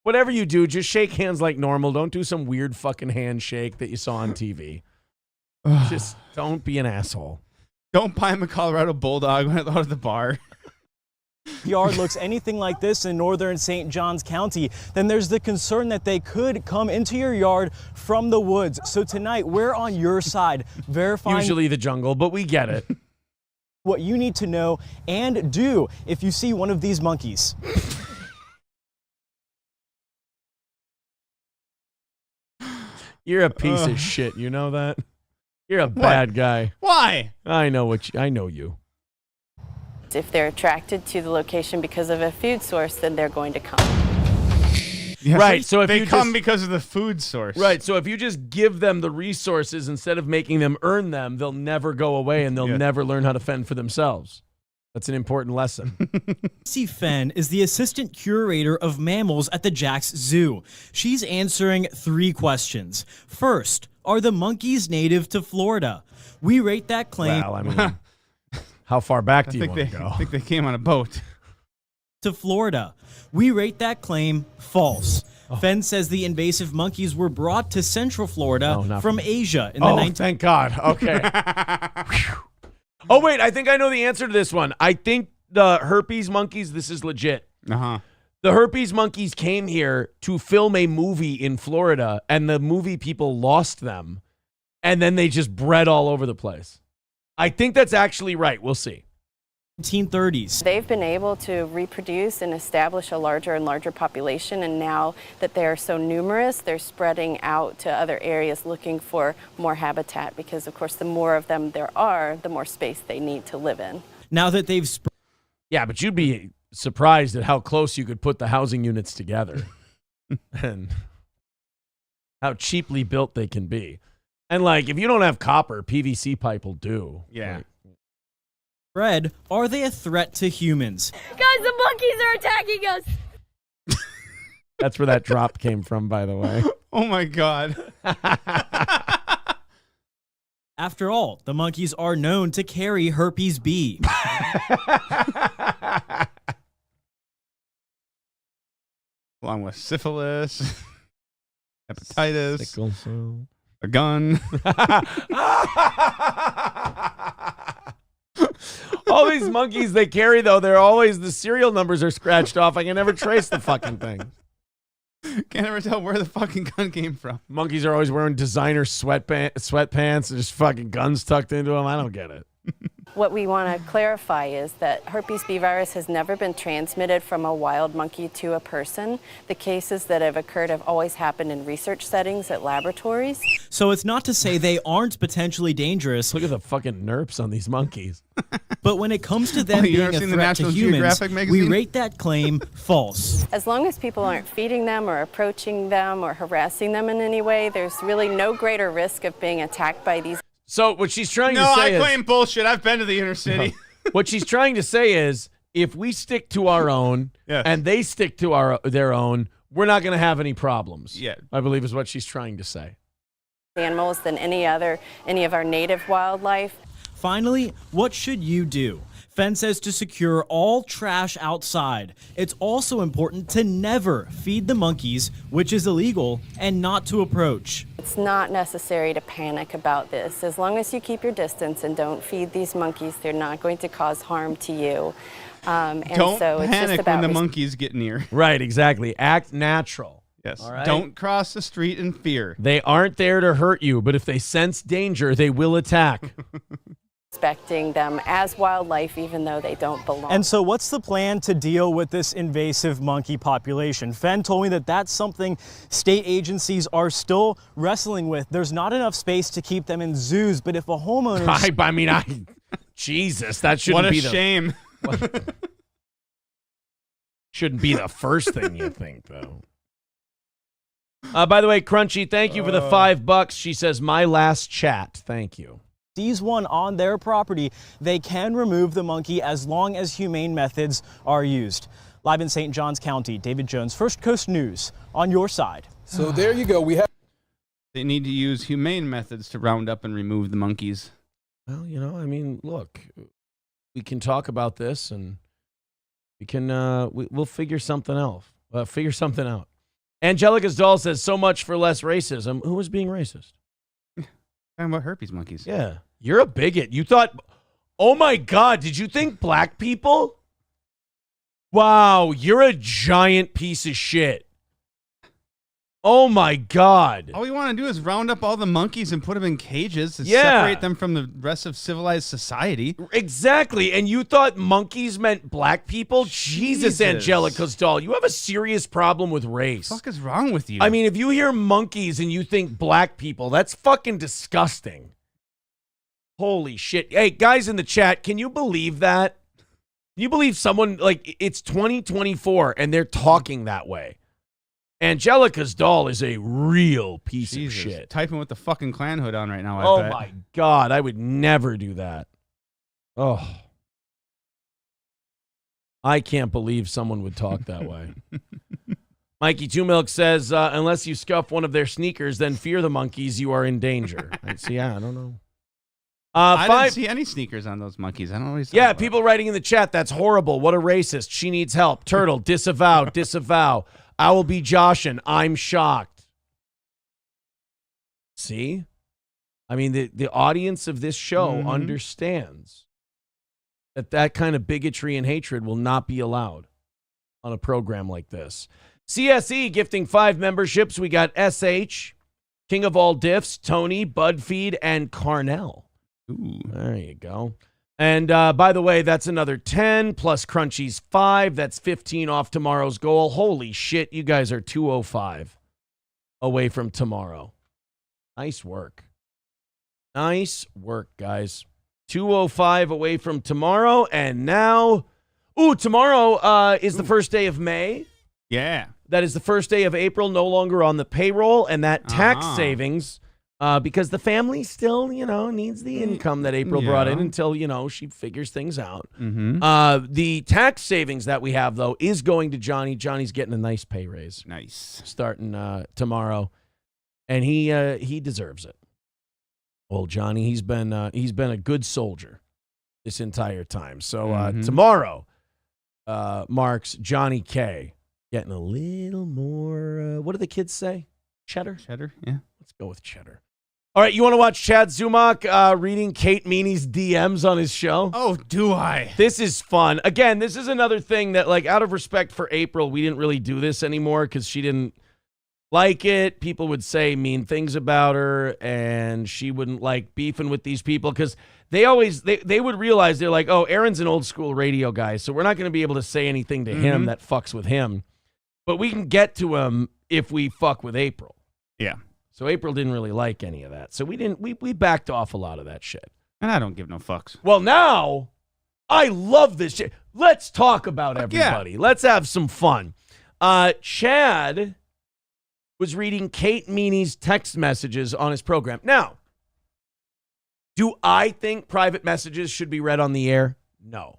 Whatever you do, just shake hands like normal. Don't do some weird fucking handshake that you saw on TV. Just don't be an asshole. Don't buy him a Colorado Bulldog when out of the bar. Yard looks anything like this in northern St. Johns County, then there's the concern that they could come into your yard from the woods. So tonight, we're on your side, verifying usually the jungle, but we get it. What you need to know and do if you see one of these monkeys. You're a piece of shit. You know that? You're a bad guy. Why? I know you. If they're attracted to the location because of a food source, then they're going to come. Yeah, right. So if they you come because of the food source. Right. So if you just give them the resources instead of making them earn them, they'll never go away and they'll never learn how to fend for themselves. That's an important lesson. Lucy Fenn is the assistant curator of mammals at the Jax Zoo. She's answering 3 questions. First, are the monkeys native to Florida? We rate that claim. Well, I mean, how far back do you want to go? I think they came on a boat. To Florida. We rate that claim false. Fenn says the invasive monkeys were brought to Central Florida from Asia in the thank God. Okay. Oh, wait, I think I know the answer to this one. I think the herpes monkeys, this is legit. The herpes monkeys came here to film a movie in Florida, and the movie people lost them, and then they just bred all over the place. I think that's actually right. We'll see. 1930s. They've been able to reproduce and establish a larger and larger population, and now that they are so numerous, they're spreading out to other areas looking for more habitat because, of course, the more of them there are, the more space they need to live in. Now that they've Yeah, but you'd be surprised at how close you could put the housing units together and how cheaply built they can be. And, like, if you don't have copper, PVC pipe will do. Yeah. Like, spread, are they a threat to humans? Guys, the monkeys are attacking us. That's where that drop came from, by the way. Oh, my God. After all, the monkeys are known to carry herpes B. Along with syphilis, hepatitis, sickle cell, a gun. All these monkeys they carry, though, they're always, the serial numbers are scratched off. I can never trace the fucking thing. Can't ever tell where the fucking gun came from. Monkeys are always wearing designer sweatpants and just fucking guns tucked into them. I don't get it. What we want to clarify is that herpes B virus has never been transmitted from a wild monkey to a person. The cases that have occurred have always happened in research settings at laboratories. So it's not to say they aren't potentially dangerous. Look at the fucking nerps on these monkeys. But when it comes to them being a threat to humans, we rate that claim false. As long as people aren't feeding them or approaching them or harassing them in any way, there's really no greater risk of being attacked by these. So what she's trying to say No, I is, claim bullshit. I've been to the inner city. what she's trying to say is, if we stick to our own and they stick to their own, we're not going to have any problems. Yeah, I believe is what she's trying to say. Animals than any of our native wildlife. Finally, what should you do? Fenn says to secure all trash outside. It's also important to never feed the monkeys, which is illegal, and not to approach. It's not necessary to panic about this. As long as you keep your distance and don't feed these monkeys, they're not going to cause harm to you. And Don't so it's panic just about when the monkeys get near. Right, exactly. Act natural. Yes. All right? Don't cross the street in fear. They aren't there to hurt you, but if they sense danger, they will attack. respecting them as wildlife, even though they don't belong. And so what's the plan to deal with this invasive monkey population? Fenn told me that that's something state agencies are still wrestling with. There's not enough space to keep them in zoos, but if a homeowner... Jesus, that shouldn't be the... What a shame. Shouldn't be the first thing you think, though. By the way, Crunchy, thank you for the $5. She says, my last chat. Thank you. Sees one on their property, they can remove the monkey as long as humane methods are used. Live in St. Johns County, David Jones, First Coast News, on your side. So there you go. We have. They need to use humane methods to round up and remove the monkeys. Well, you know, I mean, look, we can talk about this and we can, we'll figure something else. Figure something out. Angelica's doll says, so much for less racism. Who was being racist? Talking about herpes monkeys. Yeah. You're a bigot. You thought, oh my God, did you think black people? Wow, you're a giant piece of shit. Oh my God. All we want to do is round up all the monkeys and put them in cages to separate them from the rest of civilized society. Exactly. And you thought monkeys meant black people? Jesus, Angelica's doll. You have a serious problem with race. What the fuck is wrong with you? I mean, if you hear monkeys and you think black people, that's fucking disgusting. Holy shit. Hey, guys in the chat, can you believe that? Can you believe someone, like, it's 2024 and they're talking that way? Angelica's doll is a real piece of shit. Typing with the fucking clan hood on right now, I bet. My God, I would never do that. Oh. I can't believe someone would talk that way. Mikey Two Milk says, unless you scuff one of their sneakers, then fear the monkeys, you are in danger. I don't know. I didn't see any sneakers on those monkeys. I don't know what he's talking about. People writing in the chat, that's horrible. What a racist. She needs help. Turtle, disavow, disavow. I will be Joshin. I'm shocked. See? I mean, the audience of this show understands that kind of bigotry and hatred will not be allowed on a program like this. CSE gifting 5 memberships. We got SH, King of All Diffs, Tony, Budfeed, and Carnell. Ooh. There you go. And by the way, that's another 10 plus Crunchy's 5. That's 15 off tomorrow's goal. Holy shit, you guys are 205 away from tomorrow. Nice work. Nice work, guys. 205 away from tomorrow. And now, tomorrow is the first day of May. Yeah. That is the first day of April, no longer on the payroll. And that tax savings... because the family still, needs the income that April brought in until, she figures things out. The tax savings that we have, though, is going to Johnny. Johnny's getting a nice pay raise. Nice. Starting tomorrow. And he deserves it. Old Johnny, he's been a good soldier this entire time. So tomorrow marks Johnny K getting a little more, what do the kids say? Cheddar? Cheddar, yeah. Let's go with cheddar. All right, you want to watch Chad Zumach reading Kate Meany's DMs on his show? Oh, do I? This is fun. Again, this is another thing that, like, out of respect for April, we didn't really do this anymore because she didn't like it. People would say mean things about her, and she wouldn't like beefing with these people because they would realize, they're like, oh, Aaron's an old school radio guy, so we're not going to be able to say anything to him that fucks with him. But we can get to him if we fuck with April. Yeah. So April didn't really like any of that. So we backed off a lot of that shit. And I don't give no fucks. Well, now I love this shit. Let's talk about everybody. Yeah. Let's have some fun. Chad was reading Kate Meany's text messages on his program. Now, do I think private messages should be read on the air? No.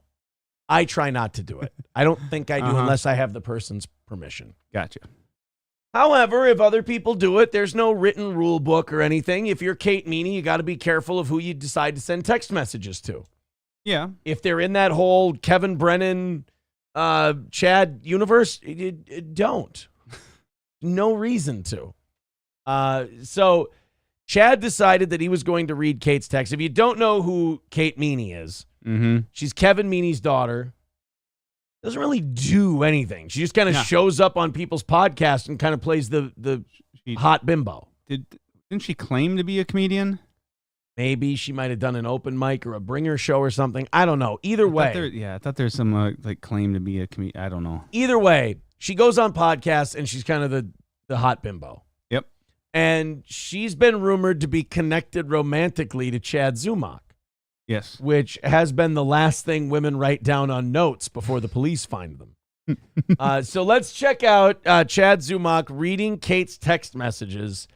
I try not to do it. I don't think I do unless I have the person's permission. Gotcha. However, if other people do it, there's no written rule book or anything. If you're Kate Meany, you got to be careful of who you decide to send text messages to. Yeah. If they're in that whole Kevin Brennan, Chad universe, don't. No reason to. So Chad decided that he was going to read Kate's text. If you don't know who Kate Meany is, she's Kevin Meany's daughter. Doesn't really do anything. She just kind of shows up on people's podcasts and kind of plays the hot bimbo. Didn't she claim to be a comedian? Maybe she might have done an open mic or a bringer show or something. I don't know. Either way. I thought there's some claim to be a comedian. I don't know. Either way, she goes on podcasts and she's kind of the hot bimbo. Yep. And she's been rumored to be connected romantically to Chad Zumach. Yes. Which has been the last thing women write down on notes before the police find them. So let's check out Chad Zumach reading Kate's text messages.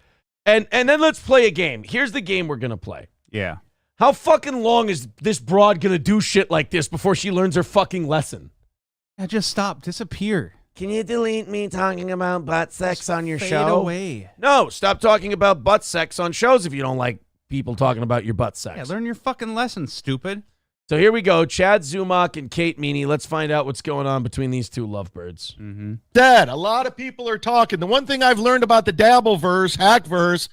And then let's play a game. Here's the game we're going to play. Yeah. How fucking long is this broad going to do shit like this before she learns her fucking lesson? Yeah, just stop. Disappear. Can you delete me talking about butt sex on your fade show? away. No, stop talking about butt sex on shows if you don't like people talking about your butt sex. Yeah, learn your fucking lesson, stupid. So here we go. Chad Zumach and Kate Meany. Let's find out what's going on between these two lovebirds. Dad, a lot of people are talking. The one thing I've learned about the Dabbleverse, Hackverse,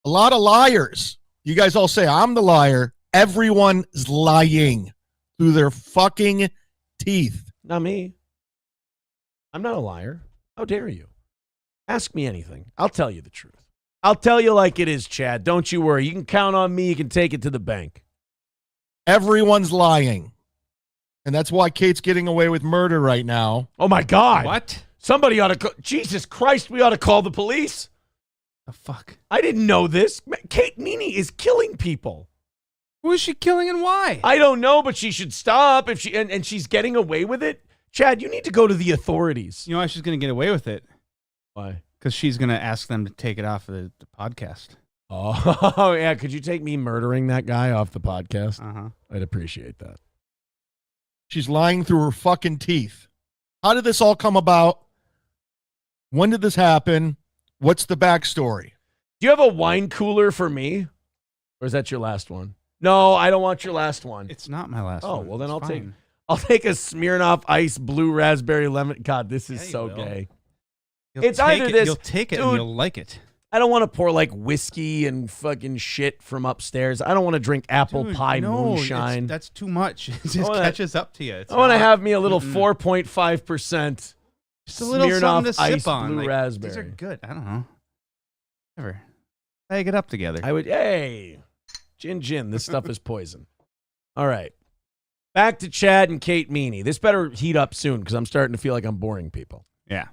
a lot of liars. You guys all say, I'm the liar. Everyone's lying through their fucking teeth. Not me. I'm not a liar. How dare you? Ask me anything. I'll tell you the truth. I'll tell you like it is, Chad. Don't you worry. You can count on me. You can take it to the bank. Everyone's lying. And that's why Kate's getting away with murder right now. Oh, my God. What? Somebody ought to Jesus Christ, we ought to call the police. The fuck? I didn't know this. Kate Meany is killing people. Who is she killing and why? I don't know, but she should stop if she and she's getting away with it. Chad, you need to go to the authorities. You know why she's going to get away with it? Why? Because she's going to ask them to take it off of the podcast. Oh, yeah. Could you take me murdering that guy off the podcast? Uh-huh. I'd appreciate that. She's lying through her fucking teeth. How did this all come about? When did this happen? What's the backstory? Do you have a wine cooler for me? Or is that your last one? No, I don't want your last one. It's not my last one. Oh, well then It's I'll take a Smirnoff Ice Blue Raspberry Lemon. God, this is Yeah, you so will. gay. It's either this. You'll take it dude, and you'll like it. I don't want to pour like whiskey and fucking shit from upstairs. I don't want to drink apple Dude, pie no, moonshine. that's too much. It just catches up to you. I want to have me a little 4.5%. Just a little Smirnoff something to Ice sip on. Blue Like, Raspberry. These are good. I don't know. Whatever. Bag it up together. I would, hey, gin. This stuff is poison. All right. Back to Chad and Kate Meany. This better heat up soon because I'm starting to feel like I'm boring people. Yeah.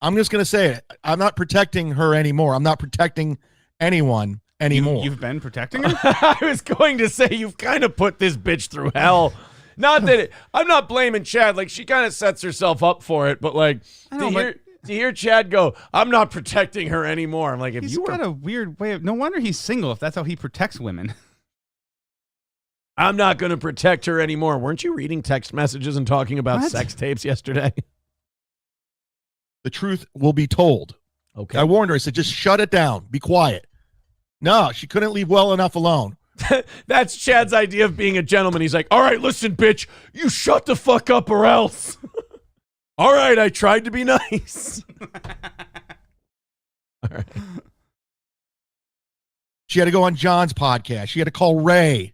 I'm just going to say it. I'm not protecting her anymore. I'm not protecting anyone anymore. You've been protecting her? I was going to say you've kind of put this bitch through hell. Not that I'm not blaming Chad. Like, she kind of sets herself up for it, but like to hear Chad go, I'm not protecting her anymore. I'm like, if He's you were got a weird way of. No wonder he's single if that's how he protects women. I'm not going to protect her anymore. Weren't you reading text messages and talking about sex tapes yesterday? The truth will be told. Okay. I warned her. I said, just shut it down. Be quiet. No, she couldn't leave well enough alone. That's Chad's idea of being a gentleman. He's like, all right, listen, bitch, you shut the fuck up or else. All right, I tried to be nice. All right. She had to go on John's podcast. She had to call Ray.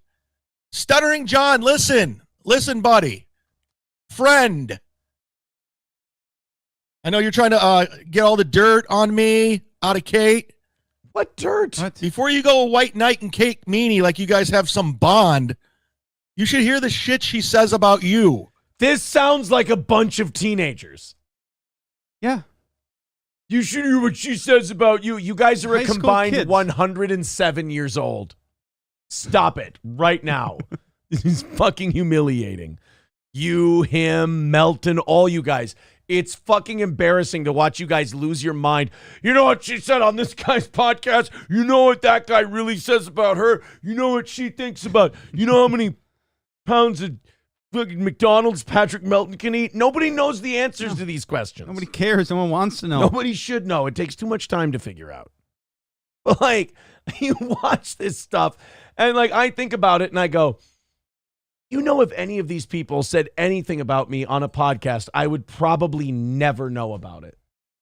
Stuttering John, listen. Listen, buddy. Friend. I know you're trying to get all the dirt on me out of Kate. What dirt? What? Before you go White Knight and Kate Meany like you guys have some bond, you should hear the shit she says about you. This sounds like a bunch of teenagers. Yeah. You should hear what she says about you. You guys are High a school combined kids. 107 years old. Stop it right now. This is fucking humiliating. You, him, Melton, all you guys. It's fucking embarrassing to watch you guys lose your mind. You know what she said on this guy's podcast? You know what that guy really says about her? You know what she thinks about? You know how many pounds of fucking McDonald's Patrick Melton can eat? Nobody knows the answers to these questions. Nobody cares. No one wants to know. Nobody should know. It takes too much time to figure out. But like, you watch this stuff, and like, I think about it, and I go, You know, if any of these people said anything about me on a podcast, I would probably never know about it.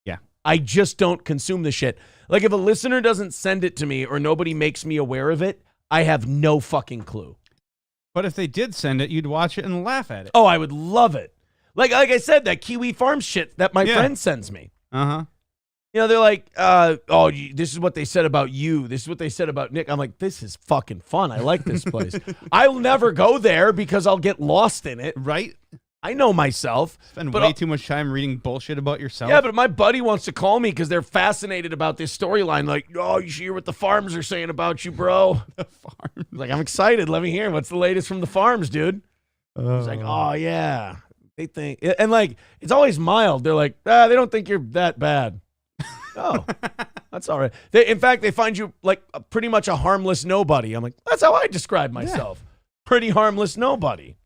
Yeah. I just don't consume the shit. Like, if a listener doesn't send it to me or nobody makes me aware of it, I have no fucking clue. But if they did send it, you'd watch it and laugh at it. Oh, I would love it. Like I said, that Kiwi Farms shit that my friend sends me. Uh-huh. You know, they're like, this is what they said about you. This is what they said about Nick. I'm like, this is fucking fun. I like this place. I'll never go there because I'll get lost in it. Right? I know myself. Spend way too much time reading bullshit about yourself. Yeah, but my buddy wants to call me because they're fascinated about this storyline. Like, oh, you should hear what the farms are saying about you, bro. The farms. Like, I'm excited. Let me hear. What's the latest from the farms, dude? He's like, oh, yeah. They think, and like, it's always mild. They're like, they don't think you're that bad. Oh, that's all right. In fact, they find you like pretty much a harmless nobody. I'm like, that's how I describe myself. Yeah. Pretty harmless nobody.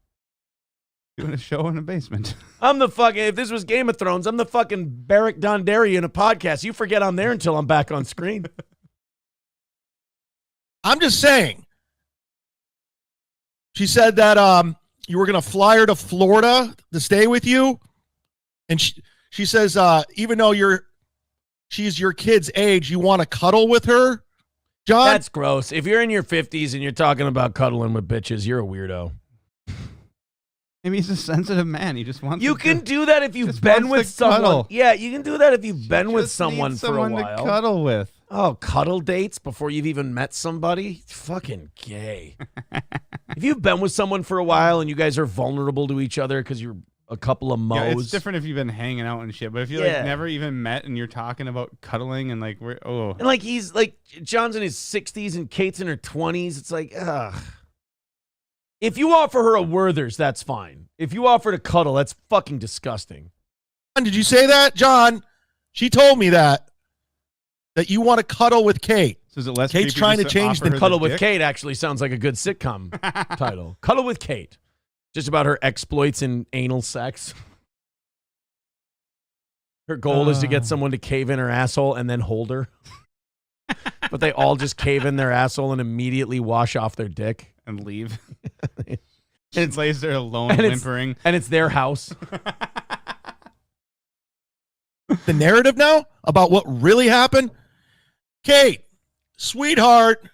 Doing a show in a basement. I'm the fucking, if this was Game of Thrones, I'm the fucking Beric Dondarrion in a podcast. You forget I'm there until I'm back on screen. I'm just saying. She said that you were going to fly her to Florida to stay with you. And she says, even though she's your kid's age, you want to cuddle with her, John? That's gross. If you're in your 50s and you're talking about cuddling with bitches, you're a weirdo. Maybe he's a sensitive man. He just wants. You can do that if you've been with someone. Cuddle. Yeah, you can do that if you've been with someone for a while. To cuddle with. Oh, cuddle dates before you've even met somebody? Fucking gay. If you've been with someone for a while and you guys are vulnerable to each other because you're a couple of moes. Yeah, it's different if you've been hanging out and shit. But if you like never even met and you're talking about cuddling and like and like he's like John's in his 60s and Kate's in her 20s. It's like, ugh. If you offer her a Werther's, that's fine. If you offer to cuddle, that's fucking disgusting. Did you say that, John? She told me that you want to cuddle with Kate. So is it less Kate's trying to change the Cuddle with Kate actually sounds like a good sitcom title. Cuddle with Kate. Just about her exploits in anal sex. Her goal is to get someone to cave in her asshole and then hold her. But they all just cave in their asshole and immediately wash off their dick. And leave. And it lays there alone, whimpering. And it's their house. The narrative now about what really happened? Kate, sweetheart,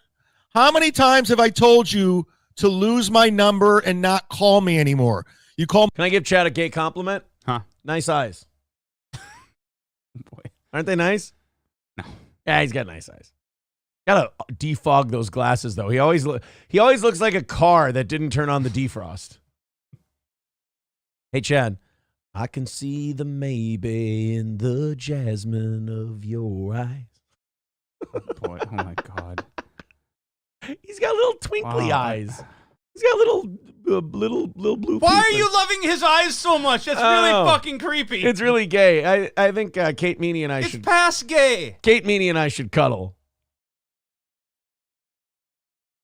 how many times have I told you to lose my number and not call me anymore? You call me. Can I give Chad a gay compliment? Huh? Nice eyes. Boy. Aren't they nice? No. Yeah, he's got nice eyes. Gotta defog those glasses, though. He always looks like a car that didn't turn on the defrost. Hey, Chad. I can see the maybe in the jasmine of your eyes. Oh, boy. Oh, my God. He's got little twinkly eyes. He's got little blue. Why are you loving his eyes so much? That's really fucking creepy. It's really gay. I think Kate Meany and I should. It's past gay. Kate Meany and I should cuddle.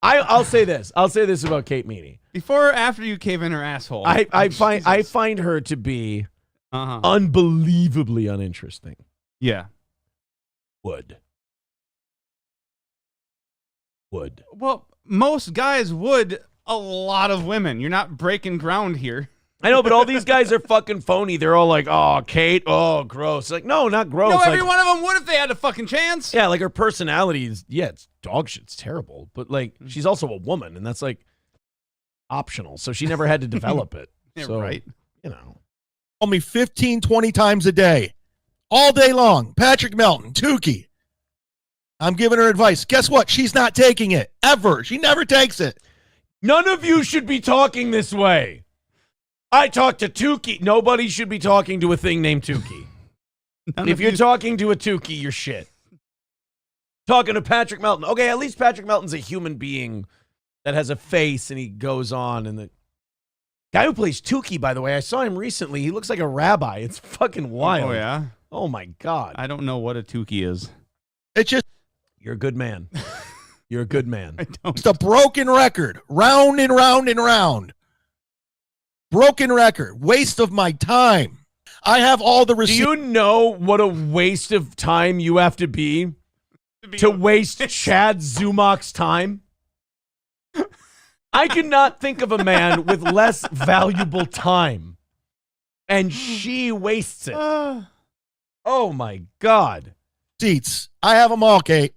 I'll say this. I'll say this about Kate Meany. Before or after you cave in her asshole? I find her to be unbelievably uninteresting. Yeah. Would. Well, most guys would. A lot of women. You're not breaking ground here. I know, but all these guys are fucking phony. They're all like, oh, Kate, oh, gross. Like, no, not gross. No, every like, one of them would if they had a fucking chance. Yeah, like her personality is, it's dog shit. It's terrible. But like, she's also a woman, and that's like optional. So she never had to develop it. Yeah, so, right. You know. Call me 15, 20 times a day. All day long. Patrick Melton, Tukey. I'm giving her advice. Guess what? She's not taking it. Ever. She never takes it. None of you should be talking this way. I talk to Tukey. Nobody should be talking to a thing named Tukey. If you're talking to a Tukey, you're shit. Talking to Patrick Melton. Okay, at least Patrick Melton's a human being that has a face and he goes on. And the guy who plays Tukey, by the way, I saw him recently. He looks like a rabbi. It's fucking wild. Oh, yeah? Oh, my God. I don't know what a Tukey is. It's just. You're a good man. You're a good man. It's a broken record. Round and round and round. Broken record. Waste of my time. I have all the receipts. Do you know what a waste of time you have to be to waste Chad Zumach's time? I cannot think of a man with less valuable time. And she wastes it. Oh, my God. Seats. I have them all, Kate.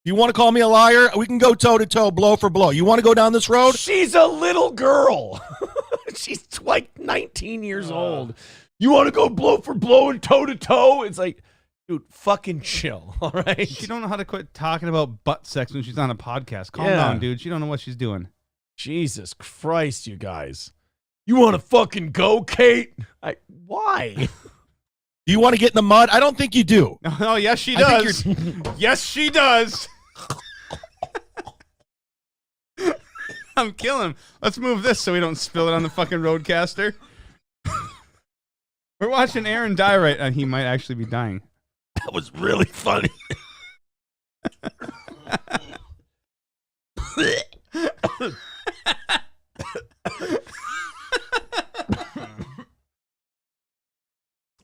You want to call me a liar? We can go toe-to-toe, blow for blow. You want to go down this road? She's a little girl. She's like 19 years old. You want to go blow for blow and toe-to-toe? It's like, dude, fucking chill, all right? She don't know how to quit talking about butt sex when she's on a podcast. Calm Yeah. down, dude. She don't know what she's doing. Jesus Christ, you guys. You want to fucking go, Kate? Why? Do you want to get in the mud? I don't think you do. Oh, yes, she I does. think Yes, she does. I'm killing him. Let's move this so we don't spill it on the fucking roadcaster. We're watching Aaron die right now. He might actually be dying. That was really funny.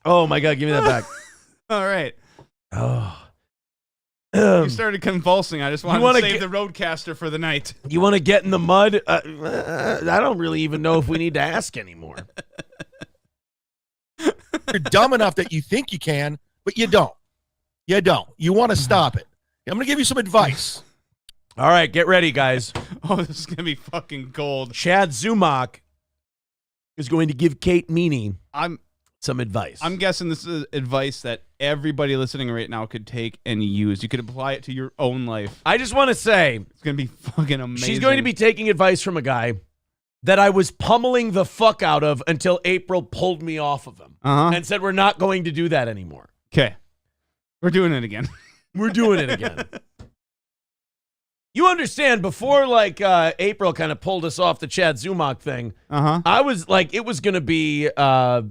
Oh, my God. Give me that back. All right. Oh. You started convulsing. I just wanted wanna to save the roadcaster for the night. You want to get in the mud? I don't really even know if we need to ask anymore. You're dumb enough that you think you can, but you don't. You don't. You want to stop it. I'm going to give you some advice. All right, get ready, guys. Oh, this is going to be fucking gold. Chad Zumach is going to give Kate Meany some advice. I'm guessing this is advice that everybody listening right now could take and use. You could apply it to your own life. I just want to say, it's going to be fucking amazing. She's going to be taking advice from a guy that I was pummeling the fuck out of until April pulled me off of him and said, we're not going to do that anymore. Okay. We're doing it again. We're doing it again. You understand, before April kind of pulled us off the Chad Zumach thing, I was like, it was going to be, I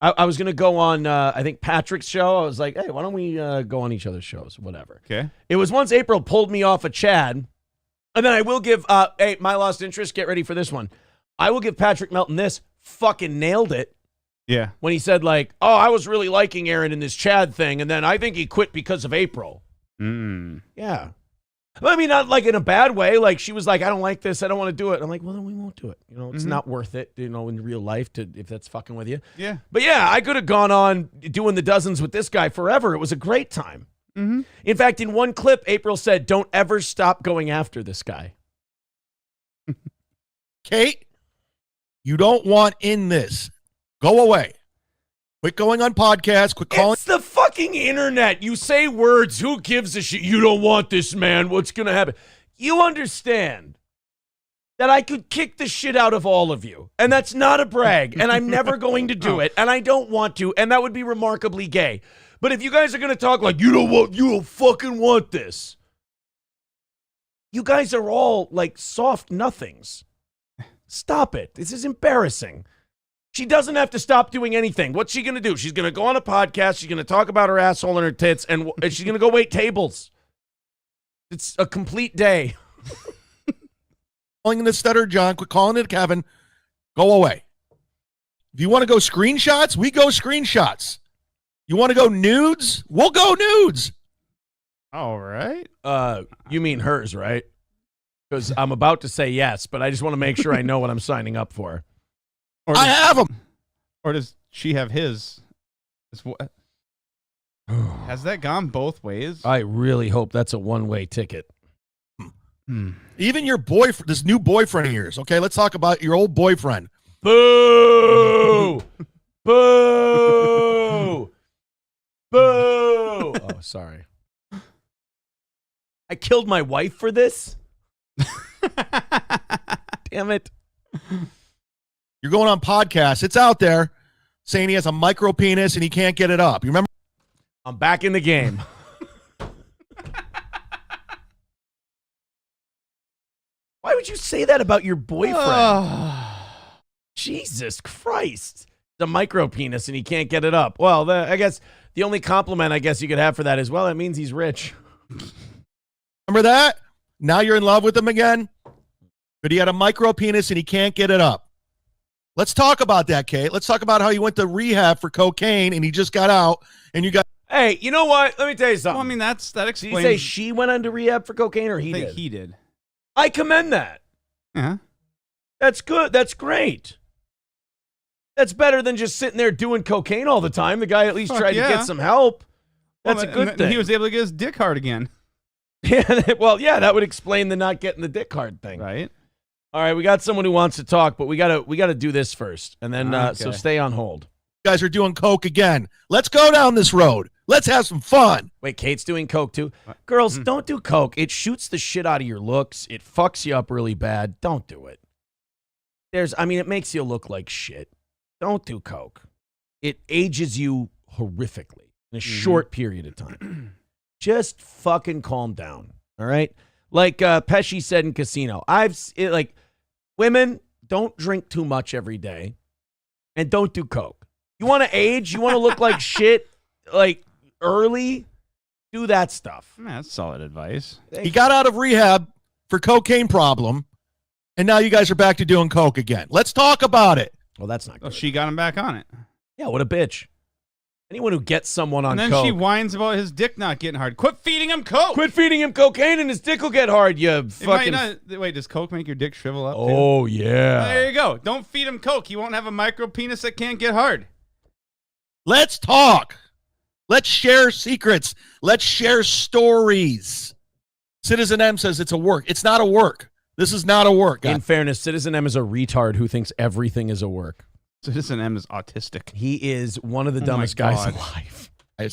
was going to go on, I think, Patrick's show. I was like, hey, why don't we go on each other's shows, whatever. Okay. It was once April pulled me off of Chad, and then I will give, hey, my lost interest, get ready for this one. I will give Patrick Melton this, fucking nailed it. Yeah. When he said, like, oh, I was really liking Aaron in this Chad thing, and then I think he quit because of April. Yeah. I mean, not like in a bad way. Like, she was like, I don't like this. I don't want to do it. I'm like, well, then we won't do it. You know, it's not worth it, you know, in real life if that's fucking with you. Yeah. But yeah, I could have gone on doing the dozens with this guy forever. It was a great time. In fact, in one clip, April said, don't ever stop going after this guy. Kate, you don't want in this. Go away. Quit going on podcasts. Quit calling. It's the fucking internet. You say words. Who gives a shit? You don't want this, man. What's going to happen? You understand that I could kick the shit out of all of you. And that's not a brag. And I'm never going to do it. And I don't want to. And that would be remarkably gay. But if you guys are going to talk like, you don't fucking want this. You guys are all like soft nothings. Stop it. This is embarrassing. She doesn't have to stop doing anything. What's she going to do? She's going to go on a podcast. She's going to talk about her asshole and her tits, and she's going to go wait tables. It's a complete day. Calling it Stutter John. Quit calling it Kevin. Go away. If you want to go screenshots, we go screenshots. You want to go nudes? We'll go nudes. All right. You mean hers, right? Because I'm about to say yes, but I just want to make sure I know what I'm signing up for. Or I have them. Or does she have his? Has that gone both ways? I really hope that's a one-way ticket. Even your boyfriend, this new boyfriend of yours. Okay, let's talk about your old boyfriend. Boo! Boo! Boo! Oh, sorry. I killed my wife for this? Damn it. You're going on podcasts. It's out there saying he has a micro penis and he can't get it up. You remember? I'm back in the game. Why would you say that about your boyfriend? Jesus Christ. The micro penis and he can't get it up. Well, I guess the only compliment I guess you could have for that is, well, it means he's rich. Remember that? Now you're in love with him again? But he had a micro penis and he can't get it up. Let's talk about that, Kate. Let's talk about how you went to rehab for cocaine and he just got out and you got... Hey, you know what? Let me tell you something. Well, I mean, that explains... Did you say she went into rehab for cocaine or he did? He did. I commend that. Yeah. That's good. That's great. That's better than just sitting there doing cocaine all the time. The guy at least tried to get some help. That's a good thing. He was able to get his dick hard again. Yeah, well, yeah, that would explain the not getting the dick hard thing. Right. All right, we got someone who wants to talk, but we gotta do this first, and then so Okay. stay on hold. You guys are doing coke again. Let's go down this road. Let's have some fun. Wait, Kate's doing coke too? Girls, don't do coke. It shoots the shit out of your looks. It fucks you up really bad. Don't do it. It makes you look like shit. Don't do coke. It ages you horrifically in a short period of time. Just fucking calm down, all right? Like Pesci said in Casino, women, don't drink too much every day, and don't do coke. You want to age? You want to look like shit, like early? Do that stuff. That's solid advice. He got out of rehab for cocaine problem, and now you guys are back to doing coke again. Let's talk about it. Well, that's not good. Oh, she got him back on it. Yeah, what a bitch. Anyone who gets someone on And then coke. she whines about his dick not getting hard. Quit feeding him coke. Quit feeding him cocaine and his dick will get hard, you It fucking... might not, wait, does coke make your dick shrivel up? Oh, yeah. There you go. Don't feed him coke. He won't have a micro penis that can't get hard. Let's talk. Let's share secrets. Let's share stories. Citizen M says it's a work. It's not a work. This is not a work. In fairness, Citizen M is a retard who thinks everything is a work. Citizen M is autistic. He is one of the dumbest guys alive. I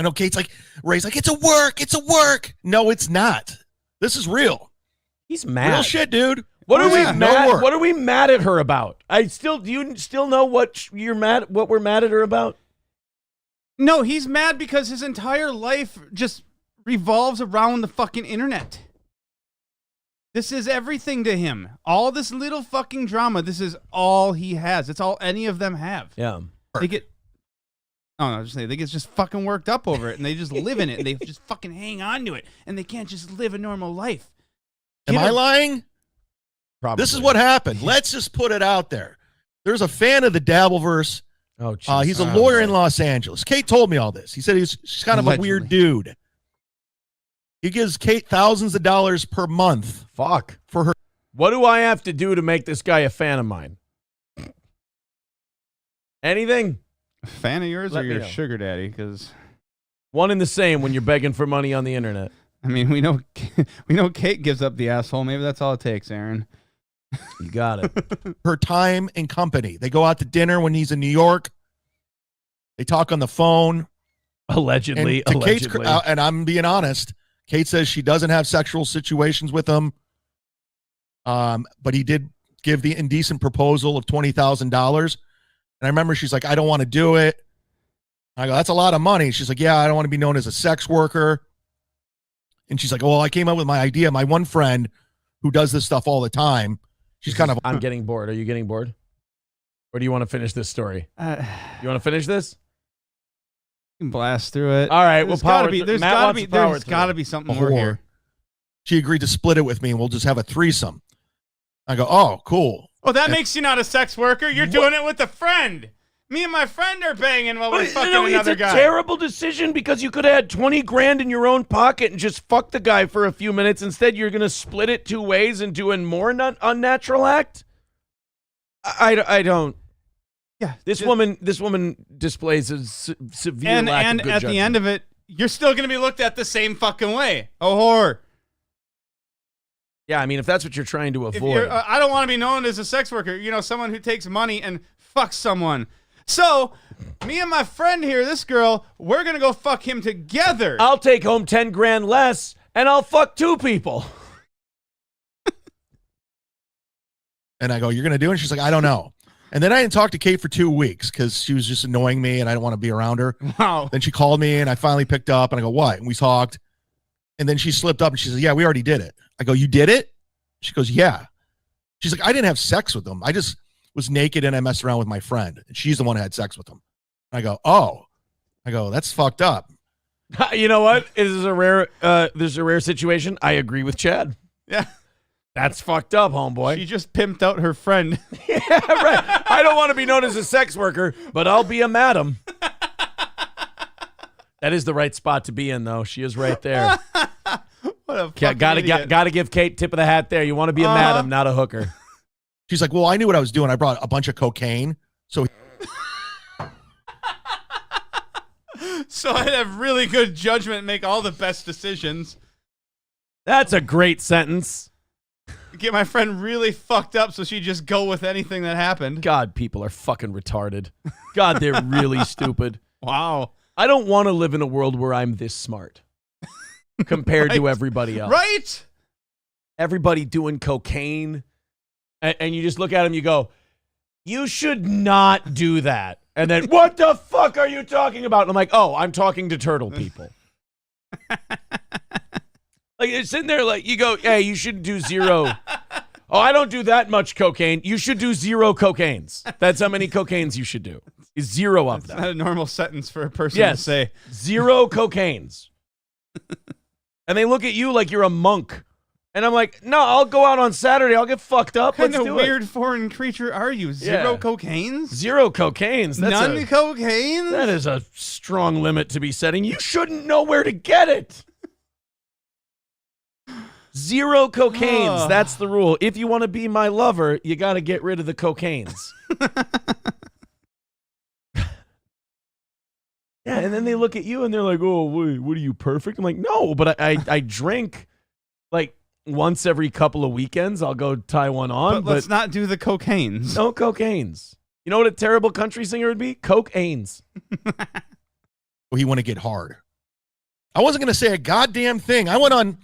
know Kate's like, Ray's like, it's a work. It's a work. No, it's not. This is real. He's mad. Real shit, dude. What are we No mad? work. What are we mad at her about? Do you still know what we're mad at her about? No, he's mad because his entire life just revolves around the fucking internet. This is everything to him. All this little fucking drama, this is all he has. It's all any of them have. Yeah. They get they get just fucking worked up over it and they just live in it and they just fucking hang on to it and they can't just live a normal life. Am I lying? Probably. This is what happened. Let's just put it out there. There's a fan of the Dabbleverse. Oh, geez. He's a lawyer in Los Angeles. Kate told me all this. He said she's kind of a weird dude. He gives Kate thousands of dollars per month. Fuck. For her. What do I have to do to make this guy a fan of mine? Anything? A fan of yours Let or me your know. sugar daddy? Because One and the same when you're begging for money on the internet. I mean, we know Kate gives up the asshole. Maybe that's all it takes, Aaron. You got it. Her time and company. They go out to dinner when he's in New York. They talk on the phone. Allegedly. And to Kate's, and I'm being honest, Kate says she doesn't have sexual situations with him. But he did give the indecent proposal of $20,000. And I remember she's like, I don't want to do it. I go, that's a lot of money. She's like, yeah, I don't want to be known as a sex worker. And she's like, well, I came up with my idea. My one friend who does this stuff all the time, she's kind of... I'm getting bored. Are you getting bored? Or do you want to finish this story? You want to finish this? You can blast through it. All right, There's we'll power gotta be, through- there's Matt gotta wants be, to power there's through gotta it. be something more here. She agreed to split it with me and we'll just have a threesome. I go, oh, cool. Oh, that makes you not a sex worker. You're doing it with a friend. Me and my friend are banging while we're fucking another it's guy. a terrible decision because you could have had 20 grand in your own pocket and just fuck the guy for a few minutes. Instead, you're going to split it two ways and do a more unnatural act. I don't. Yeah, this woman displays a severe lack and of good at judgment. the end of it, you're still gonna be looked at the same fucking way. A whore. Yeah, I mean, if that's what you're trying to If avoid. you're, I don't want to be known as a sex worker. You know, someone who takes money and fucks someone. So, me and my friend here, this girl, we're gonna go fuck him together. I'll take home 10 grand less and I'll fuck two people. And I go, you're going to do it? And she's like, I don't know. And then I didn't talk to Kate for 2 weeks because she was just annoying me and I didn't want to be around her. Wow. Then she called me and I finally picked up and I go, what? And we talked. And then she slipped up and she said, yeah, we already did it. I go, you did it? She goes, yeah. She's like, I didn't have sex with him. I just was naked and I messed around with my friend. And she's the one who had sex with him. I go, oh. I go, that's fucked up. You know what? This is a rare situation. I agree with Chad. Yeah. That's fucked up, homeboy. She just pimped out her friend. Yeah, right. I don't want to be known as a sex worker, but I'll be a madam. That is the right spot to be in, though. She is right there. What a fucking Gotta idiot. give Kate tip of the hat there. You want to be a madam, not a hooker. She's like, well, I knew what I was doing. I brought a bunch of cocaine. So So I'd have really good judgment and make all the best decisions. That's a great sentence. Get my friend really fucked up so she'd just go with anything that happened. God, people are fucking retarded. God, they're really stupid. Wow. I don't want to live in a world where I'm this smart compared to everybody else. Right? Everybody doing cocaine. And you just look at them, you go, you should not do that. And then, what the fuck are you talking about? And I'm like, oh, I'm talking to turtle people. Like, it's sitting there like, you go, hey, you should do 0. Oh, I don't do that much cocaine. You should do 0 cocaines. That's how many cocaines you should do. 0 of them. That's not a normal sentence for a person Yes, to say. 0 cocaines. And they look at you like you're a monk. And I'm like, no, I'll go out on Saturday. I'll get fucked up. What kind Let's of do weird it. foreign creature are you? 0 Yeah. cocaines? 0 cocaines. That's None a, cocaines? that is a strong limit to be setting. You shouldn't know where to get it. 0 cocaines. That's the rule. If you want to be my lover, you got to get rid of the cocaines. Yeah, and then they look at you and they're like, oh, wait, what are you, perfect? I'm like, no, but I drink like once every couple of weekends. I'll go tie one on. But let's not do the cocaines. No cocaines. You know what a terrible country singer would be? Cocaines. well, he want to get hard. I wasn't going to say a goddamn thing. I went on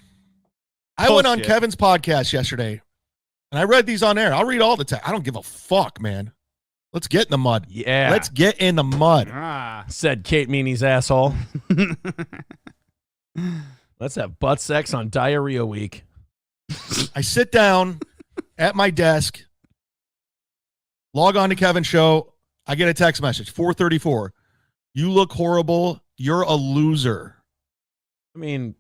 Kevin's podcast yesterday, and I read these on air. I'll read all the time. I don't give a fuck, man. Let's get in the mud. Yeah. Let's get in the mud. Said Kate Meany's asshole. Let's have butt sex on diarrhea week. I sit down at my desk, log on to Kevin's show. I get a text message, 4:34. You look horrible. You're a loser. I mean,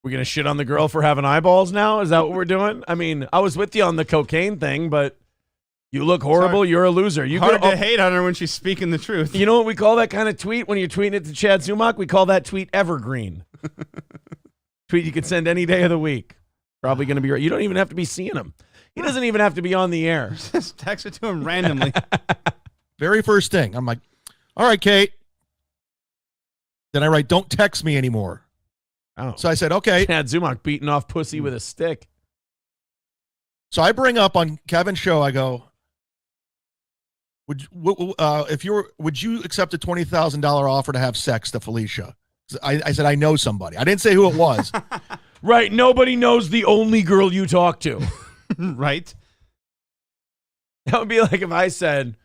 we're going to shit on the girl for having eyeballs now? Is that what we're doing? I mean, I was with you on the cocaine thing, but you look horrible. You're a loser. You Hard to hate on her when she's speaking the truth. You know what we call that kind of tweet when you're tweeting it to Chad Zumach? We call that tweet evergreen. Tweet you could send any day of the week. Probably going to be right. You don't even have to be seeing him. He doesn't even have to be on the air. Just text it to him randomly. Very first thing. I'm like, all right, Kate. Then I write, don't text me anymore. Oh. So I said, okay. Chad Zumach beating off pussy with a stick. So I bring up on Kevin's show, I go, would you accept a $20,000 offer to have sex to Felicia? I said, I know somebody. I didn't say who it was. Right. Nobody knows the only girl you talk to. Right. That would be like if I said,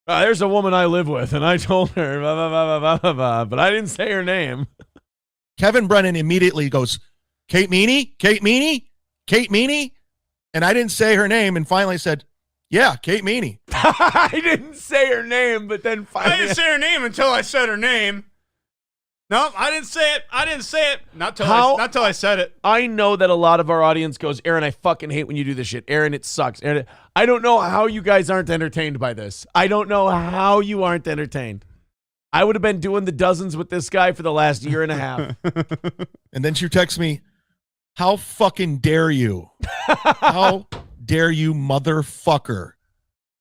there's a woman I live with, and I told her, blah, blah, blah, blah, blah, blah, but I didn't say her name. Kevin Brennan immediately goes, Kate Meany? Kate Meany? Kate Meany? And I didn't say her name, and finally said, yeah, Kate Meany. I didn't say her name, but then finally. I didn't say her name until I said her name. No, I didn't say it. I didn't say it. Not till I said it. I know that a lot of our audience goes, Aaron, I fucking hate when you do this shit. Aaron, it sucks. Aaron, I don't know how you guys aren't entertained by this. I don't know how you aren't entertained. I would have been doing the dozens with this guy for the last year and a half. And then she texts me, how fucking dare you? How dare you, motherfucker?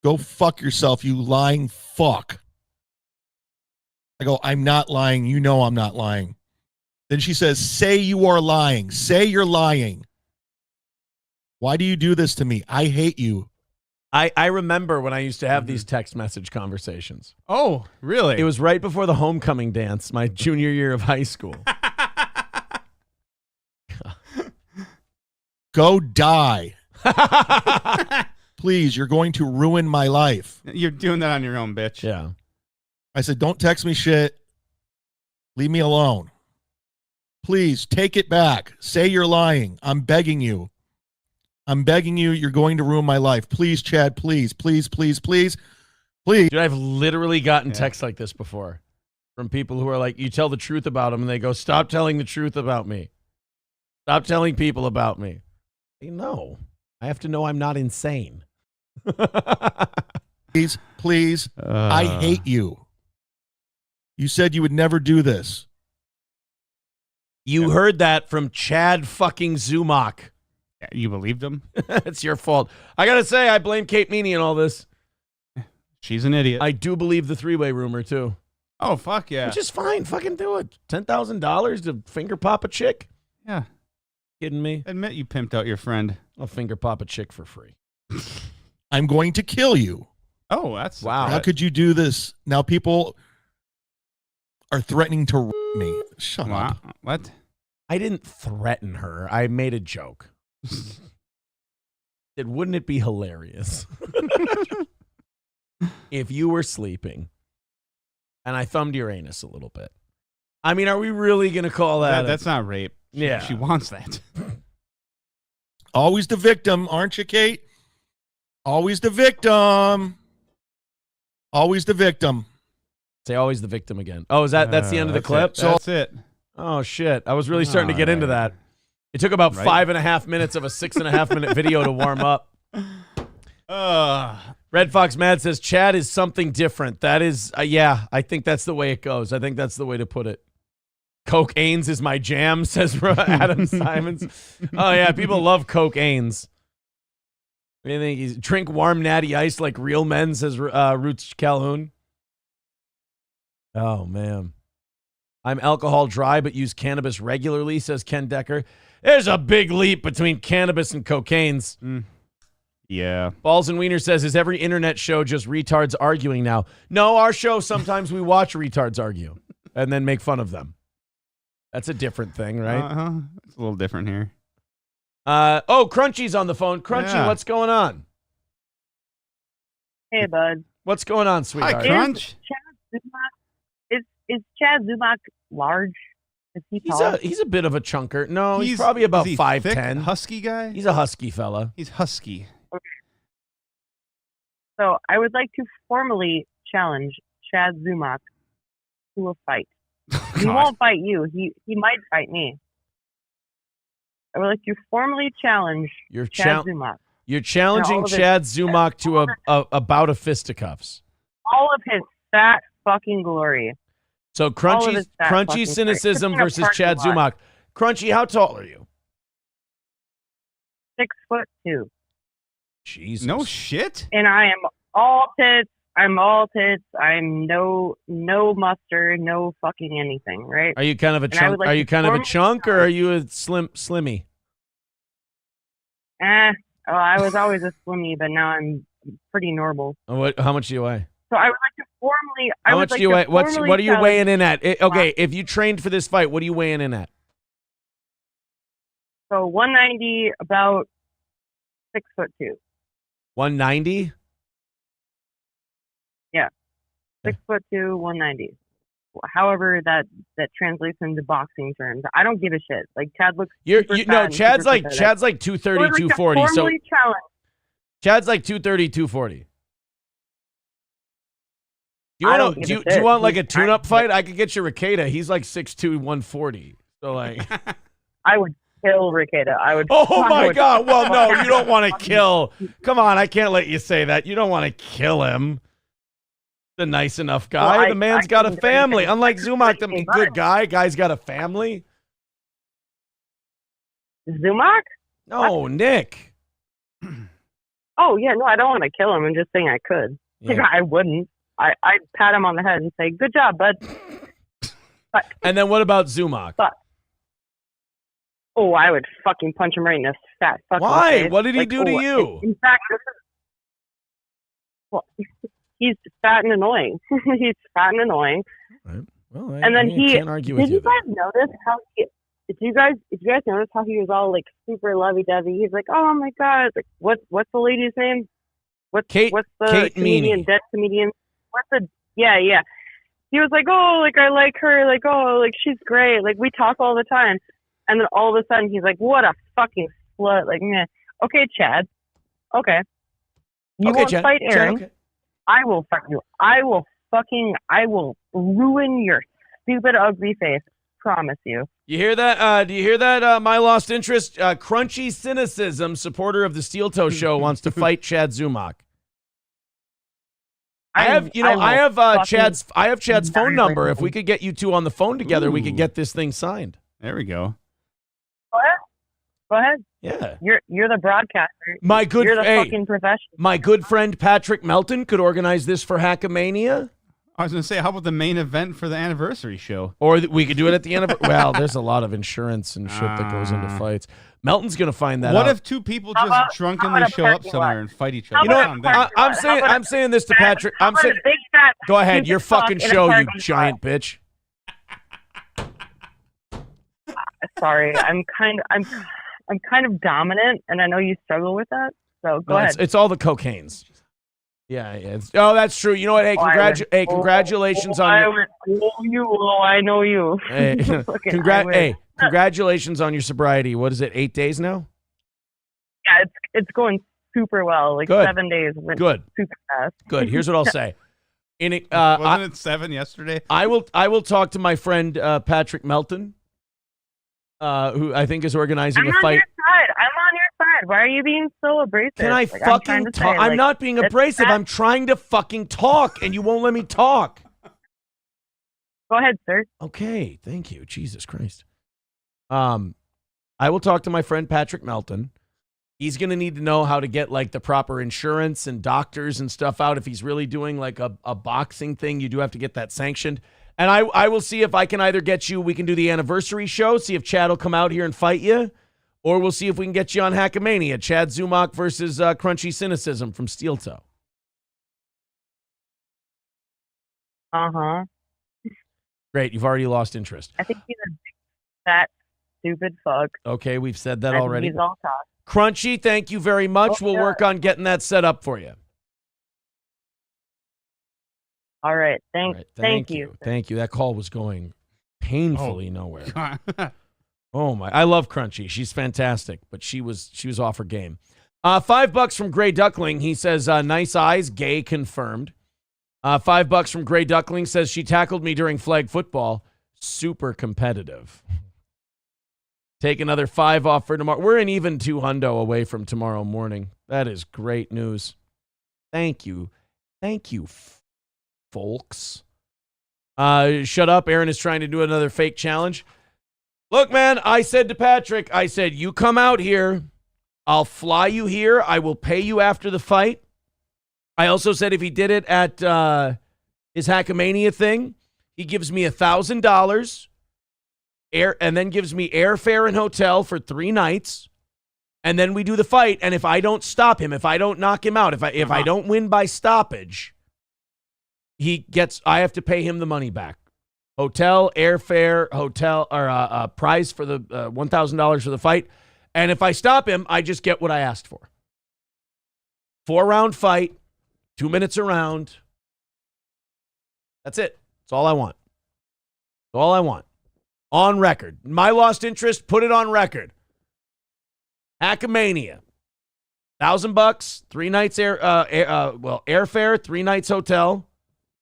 Go fuck yourself, you lying fuck. I go, I'm not lying. You know I'm not lying. Then she says, say you are lying. Say you're lying. Why do you do this to me? I hate you. I remember when I used to have these text message conversations. Oh, really? It was right before the homecoming dance, my junior year of high school. Go die. Please, you're going to ruin my life. You're doing that on your own, bitch. Yeah. I said, don't text me shit. Leave me alone. Please take it back. Say you're lying. I'm begging you. I'm begging you. You're going to ruin my life. Please, Chad, please, please, please, please, please. Dude, I've literally gotten texts like this before from people who are like, you tell the truth about them, and they go, stop telling the truth about me. Stop telling people about me. No, I have to know I'm not insane. Please, please. I hate you. You said you would never do this. You heard that from Chad fucking Zumach. You believed him? It's your fault. I got to say, I blame Kate Meany in all this. She's an idiot. I do believe the three-way rumor, too. Oh, fuck yeah. Which is fine. Fucking do it. $10,000 to finger pop a chick? Yeah. Kidding me? Admit you pimped out your friend. I'll finger pop a chick for free. I'm going to kill you. Oh, that's... Wow. How could you do this? Now people are threatening to me. Shut up. What? I didn't threaten her. I made a joke. Wouldn't it be hilarious if you were sleeping and I thumbed your anus a little bit? I mean, are we really going to call that? That's not rape. Yeah. She wants that. Always the victim, aren't you, Kate? Always the victim. Always the victim. Say always the victim again. Oh, is that's the end of the clip? That's it. Oh, shit. I was really starting to get into that. It took about 5.5 minutes of a 6.5 minute video to warm up. Red Fox Mad says, Chad is something different. That is, yeah, I think that's the way it goes. I think that's the way to put it. Coke Ains is my jam, says Adam Simons. Oh, yeah, people love Coke Ains. What do you think? He's drink warm natty ice like real men, says Roots Calhoun. Oh, man. I'm alcohol dry but use cannabis regularly, says Ken Decker. There's a big leap between cannabis and cocaine's. Yeah. Balls and Wiener says, is every internet show just retards arguing now? No, our show, sometimes we watch retards argue and then make fun of them. That's a different thing, right? It's a little different here. Oh, Crunchy's on the phone. Crunchy, Yeah. what's going on? Hey, bud. What's going on, sweetheart? Hi, Crunch. Is Chad Zumach large? Is he tall? He's a bit of a chunker. No, he's probably about is he 5'10". thick, husky guy? He's a husky fella. He's husky. So I would like to formally challenge Chad Zumach to a fight. He won't fight you. He might fight me. I would like to formally challenge Chad Zumach. You're challenging Chad Zumach to a bout of fisticuffs. All of his fat fucking glory. So Crunchy cynicism versus Chad Zumach. Crunchy, how tall are you? 6'2". Jesus. No shit. And I am all tits. I'm all tits. I'm no mustard, no fucking anything, right? Are you kind of a chunk? Are you kind of a chunk, or are you a slimmy? I was always a slimmy, but now I'm pretty normal. How much do you weigh? So I would like to formally. How much do you weigh? What are you weighing in at? Okay, if you trained for this fight, what are you weighing in at? So 190, about 6'2". 190. Yeah, 6'2", 190. However, that translates into boxing terms. I don't give a shit. Like Chad looks. Chad's like 230, 240. So Chad's like 230, 240. Do you want like a tune-up fight? I could get you Ricada. He's like 6'2", 140. So like, I would kill Ricada. I would. Oh my God! Well, no, you don't want to kill. Come on, I can't let you say that. You don't want to kill him. The nice enough guy. Well, the man's got a family. Unlike Zumach, the good guy. Guy's got a family. Zumach? No, Nick. Oh yeah, no, I don't want to kill him. I'm just saying I could. Yeah. I wouldn't. I'd pat him on the head and say, "Good job, bud." But, and then what about Zumach? I would fucking punch him right in the fat fucking Why? face. What did he do to you? In fact, he's fat and annoying. He's fat and annoying. Right. Well, and then I can't argue with you guys notice how did you guys notice how he was all like super lovey-dovey? He's like, "Oh my God, like what's the lady's name? What's the Kate comedian, Meany. dead comedian? Yeah. He was like, "Oh, like I like her, like oh, like she's great, like we talk all the time." And then all of a sudden he's like, "What a fucking slut!" Like, meh. Okay, Chad. Okay. You won't fight Aaron. Chad, okay. I will fight you. I will ruin your stupid, ugly face. Promise you. You hear that? Do you hear that? My lost interest. Crunchy cynicism, supporter of the Steel Toe Show, wants to fight Chad Zumach. I have Chad's phone number. If we could get you two on the phone together, we could get this thing signed. There we go. Go ahead. Yeah. You're the broadcaster. My good You're the hey, fucking professional. My good friend Patrick Melton could organize this for Hackamania. I was going to say, how about the main event for the anniversary show? Or we could do it at the end of it. Well, there's a lot of insurance and shit that goes into fights. Melton's going to find that What out. if two people just drunkenly show up somewhere and fight each other? You know what? I'm saying this to Patrick. I'm saying, big fat go ahead, your stupid fuck fucking in a show, you parking giant bitch. Sorry, I'm kind of dominant, and I know you struggle with that. So go ahead. It's all the cocaine's. Yeah. That's true. You know what? Hey, congratulations on your. I know you. Hey, congratulations on your sobriety. What is it? 8 days now? Yeah, it's going super well. Like Good. 7 days. Went Good. Super fast. Good. Here's what I'll say. Wasn't it 7 yesterday? I will talk to my friend Patrick Melton, who I think is organizing a fight. I'm on your side. Why are you being so abrasive? Can I fucking talk? I'm not being abrasive. I'm trying to fucking talk, and you won't let me talk. Go ahead, sir. Okay, thank you. Jesus Christ. I will talk to my friend Patrick Melton. He's going to need to know how to get like the proper insurance and doctors and stuff out. If he's really doing like a boxing thing, you do have to get that sanctioned. And I will see if I can either get you, we can do the anniversary show, see if Chad will come out here and fight you, or we'll see if we can get you on Hackamania, Chad Zumach versus Crunchy Cynicism from Steel Toe. Uh-huh. Great, you've already lost interest. I think he's a big, fat, stupid fuck. Okay, we've said that I think already. He's all talk. Crunchy, thank you very much. We'll work on getting that set up for you. All right. Thank you. Thank you. That call was going painfully nowhere. Oh my! I love Crunchy. She's fantastic, but she was off her game. $5 from Gray Duckling. He says, "Nice eyes, gay confirmed." $5 from Gray Duckling says she tackled me during flag football. Super competitive. Take another 5 off for tomorrow. We're an even 200 away from tomorrow morning. That is great news. Thank you, folks. Shut up. Aaron is trying to do another fake challenge. Look, man, I said to Patrick, you come out here. I'll fly you here. I will pay you after the fight. I also said if he did it at his Hackamania thing, he gives me $1,000 and then gives me airfare and hotel for 3 nights. And then we do the fight. And if I don't stop him, if I don't knock him out, if I don't win by stoppage, I have to pay him the money back. Hotel, airfare, or prize for the $1,000 for the fight. And if I stop him, I just get what I asked for. 4-round fight, 2 minutes a round. That's it. That's all I want. That's all I want. On record. My lost interest, put it on record. Hackamania. $1,000, 3 nights airfare, 3 nights hotel.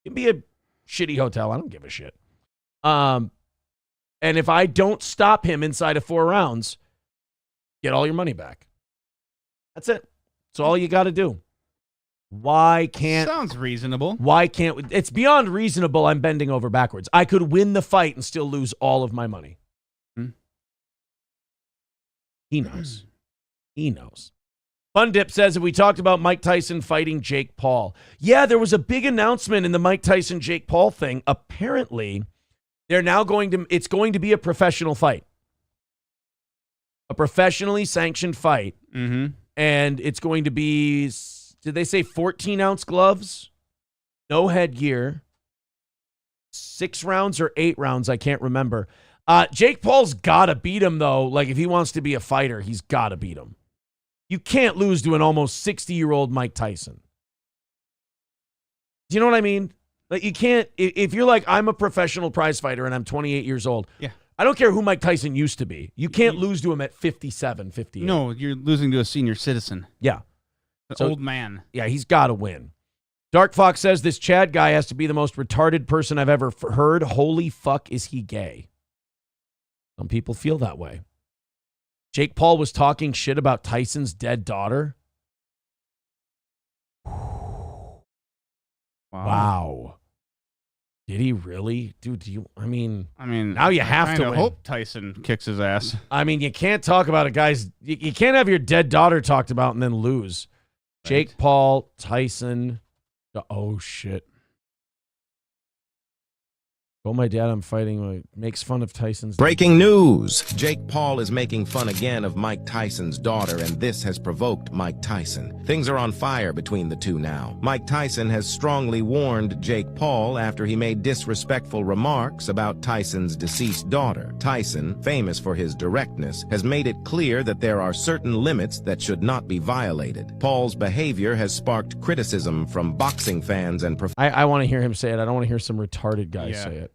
It can be a shitty hotel. I don't give a shit. And if I don't stop him inside of 4 rounds, get all your money back. That's it. That's all you got to do. Sounds reasonable. Why can't it's beyond reasonable. I'm bending over backwards. I could win the fight and still lose all of my money. He knows. He knows. Fun Dip says, if we talked about Mike Tyson fighting Jake Paul. Yeah, there was a big announcement in the Mike Tyson-Jake Paul thing. Apparently, they're now it's going to be a professional fight. A professionally sanctioned fight. Mm-hmm. And it's going to be, did they say 14-ounce gloves? No headgear. 6 rounds or 8 rounds, I can't remember. Jake Paul's got to beat him, though. Like, if he wants to be a fighter, he's got to beat him. You can't lose to an almost 60-year-old Mike Tyson. Do you know what I mean? Like, you can't, if you're like, I'm a professional prize fighter and I'm 28 years old. Yeah. I don't care who Mike Tyson used to be. You can't lose to him at 57, 58. No, you're losing to a senior citizen. Yeah. An old man. Yeah, he's got to win. Dark Fox says this Chad guy has to be the most retarded person I've ever heard. Holy fuck, is he gay? Some people feel that way. Jake Paul was talking shit about Tyson's dead daughter. Wow. Did he really? Dude, I mean, now you have to win. hope Tyson kicks his ass. I mean, you can't talk about a guy's... You can't have your dead daughter talked about and then lose. Right. Jake Paul, Tyson... Oh, shit. Oh, my dad, I'm fighting. Makes fun of Tyson's... Breaking news! Jake Paul is making fun again of Mike Tyson's daughter, and this has provoked Mike Tyson. Things are on fire between the two now. Mike Tyson has strongly warned Jake Paul after he made disrespectful remarks about Tyson's deceased daughter. Tyson, famous for his directness, has made it clear that there are certain limits that should not be violated. Paul's behavior has sparked criticism from boxing fans and... I want to hear him say it. I don't want to hear some retarded guy say it.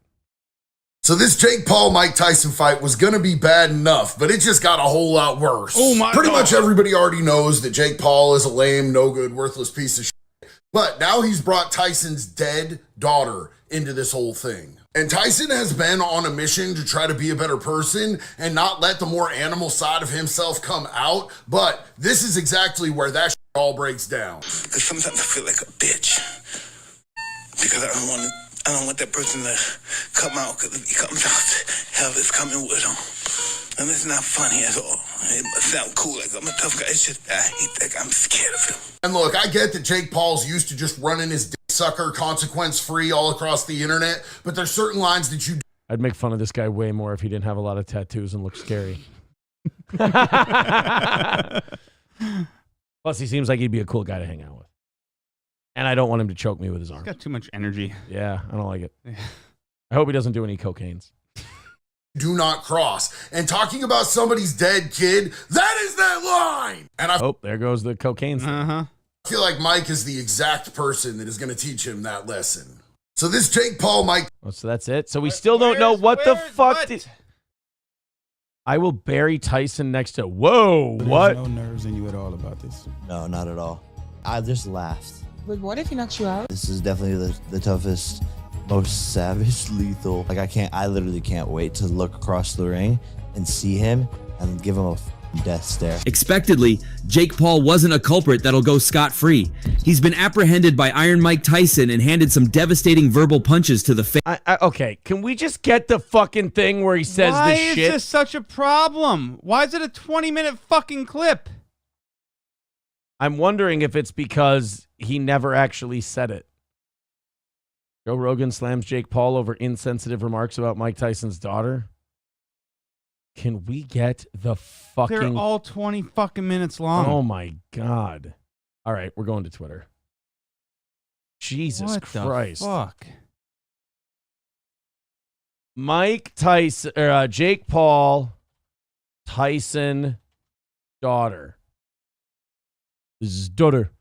So this Jake Paul-Mike Tyson fight was going to be bad enough, but it just got a whole lot worse. Oh my Pretty God. much everybody already knows that Jake Paul is a lame, no good, worthless piece of shit. But now he's brought Tyson's dead daughter into this whole thing. And Tyson has been on a mission to try to be a better person and not let the more animal side of himself come out. But this is exactly where that shit all breaks down. Because sometimes I feel like a bitch. Because I don't want that person to come out, because if he comes out, hell is coming with him. And it's not funny at all. It must sound cool, like I'm a tough guy. It's just, I hate that guy. I'm scared of him. And look, I get that Jake Paul's used to just running his dick sucker consequence-free all across the internet, but there's certain lines that you... I'd make fun of this guy way more if he didn't have a lot of tattoos and look scary. Plus, he seems like he'd be a cool guy to hang out with. And I don't want him to choke me with his arm. He's got too much energy. Yeah, I don't like it. I hope he doesn't do any cocaines. Do not cross. And talking about somebody's dead kid, that is that line! And I there goes the cocaine. Uh-huh. feel like Mike is the exact person that is going to teach him that lesson. So this Jake Paul, Mike... Oh, so that's it? So we still don't know what the fuck... I will bury Tyson next to... Whoa, what? There's no nerves in you at all about this. No, not at all. I just laughed. But what if he knocks you out? This is definitely the toughest, most savage, lethal. Like I literally can't wait to look across the ring and see him and give him a death stare. Expectedly, Jake Paul wasn't a culprit that'll go scot-free. He's been apprehended by Iron Mike Tyson and handed some devastating verbal punches to the face. Okay, can we just get the fucking thing where he says Why this shit? is this such a problem? Why is it a 20-minute fucking clip? I'm wondering if it's because he never actually said it. Joe Rogan slams Jake Paul over insensitive remarks about Mike Tyson's daughter. Can we get the fucking... They're all 20 fucking minutes long. Oh my God. All right, we're going to Twitter. Jesus What Christ. the fuck? Mike Tyson, Jake Paul, Tyson, daughter. This is daughter.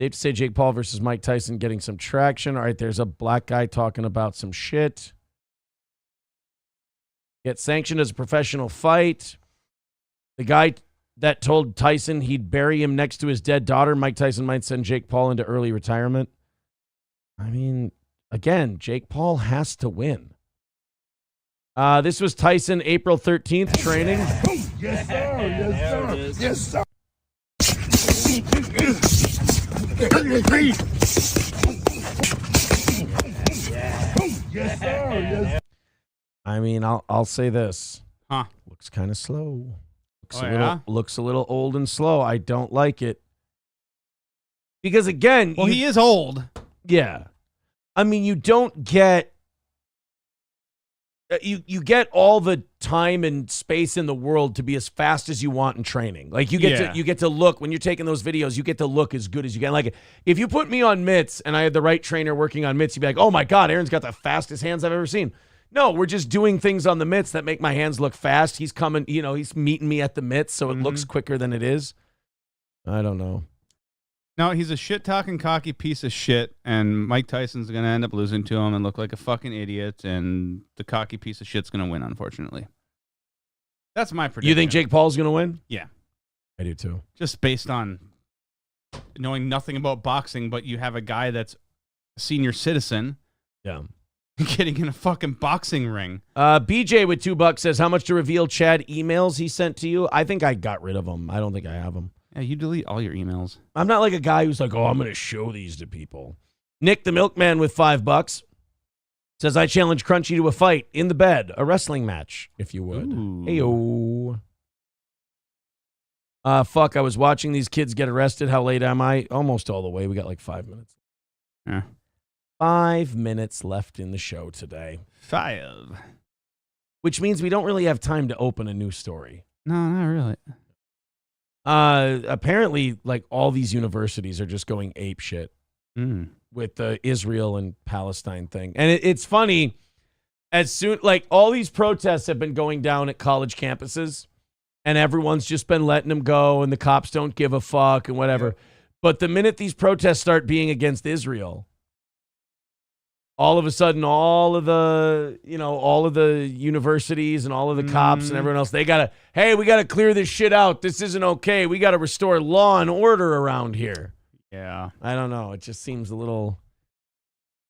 Safe to say Jake Paul versus Mike Tyson getting some traction. All right, there's a black guy talking about some shit. Get sanctioned as a professional fight. The guy that told Tyson he'd bury him next to his dead daughter, Mike Tyson might send Jake Paul into early retirement. I mean, again, Jake Paul has to win. This was Tyson, April 13th, training. Yes, sir. Yes, sir. Yes, sir. Yes, sir. Yes. I mean, I'll say this. Huh. Looks kind of slow. Yeah? Looks a little old and slow. I don't like it. Because again, well, he is old. Yeah. I mean, you don't get you get all the time and space in the world to be as fast as you want in training. Like you get to look when you're taking those videos, you get to look as good as you can. Like if you put me on mitts and I had the right trainer working on mitts, you'd be like, "Oh my God, Aaron's got the fastest hands I've ever seen." No, we're just doing things on the mitts that make my hands look fast. He's coming, he's meeting me at the mitts, so it looks quicker than it is. I don't know. No, he's a shit-talking, cocky piece of shit, and Mike Tyson's going to end up losing to him and look like a fucking idiot, and the cocky piece of shit's going to win, unfortunately. That's my prediction. You think Jake Paul's going to win? Yeah. I do too. Just based on knowing nothing about boxing, but you have a guy that's a senior citizen. Yeah. Getting in a fucking boxing ring. BJ with $2 says, how much to reveal Chad emails he sent to you? I think I got rid of them. I don't think I have them. Yeah, you delete all your emails. I'm not like a guy who's like, oh, I'm going to show these to people. Nick the Milkman with $5. Says, I challenge Crunchy to a fight in the bed, a wrestling match, if you would. Heyo. Fuck, I was watching these kids get arrested. How late am I? Almost all the way. We got like 5 minutes. Yeah. 5 minutes left in the show today. 5. Which means we don't really have time to open a new story. No, not really. Apparently, like, all these universities are just going ape shit with the Israel and Palestine thing. And it's funny, as soon, like, all these protests have been going down at college campuses, and everyone's just been letting them go, and the cops don't give a fuck and whatever. Yeah. But the minute these protests start being against Israel, all of a sudden, all of the universities and all of the cops and everyone else, we got to clear this shit out. This isn't okay. We got to restore law and order around here. Yeah. I don't know. It just seems a little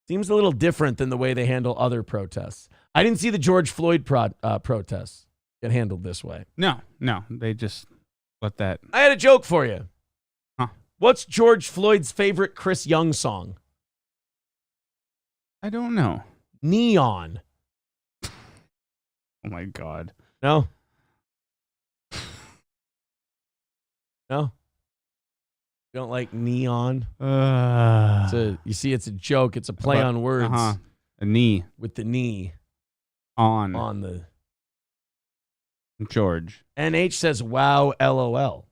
different than the way they handle other protests. I didn't see the George Floyd protests get handled this way. No. They just let that. I had a joke for you. Huh. What's George Floyd's favorite Chris Young song? I don't know. Neon. Oh my God. No? No? You don't like Neon? You see, it's a joke. It's a play on words. A knee. With the knee. On the... George. NH says, wow, LOL.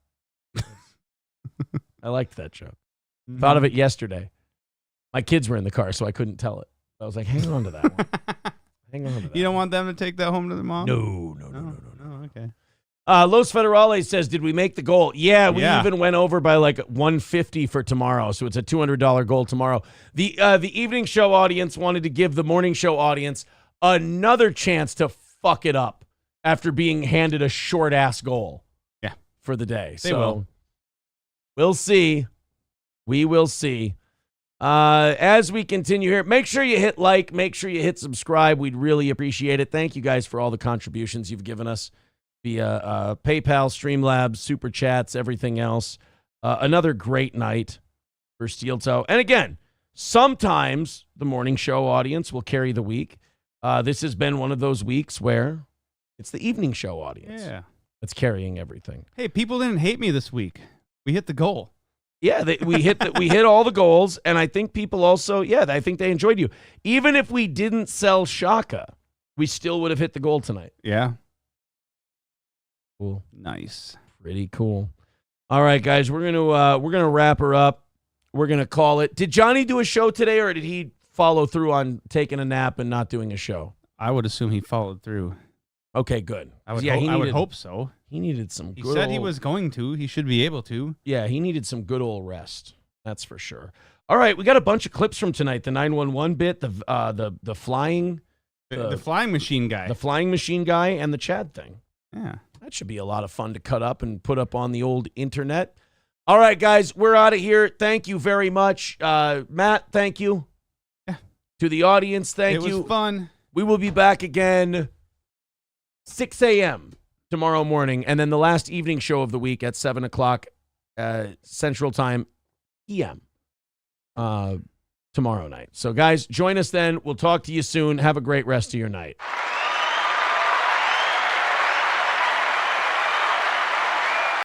I liked that joke. Thought of it yesterday. My kids were in the car, so I couldn't tell it. I was like, hang on to that one. Hang on to that. You don't want them to take that home to their mom? No. Okay. Los Federales says, did we make the goal? Yeah, we even went over by like $150 for tomorrow, so it's a $200 goal tomorrow. The evening show audience wanted to give the morning show audience another chance to fuck it up after being handed a short-ass goal for the day. They will. We'll see. We will see. As we continue here, make sure you hit like, make sure you hit subscribe. We'd really appreciate it. Thank you guys for all the contributions you've given us via PayPal, Streamlabs, Super Chats, everything else. Another great night for Steel Toe. And again, sometimes the morning show audience will carry the week. This has been one of those weeks where it's the evening show audience that's carrying everything. Hey, people didn't hate me this week. We hit the goal. Yeah, we hit all the goals, and I think people also, I think they enjoyed you. Even if we didn't sell Shaka, we still would have hit the goal tonight. Yeah. Cool. Nice. Pretty cool. All right, guys, we're gonna wrap her up. We're gonna call it. Did Johnny do a show today, or did he follow through on taking a nap and not doing a show? I would assume he followed through. Okay, good. I would hope so. He needed some. He said he was going to. He should be able to. Yeah, he needed some good old rest. That's for sure. All right, we got a bunch of clips from tonight. The 911 bit, the flying, the flying machine guy, and the Chad thing. Yeah, that should be a lot of fun to cut up and put up on the old internet. All right, guys, we're out of here. Thank you very much, Matt. Thank you. Yeah. To the audience, thank you. It was fun. We will be back again 6 a.m. tomorrow morning, and then the last evening show of the week at 7 o'clock Central Time p.m. Tomorrow night. So, guys, join us then. We'll talk to you soon. Have a great rest of your night.